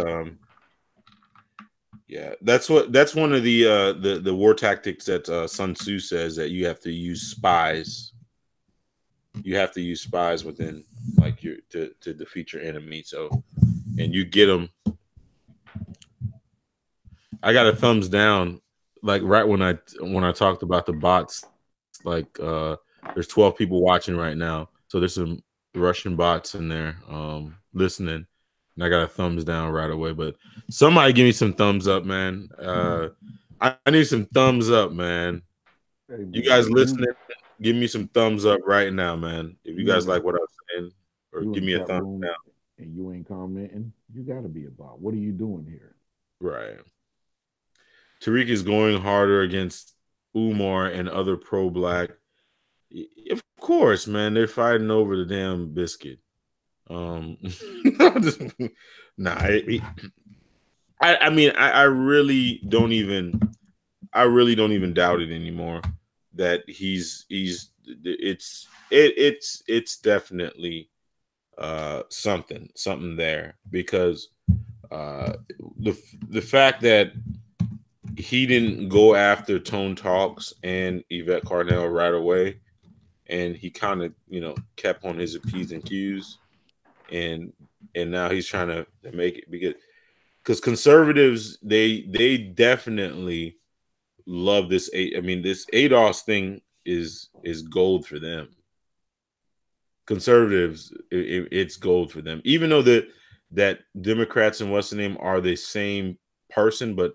yeah, that's one of the war tactics that Sun Tzu says, that you have to use spies. You have to use spies within, like, your to defeat your enemy. So, and you get them. I got a thumbs down, like right when I talked about the bots. Like, there's 12 people watching right now, so there's some Russian bots in there listening, and I got a thumbs down right away. But somebody give me some thumbs up, man. I need some thumbs up, man. Hey You man, guys listening, give me some thumbs up right now, man. If you you guys in like what I'm saying, or you in give the me a chat thumbs room down. and you ain't commenting, you gotta be about. What are you doing here? Right. Tariq is going harder against Umar and other pro-black. Of course, man. They're fighting over the damn biscuit. Um, nah. I mean, I really don't even doubt it anymore. That it's definitely something there, because uh, the fact that he didn't go after Tone Talks and Yvette Carnell right away, and he kind of, kept on his P's and Q's, and now he's trying to make it, because conservatives, they definitely love this. I mean, this ADOS thing is gold for them. Conservatives, it's gold for them, even though that Democrats and what's the name are the same person, but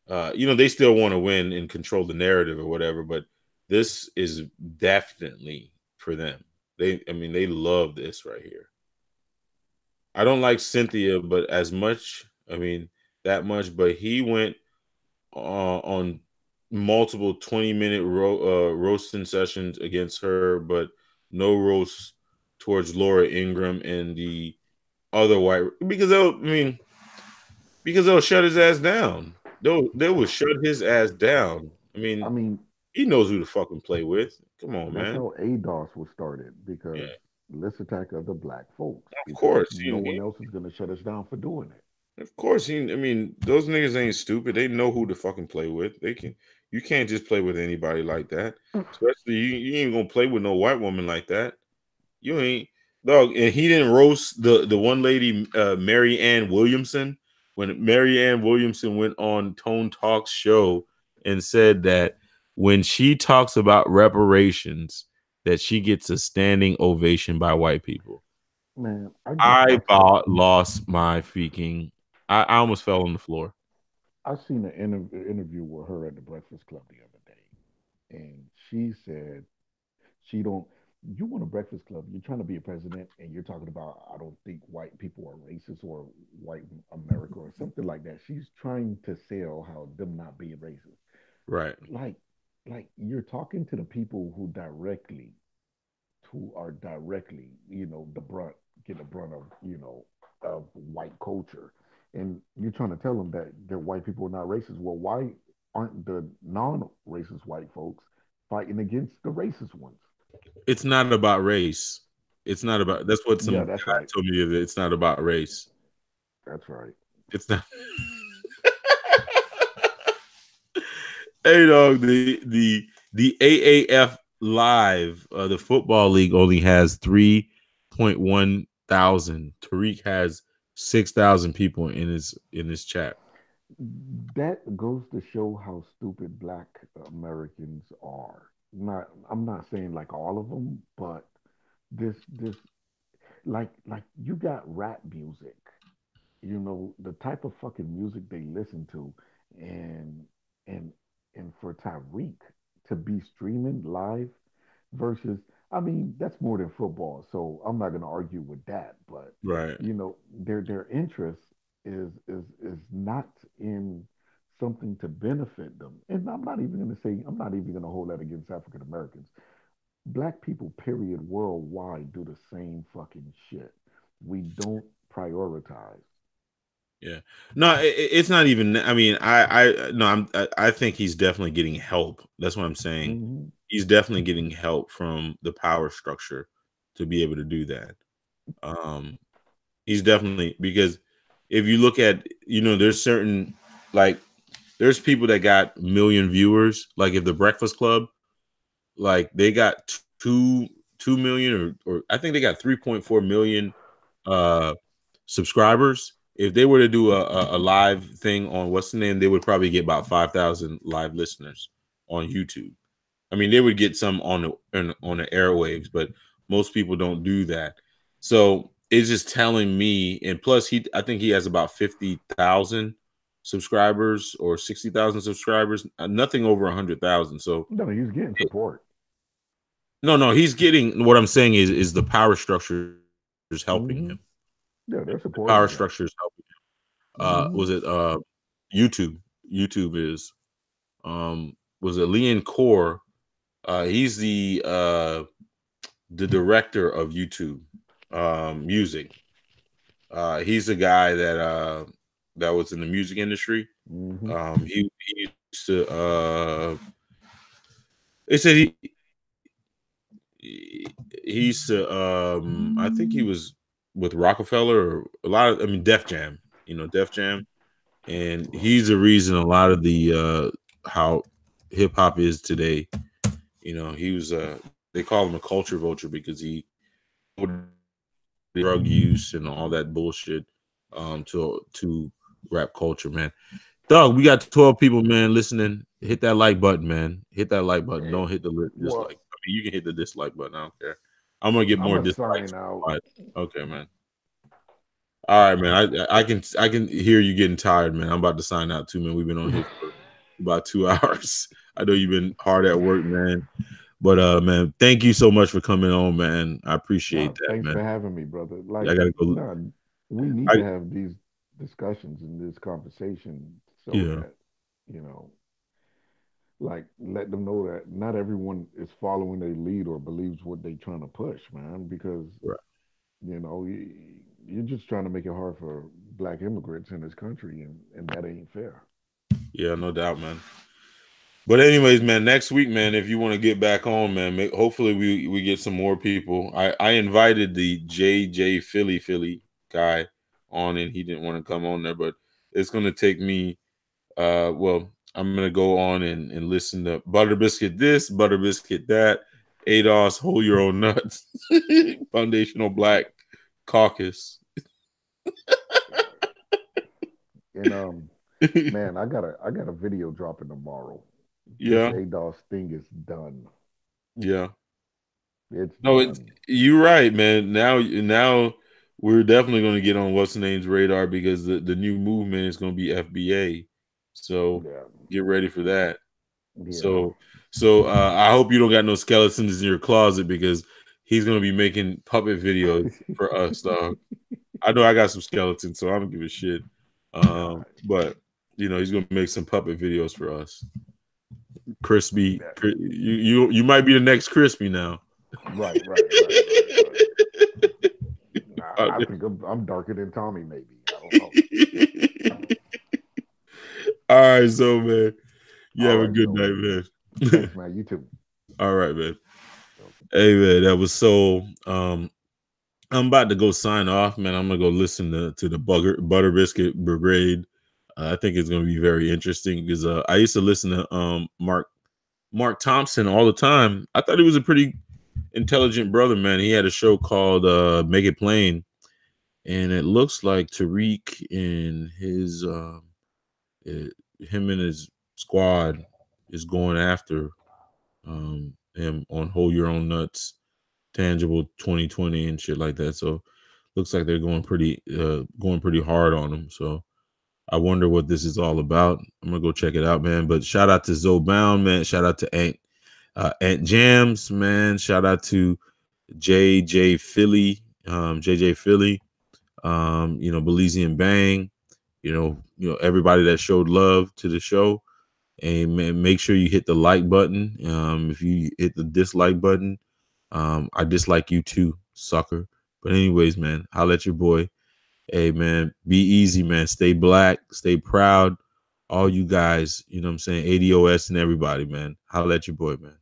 they still want to win and control the narrative or whatever. But this is definitely for them. I mean, they love this right here. I don't like Cynthia, but as much, I mean, that much. But he went on multiple 20-minute roasting sessions against her, but no roast towards Laura Ingram and the other white, because they'll shut his ass down. They will shut his ass down. I I mean, mean, he knows who to fucking play with. Come on, that's man. how ADOS was started Yeah, because let's attack other black folks of because course. no one else is gonna shut us down for doing it. Of course. I mean, those niggas ain't stupid. They know who to fucking play with. They can. You can't just play with anybody like that. Especially you ain't gonna play with no white woman like that. You ain't, dog. And he didn't roast the one lady, Mary Ann Williamson, when Mary Ann Williamson went on Tone Talk's show and said that when she talks about reparations, that she gets a standing ovation by white people. Man, I I saw lost my freaking. I almost fell on the floor. I seen an interview with her at the Breakfast Club the other day, and she said she don't. You want a Breakfast Club? You're trying to be a president, and you're talking about I don't think white people are racist or white America or something like that. She's trying to sell how them not being racist. Right. Like, like you're talking to the people who are directly, the brunt, get the brunt of, of white culture. And you're trying to tell them that their white people are not racist. Well, why aren't the non-racist white folks fighting against the racist ones? It's not about race. It's not about. That's what some Yeah, that's guy right. told me. That it's not about race. That's right. It's not. Hey, dog. The AAF Live, the football league, only has 3.1 thousand. Tariq has 6,000 people in his chat. That goes to show how stupid Black Americans are. I'm not saying like all of them, but this like you got rap music, the type of fucking music they listen to, and and and for Tyreek to be streaming live versus, I mean, that's more than football, so I'm not gonna argue with that, but Right. their interest is not in something to benefit them. And I'm not even gonna hold that against African Americans. Black people, period, worldwide do the same fucking shit. We don't prioritize. Yeah. No, it's not even. I mean, I no, I think he's definitely getting help. That's what I'm saying. Hmm. He's definitely getting help from the power structure to be able to do that. Um, he's definitely, because if you look at, there's certain, like, there's people that got million viewers. Like if the Breakfast Club, like they got 2 million, or I think they got 3.4 million uh subscribers. If they were to do a live thing on what's the name, they would probably get about 5,000 live listeners on YouTube. I mean, they would get some on the airwaves, but most people don't do that. So it's just telling me, and plus I think he has about 50,000 subscribers or 60,000 subscribers, nothing over 100,000. So No, he's getting support. no, he's getting, what I'm saying is the power structure is helping him. Yeah, they're The supporting power him. structure is helping him. Was it YouTube? YouTube is was it Leon Core? He's the director of YouTube music. He's a guy that was in the music industry. He used to. They said he used to. I think he was with Rockefeller or a lot of. I mean, Def Jam. Def Jam, and he's the reason a lot of the how hip hop is today. He was they call him a culture vulture because he drug use and all that bullshit to rap culture, man. Dog, we got 12 people, man, listening. Hit that like button, man. Hit that like button. Don't hit the dislike. I mean, you can hit the dislike button. I don't care. I'm gonna get more dislikes. Okay, man. All right, man. I can hear you getting tired, man. I'm about to sign out too, man. We've been on here for about 2 hours. I know you've been hard at work, man. But man, thank you so much for coming on, man. I appreciate that, thanks man. for having me, brother. Like, I gotta go. We need to have these discussions and this conversation so that, like, let them know that not everyone is following their lead or believes what they're trying to push, man. Because you're just trying to make it hard for black immigrants in this country, and that ain't fair. Yeah, no doubt, man. But anyways, man, next week, man, if you want to get back on, man, hopefully we get some more people. I invited the JJ Philly guy on, and he didn't want to come on there, but it's gonna take me. Well, I'm gonna go on and listen to Butter Biscuit this, Butter Biscuit that, ADOS, Hold Your Own Nuts, Foundational Black Caucus. And man, I got a video dropping tomorrow. Yeah, this ADOS thing is done. Yeah, it's you're right, man. Now we're definitely going to get on what's the name's radar because the new movement is going to be FBA. So get ready for that. Yeah. So I hope you don't got no skeletons in your closet because he's going to be making puppet videos for us, dog. I know I got some skeletons, so I don't give a shit. But he's going to make some puppet videos for us. Crispy, you might be the next Crispy now. Right. I think I'm darker than Tommy, maybe. I don't know. All right, so man, you have a good night, man. Thanks, man. You too. All right, man. Hey, man, that was so. I'm about to go sign off, man. I'm gonna go listen to the Butter Biscuit Brigade. I think it's gonna be very interesting because I used to listen to Mark Thompson all the time. I thought he was a pretty intelligent brother, man. He had a show called Make It Plain, and it looks like Tariq and him and his squad is going after him on Hold Your Own Nuts, Tangible 2020 and shit like that. So looks like they're going pretty hard on him. So I wonder what this is all about. I'm gonna go check it out, man. But shout out to Zoe Bound, man. Shout out to Ant Jams, man. Shout out to JJ Philly, Belizean Bang, everybody that showed love to the show. And man, make sure you hit the like button. If you hit the dislike button, I dislike you too, sucker. But anyways, man, holla at your boy. Hey, man, be easy, man. Stay black, stay proud. All you guys, you know what I'm saying? ADOS and everybody, man. Holla at your boy, man.